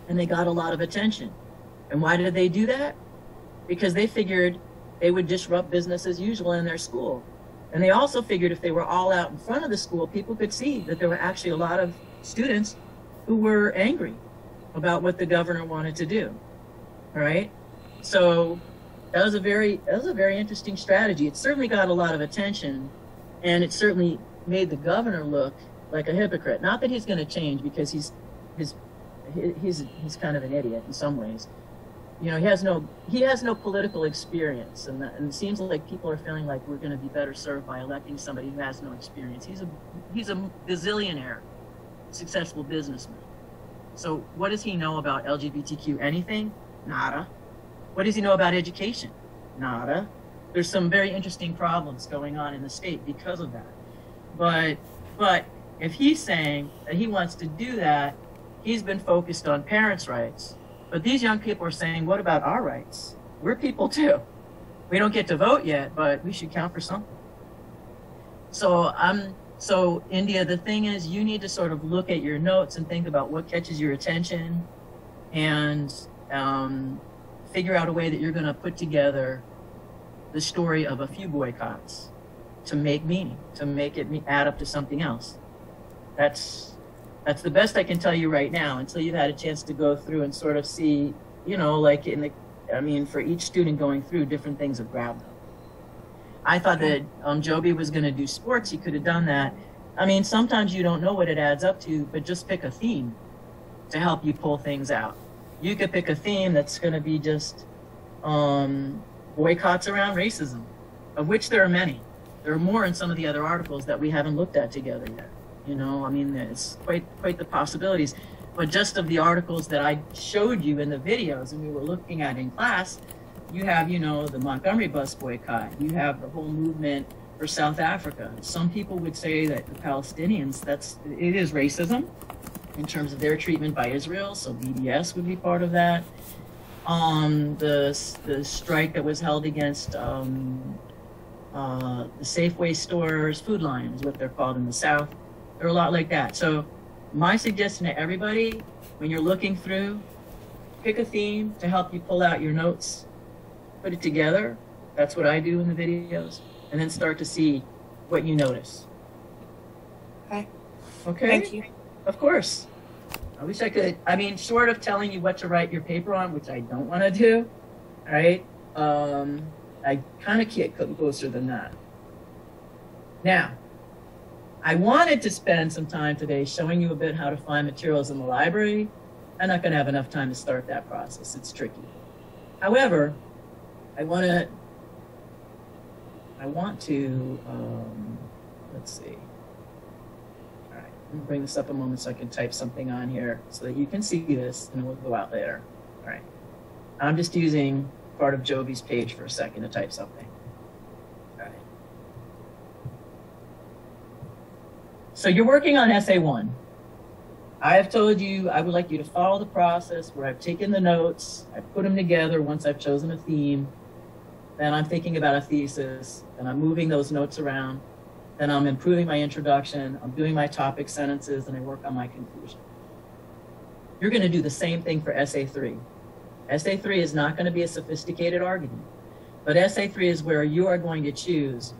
and they got a lot of attention. And why did they do that? Because they figured they would disrupt business as usual in their school. And they also figured if they were all out in front of the school, people could see that there were actually a lot of students who were angry about what the governor wanted to do. All right? So that was a very interesting strategy. It certainly got a lot of attention, and it certainly made the governor look like a hypocrite. Not that he's going to change, because he's kind of an idiot in some ways. You know, he has no political experience, and it seems like people are feeling like we're going to be better served by electing somebody who has no experience. He's a gazillionaire, successful businessman. So what does he know about LGBTQ? Anything? Nada. What does he know about education? Nada. There's some very interesting problems going on in the state because of that. But if he's saying that he wants to do that, he's been focused on parents' rights. But these young people are saying, what about our rights? We're people too. We don't get to vote yet, but we should count for something. So India, the thing is, you need to sort of look at your notes and think about what catches your attention, and figure out a way that you're going to put together the story of a few boycotts to make meaning, to make it add up to something else. That's the best I can tell you right now, until you've had a chance to go through and sort of see, you know, like for each student going through, different things have grabbed them. I thought that Joby was going to do sports. He could have done that. I mean, sometimes you don't know what it adds up to, but just pick a theme to help you pull things out. You could pick a theme that's going to be just boycotts around racism, of which there are many. There are more in some of the other articles that we haven't looked at together yet. You know, I mean, it's quite the possibilities. But just of the articles that I showed you in the videos and we were looking at in class, you have, you know, the Montgomery bus boycott. You have the whole movement for South Africa. Some people would say that the Palestinians, it is racism. in terms of their treatment by Israel. So BDS would be part of that. The strike that was held against the Safeway stores, Food Lion is what they're called in the South. They're a lot like that. So my suggestion to everybody, when you're looking through, pick a theme to help you pull out your notes, put it together. That's what I do in the videos, and then start to see what you notice. Okay. Okay? Thank you. Of course. I wish I could, I mean, short of telling you what to write your paper on, which I don't want to do, right? I kind of can't come closer than that. Now, I wanted to spend some time today showing you a bit how to find materials in the library. I'm not going to have enough time to start that process. It's tricky. However, I want to, let's see. All right, let me bring this up a moment so I can type something on here so that you can see this and it will go out later. All right. I'm just using part of Jovi's page for a second to type something. All right. So you're working on essay 1. I have told you I would like you to follow the process where I've taken the notes, I've put them together once I've chosen a theme, then I'm thinking about a thesis, and I'm moving those notes around, then I'm improving my introduction, I'm doing my topic sentences, and I work on my conclusion. You're going to do the same thing for essay 3. Essay 3 is not going to be a sophisticated argument, but essay 3 is where you are going to choose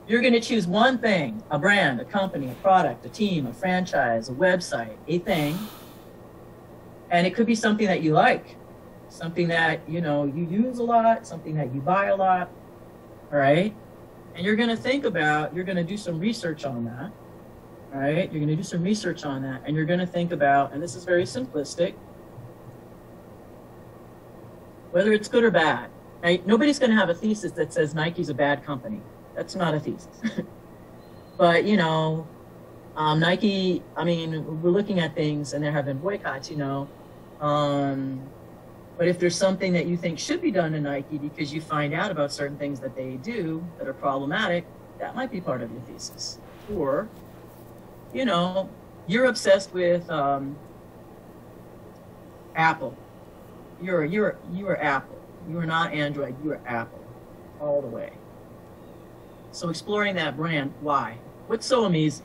you're going to choose one thing, a brand, a company, a product, a team, a franchise, a website, a thing. And it could be something that you like, something that, you know, you use a lot, something that you buy a lot, all right? And you're going to think about, you're going to do some research on that, all right? You're going to do some research on that, and you're going to think about, and this is very simplistic, whether it's good or bad, right? Nobody's going to have a thesis that says Nike's a bad company. That's not a thesis. But, you know, Nike, I mean, we're looking at things and there have been boycotts, you know. But if there's something that you think should be done to Nike because you find out about certain things that they do that are problematic, that might be part of your thesis. Or, you know, you're obsessed with Apple. You're Apple. You are not Android. You are Apple all the way. So exploring that brand, why? What's so amazing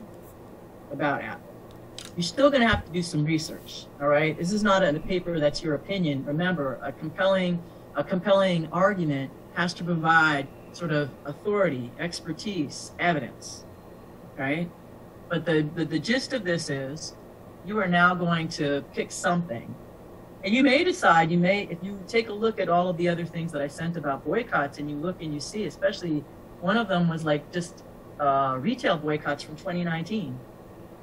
about Apple? You're still going to have to do some research, all right? This is not a paper that's your opinion. Remember, a compelling argument has to provide sort of authority, expertise, evidence, right? But the gist of this is you are now going to pick something. And you may decide, if you take a look at all of the other things that I sent about boycotts and you look and you see, especially one of them was like just retail boycotts from 2019.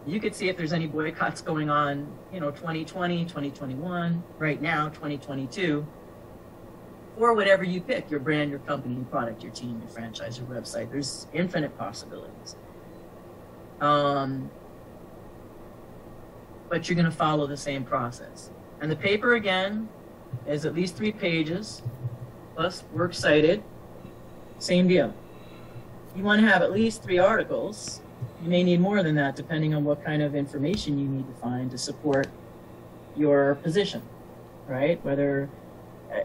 You could see if there's any boycotts going on, you know, 2020, 2021, right now, 2022, or whatever you pick, your brand, your company, your product, your team, your franchise, your website. There's infinite possibilities. But you're going to follow the same process. And the paper, again, is at least 3 pages, plus works cited, same deal. You want to have at least 3 articles. You may need more than that, depending on what kind of information you need to find to support your position, right? Whether,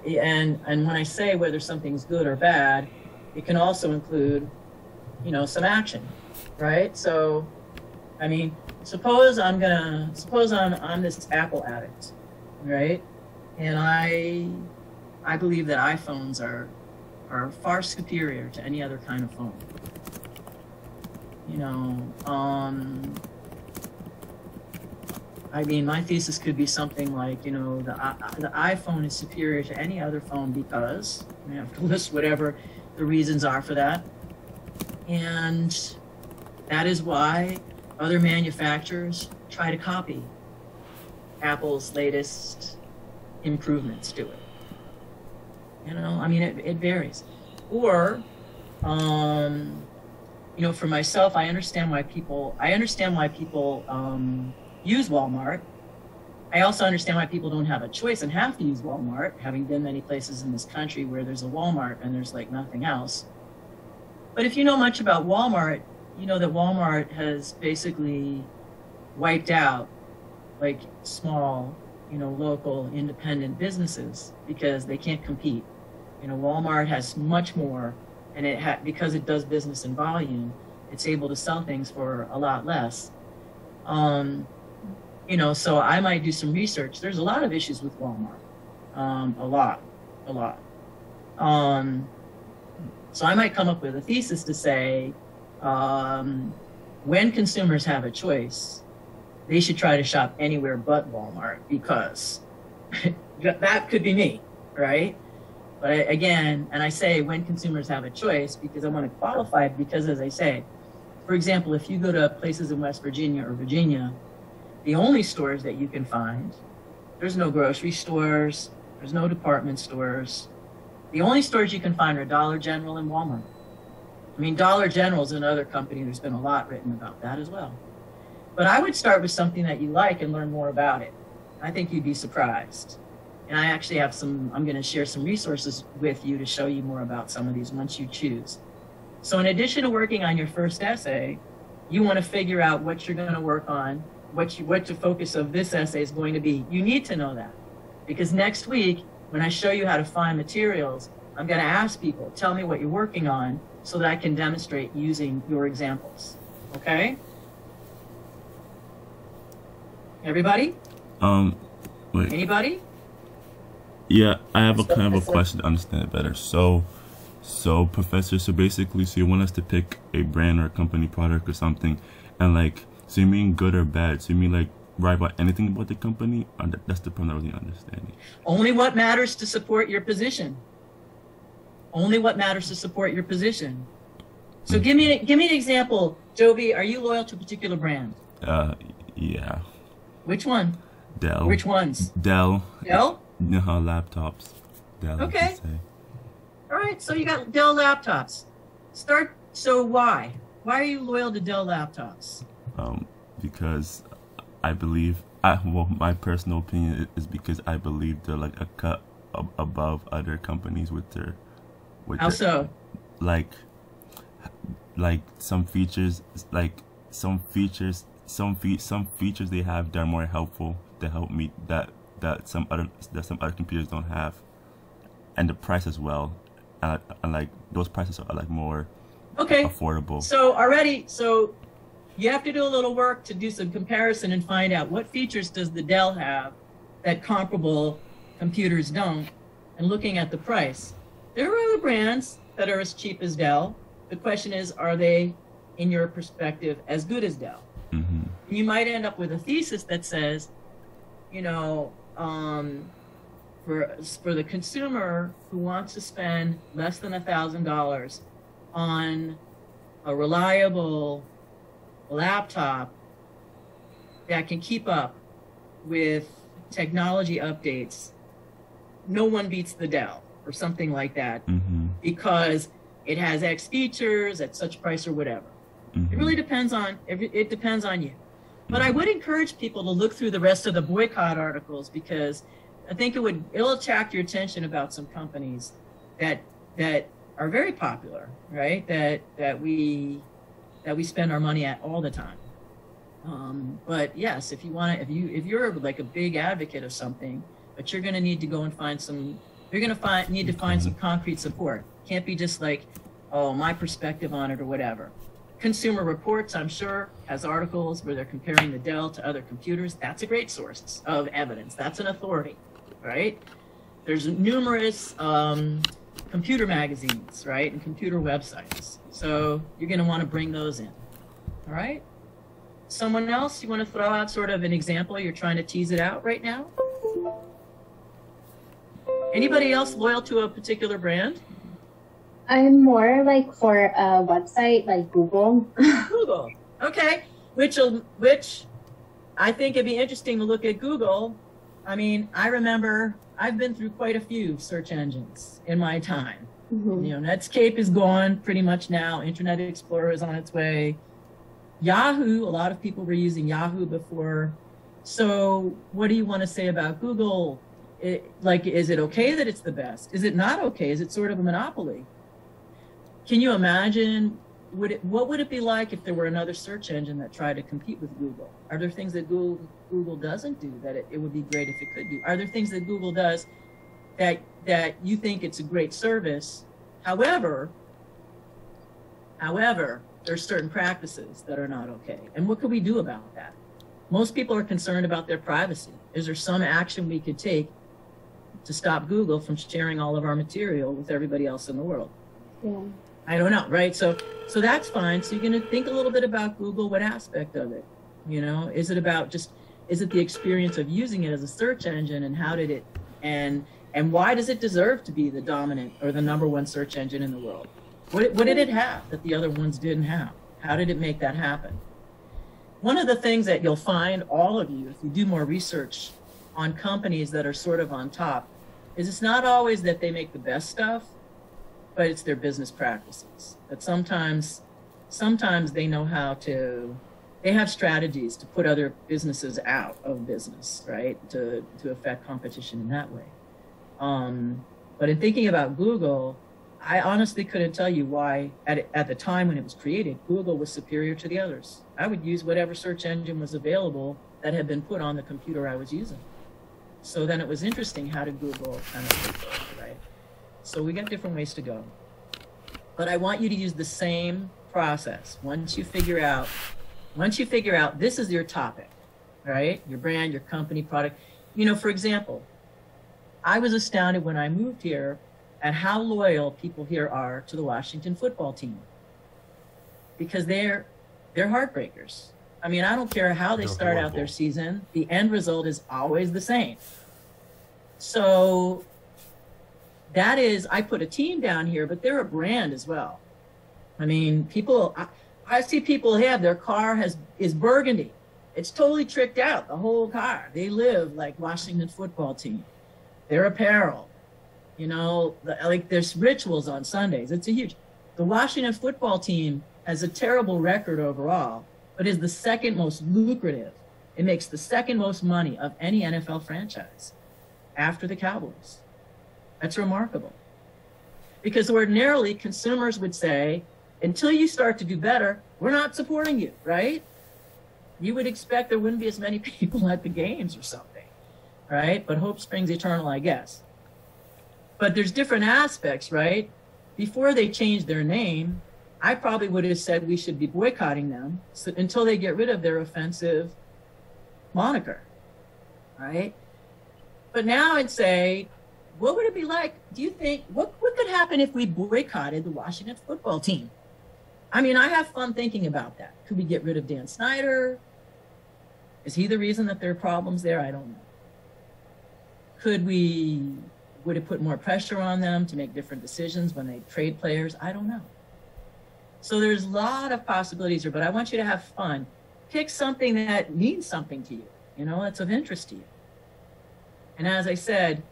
and when I say whether something's good or bad, it can also include, you know, some action, right? So, I mean, suppose I'm this Apple addict, right? And I believe that iPhones are far superior to any other kind of phone. You know, I mean, my thesis could be something like, you know, the iPhone is superior to any other phone because, I have to list whatever the reasons are for that. And that is why other manufacturers try to copy Apple's latest improvements to it. You know, I mean, it varies. Or, you know, for myself, I understand why people use Walmart, I also understand why people don't have a choice and have to use Walmart, having been many places in this country where there's a Walmart and there's like nothing else. But if you know much about Walmart, you know that Walmart has basically wiped out like small, you know, local independent businesses because they can't compete. You know, Walmart has much more, and because it does business in volume, it's able to sell things for a lot less. You know, so I might do some research. There's a lot of issues with Walmart, a lot. So I might come up with a thesis to say, when consumers have a choice, they should try to shop anywhere but Walmart, because that could be me, right? But again, and I say when consumers have a choice because I want to qualify it, because as I say, for example, if you go to places in West Virginia or Virginia, the only stores that you can find, there's no grocery stores, there's no department stores. The only stores you can find are Dollar General and Walmart. I mean, Dollar General is another company. There's been a lot written about that as well. But I would start with something that you like and learn more about it. I think you'd be surprised. And I actually have I'm going to share some resources with you to show you more about some of these once you choose. So in addition to working on your first essay, you want to figure out what you're going to work on, what the focus of this essay is going to be. You need to know that, because next week, when I show you how to find materials, I'm going to ask people, tell me what you're working on so that I can demonstrate using your examples. Okay? Everybody? Wait. Anybody? Yeah, I have a kind of a question to understand it better. So Professor, so basically, so you want us to pick a brand or a company product or something, and like, so you mean good or bad? So you mean like write about anything about the company? Or that's the point I wasn't understanding. Only what matters to support your position. Only what matters to support your position. So give me an example. Joby, are you loyal to a particular brand? Yeah. Which one? Dell. Which ones? Dell. Dell? No, laptops. Dell. Okay. All right, so you got Dell laptops. So why? Why are you loyal to Dell laptops? Because I believe, well, my personal opinion is because I believe they're like a cut above other companies with their. How so? Like some features, some features they have that are more helpful to help me that some other computers don't have, and the price as well, and like those prices are like more affordable. So you have to do a little work to do some comparison and find out what features does the Dell have that comparable computers don't, and looking at the price. There are other brands that are as cheap as Dell. The question is, are they, in your perspective, as good as Dell? Mm-hmm. You might end up with a thesis that says, you know, for the consumer who wants to spend less than $1,000 on a reliable laptop that can keep up with technology updates, no one beats the Dell or something like that, mm-hmm. because it has X features at such price or whatever. Mm-hmm. It really depends on you. But I would encourage people to look through the rest of the boycott articles, because I think it'll attract your attention about some companies that are very popular, right? That we spend our money at all the time. But yes, if you're like a big advocate of something, but you're going to need to go and find some. You're going to need to find some concrete support. Can't be just like, oh, my perspective on it or whatever. Consumer Reports, I'm sure, has articles where they're comparing the Dell to other computers. That's a great source of evidence. That's an authority, right? There's numerous computer magazines, right, and computer websites. So you're going to want to bring those in, all right? Someone else, you want to throw out sort of an example? You're trying to tease it out right now? Anybody else loyal to a particular brand? I'm more like for a website like Google. Google, okay. Which I think it'd be interesting to look at Google. I mean, I remember I've been through quite a few search engines in my time. Mm-hmm. You know, Netscape is gone pretty much now. Internet Explorer is on its way. Yahoo, a lot of people were using Yahoo before So what do you want to say about Google? Like, is it okay that it's the best? Is it not okay? Is it sort of a monopoly? Can you imagine, what would it be like if there were another search engine that tried to compete with Google? Are there things that Google doesn't do that it would be great if it could do? Are there things that Google does that you think it's a great service? However, there's certain practices that are not okay. And what could we do about that? Most people are concerned about their privacy. Is there some action we could take to stop Google from sharing all of our material with everybody else in the world? Yeah. I don't know, right? So that's fine. So you're going to think a little bit about Google. What aspect of it? You know, is it the experience of using it as a search engine, and how did it, and why does it deserve to be the dominant or the #1 search engine in the world? What did it have that the other ones didn't have? How did it make that happen? One of the things that you'll find, all of you, if you do more research on companies that are sort of on top, is it's not always that they make the best stuff, but it's their business practices. That sometimes they know how to, they have strategies to put other businesses out of business, right? To affect competition in that way. But in thinking about Google, I honestly couldn't tell you why, at the time when it was created, Google was superior to the others. I would use whatever search engine was available that had been put on the computer I was using. So then it was interesting, how did Google kind of take over, right? So we got different ways to go. But I want you to use the same process. Once you figure out this is your topic, right? Your brand, your company, product. You know, for example, I was astounded when I moved here at how loyal people here are to the Washington football team, because they're heartbreakers. I mean, I don't care how they start out their season, the end result is always the same. So that is, I put a team down here, but they're a brand as well. I mean, people, I see people have, their car is burgundy. It's totally tricked out, the whole car. They live like Washington football team. Their apparel, you know, like there's rituals on Sundays. It's a huge, the Washington football team has a terrible record overall, but is the second most lucrative. It makes the second most money of any NFL franchise after the Cowboys. That's remarkable. Because ordinarily consumers would say, until you start to do better, we're not supporting you, right? You would expect there wouldn't be as many people at the games or something, right? But hope springs eternal, I guess. But there's different aspects, right? Before they changed their name, I probably would have said we should be boycotting them until they get rid of their offensive moniker, right? But now I'd say, what would it be like? Do you think, what could happen if we boycotted the Washington football team? I mean, I have fun thinking about that. Could we get rid of Dan Snyder? Is he the reason that there are problems there? I don't know. Would it put more pressure on them to make different decisions when they trade players? I don't know. So there's a lot of possibilities here, but I want you to have fun. Pick something that means something to you, you know, that's of interest to you. And as I said,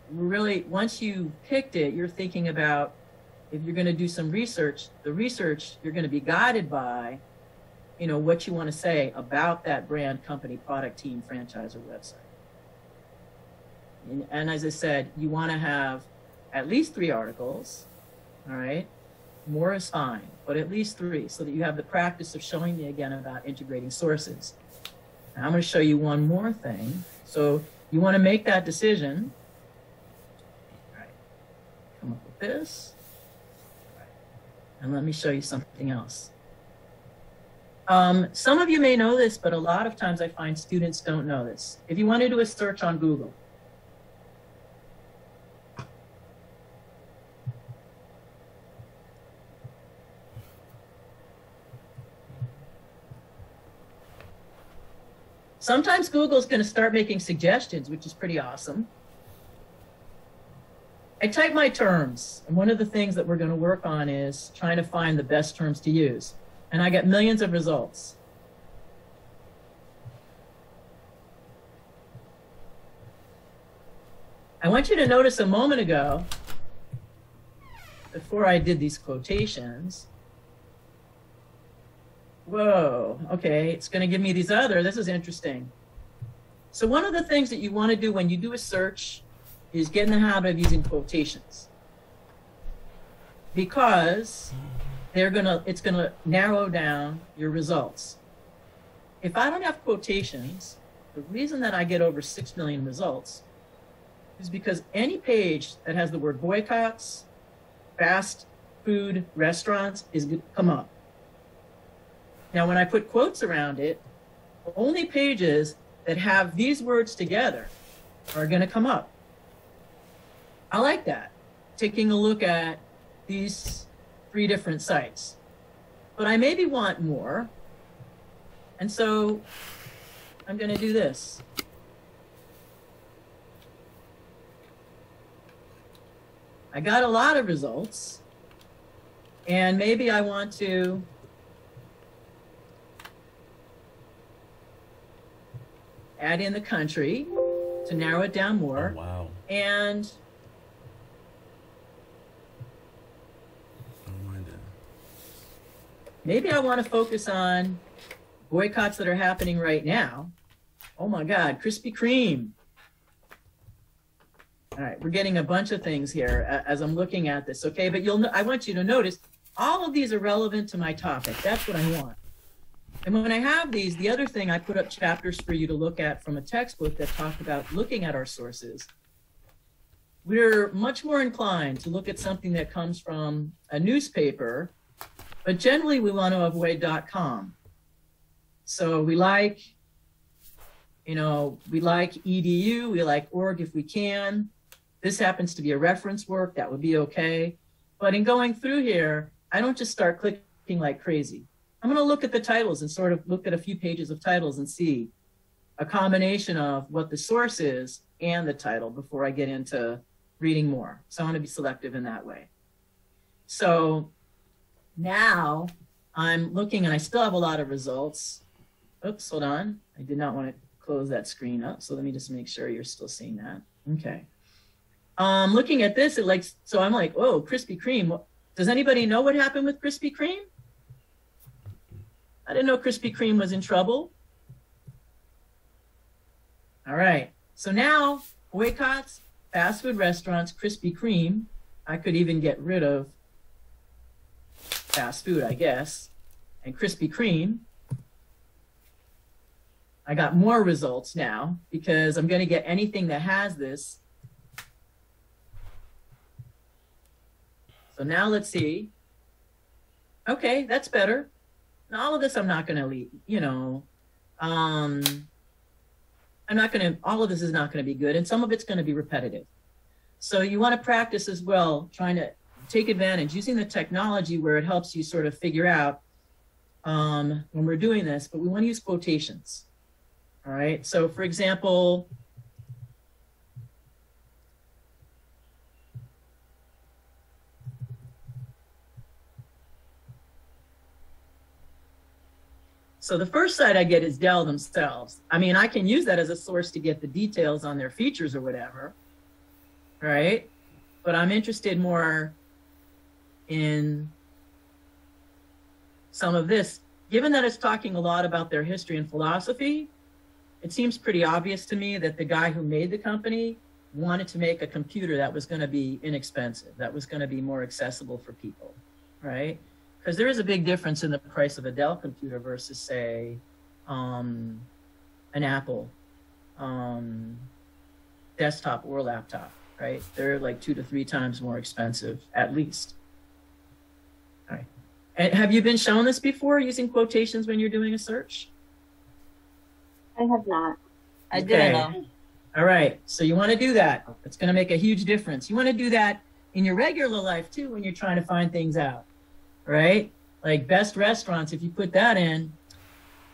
really, once you picked it, you're thinking about, if you're going to do some research, the research you're going to be guided by, you know, what you want to say about that brand, company, product, team, franchise, or website. And as I said, you want to have at least 3 articles, all right? More is fine, but at least 3, so that you have the practice of showing me again about integrating sources. Now, I'm going to show you one more thing. So you want to make that decision. All right. Come up with this. All right. And let me show you something else. Some of you may know this, but a lot of times I find students don't know this. If you want to do a search on Google, sometimes Google's going to start making suggestions, which is pretty awesome. I type my terms, and one of the things that we're going to work on is trying to find the best terms to use. And I get millions of results. I want you to notice a moment ago, before I did these quotations, whoa, okay, it's going to give me these other, this is interesting. So one of the things that you want to do when you do a search is get in the habit of using quotations, because it's gonna narrow down your results. If I don't have quotations, the reason that I get over 6 million results is because any page that has the word boycotts, fast food restaurants is going to come up. Now, when I put quotes around it, only pages that have these words together are going to come up. I like that, taking a look at these 3 different sites. But I maybe want more. And so I'm going to do this. I got a lot of results, and maybe I want to add in the country to narrow it down more. Oh, wow. And maybe I want to focus on boycotts that are happening right now. Oh my God, Krispy Kreme. All right, we're getting a bunch of things here as I'm looking at this, okay? But I want you to notice all of these are relevant to my topic. That's what I want. And when I have these, the other thing, I put up chapters for you to look at from a textbook that talk about looking at our sources. We're much more inclined to look at something that comes from a newspaper, but generally we want to avoid .com. So we like, we like edu, we like org if we can. This happens to be a reference work, that would be okay. But in going through here, I don't just start clicking like crazy. I'm going to look at the titles and sort of look at a few pages of titles and see a combination of what the source is and the title before I get into reading more. So I want to be selective in that way. So now I'm looking, and I still have a lot of results. Oops, hold on. I did not want to close that screen up. So let me just make sure you're still seeing that. Okay. Looking at this, so I'm like, oh, Krispy Kreme. Does anybody know what happened with Krispy Kreme? I didn't know Krispy Kreme was in trouble. All right. So now boycotts, fast food restaurants, Krispy Kreme. I could even get rid of fast food, I guess, and Krispy Kreme. I got more results now because I'm going to get anything that has this. So now let's see. Okay, that's better. Now all of this I'm not going to leave, I'm not going to, all of this is not going to be good, and some of it's going to be repetitive. So you want to practice as well, trying to take advantage, using the technology where it helps you sort of figure out when we're doing this, but we want to use quotations. All right, so for example, so the first site I get is Dell themselves. I mean, I can use that as a source to get the details on their features or whatever, right? But I'm interested more in some of this. Given that it's talking a lot about their history and philosophy, it seems pretty obvious to me that the guy who made the company wanted to make a computer that was going to be inexpensive, that was going to be more accessible for people, right? Because there is a big difference in the price of a Dell computer versus, say, an Apple desktop or laptop, right? They're like 2 to 3 times more expensive, at least. All right. And have you been shown this before, using quotations when you're doing a search? I have not. I didn't know. All right. So you want to do that. It's going to make a huge difference. You want to do that in your regular life, too, when you're trying to find things out. Right? Like best restaurants, if you put that in,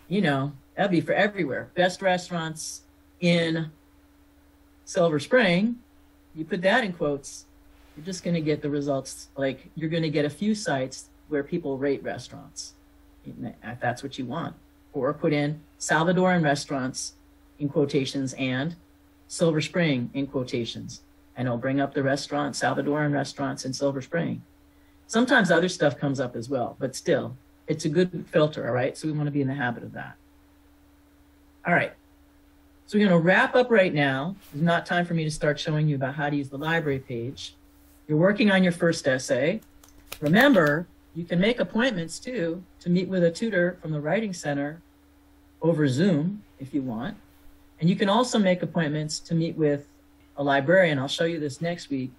that'd be for everywhere. Best restaurants in Silver Spring, you put that in quotes, you're just going to get the results. Like you're going to get a few sites where people rate restaurants, if that's what you want. Or put in Salvadoran restaurants in quotations and Silver Spring in quotations. And it'll bring up the restaurants, Salvadoran restaurants in Silver Spring. Sometimes other stuff comes up as well, but still, it's a good filter, all right? So we want to be in the habit of that. All right. So we're going to wrap up right now. It's not time for me to start showing you about how to use the library page. You're working on your first essay. Remember, you can make appointments too to meet with a tutor from the Writing Center over Zoom if you want. And you can also make appointments to meet with a librarian. I'll show you this next week.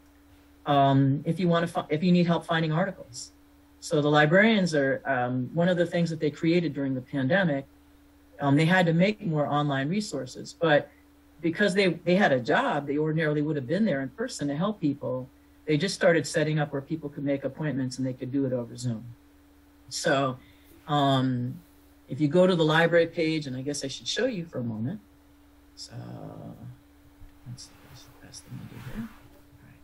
If you need help finding articles. So the librarians are, one of the things that they created during the pandemic, they had to make more online resources, but because they had a job, they ordinarily would have been there in person to help people. They just started setting up where people could make appointments and they could do it over Zoom. So if you go to the library page, and I guess I should show you for a moment. So that's the best thing to do here. All right.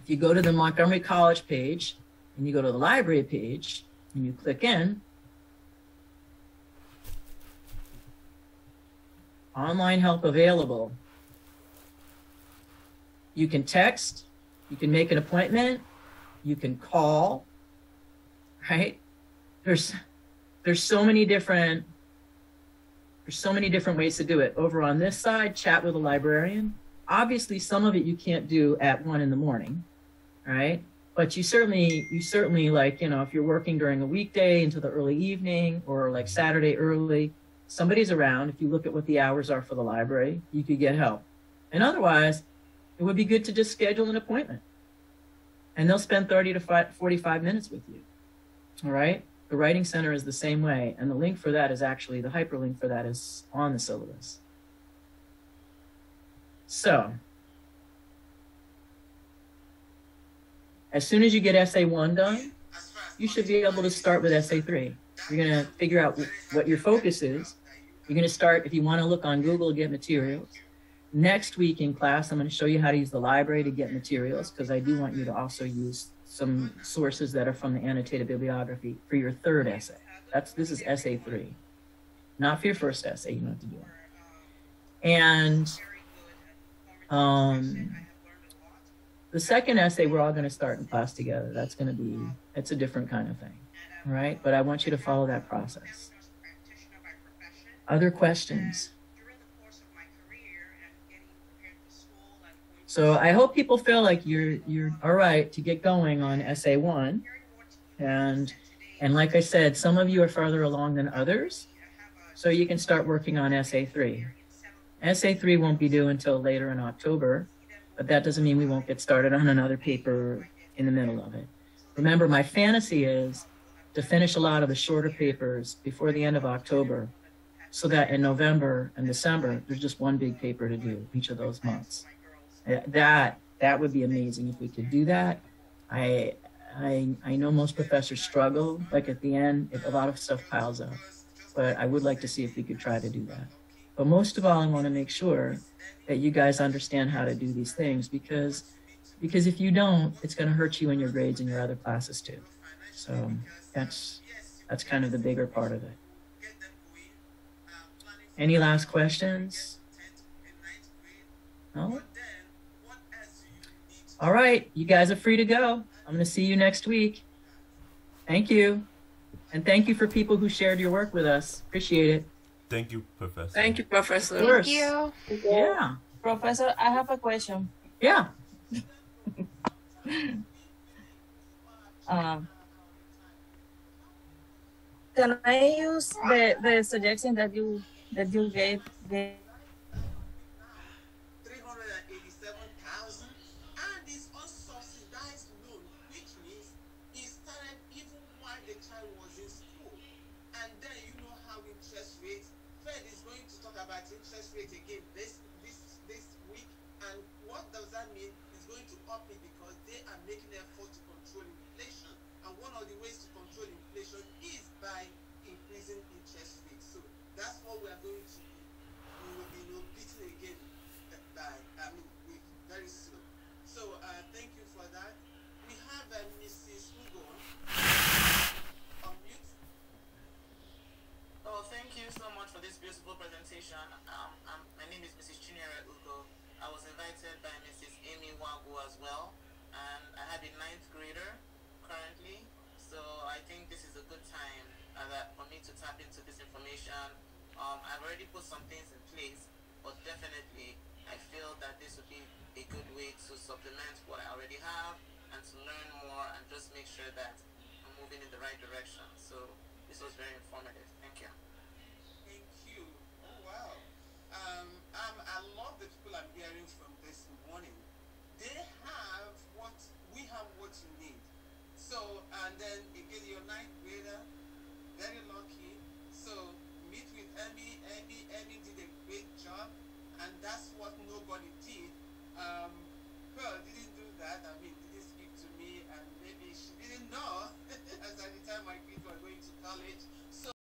If you go to the Montgomery College page and you go to the library page and you click in, online help available. You can text, you can make an appointment, you can call, right? There's so many different ways to do it. Over on this side, chat with a librarian. Obviously, some of it you can't do at 1 in the morning, right? But you certainly like, you know, if you're working during a weekday into the early evening or like Saturday early, somebody's around. If you look at what the hours are for the library, you could get help. And otherwise, it would be good to just schedule an appointment. And they'll spend 30 to 45 minutes with you, all right? The Writing Center is the same way, and the link for that is actually, the hyperlink for that is on the syllabus. So, as soon as you get Essay 1 done, you should be able to start with Essay 3. You're going to figure out what your focus is. You're going to start, if you want to look on Google to get materials. Next week in class, I'm going to show you how to use the library to get materials, because I do want you to also use some sources that are from the annotated bibliography for your third essay. This is Essay 3. Not for your first essay, you don't have to do it. And the second essay, we're all going to start in class together. That's going to be, it's a different kind of thing, right? But I want you to follow that process. Other questions? So I hope people feel like you're all right to get going on Essay 1. And like I said, some of you are farther along than others, so you can start working on Essay 3. Essay 3 won't be due until later in October, but that doesn't mean we won't get started on another paper in the middle of it. Remember, my fantasy is to finish a lot of the shorter papers before the end of October, so that in November and December, there's just one big paper to do each of those months. That would be amazing if we could do that. I know most professors struggle, like at the end, a lot of stuff piles up, but I would like to see if we could try to do that. But most of all, I want to make sure that you guys understand how to do these things, because if you don't, it's going to hurt you in your grades in your other classes too. So that's kind of the bigger part of it. Any last questions? No? All right, you guys are free to go. I'm going to see you next week. Thank you. And thank you for people who shared your work with us. Appreciate it. Thank you, Professor. Thank you, Professor. Thank you. Yeah. Professor, I have a question. Yeah. Can I use the suggestion that you gave? 387,000, and it's unsubsidized loan, which means it started even while the child was in school. And then you know how interest rates. Fed is going to talk about interest rate again this week, and what does that mean? It's going to up it because they are making an effort to control inflation, and one of the ways to control inflation is by increasing interest rates. So that's what we are going to be. We will be beaten again with very soon. So thank you for that. We have Mrs. Ugo on mute. Oh, thank you so much for this beautiful presentation. My name is Mrs. Chinyere Ugo. I was invited by Mrs. Amy Wagu as well, and I have a 9th grader currently. So I think this is a good time for me to tap into this information I've already put some things in place, but definitely I feel that this would be a good way to supplement what I already have and to learn more and just make sure that I'm moving in the right direction. So this was very informative. Thank you. Thank you. Oh wow. I love the people I'm hearing from this morning. They have what we have, what you need. So, and then again, your ninth grader, very lucky. So meet with Emmy. Emmy did a great job, and that's what nobody did.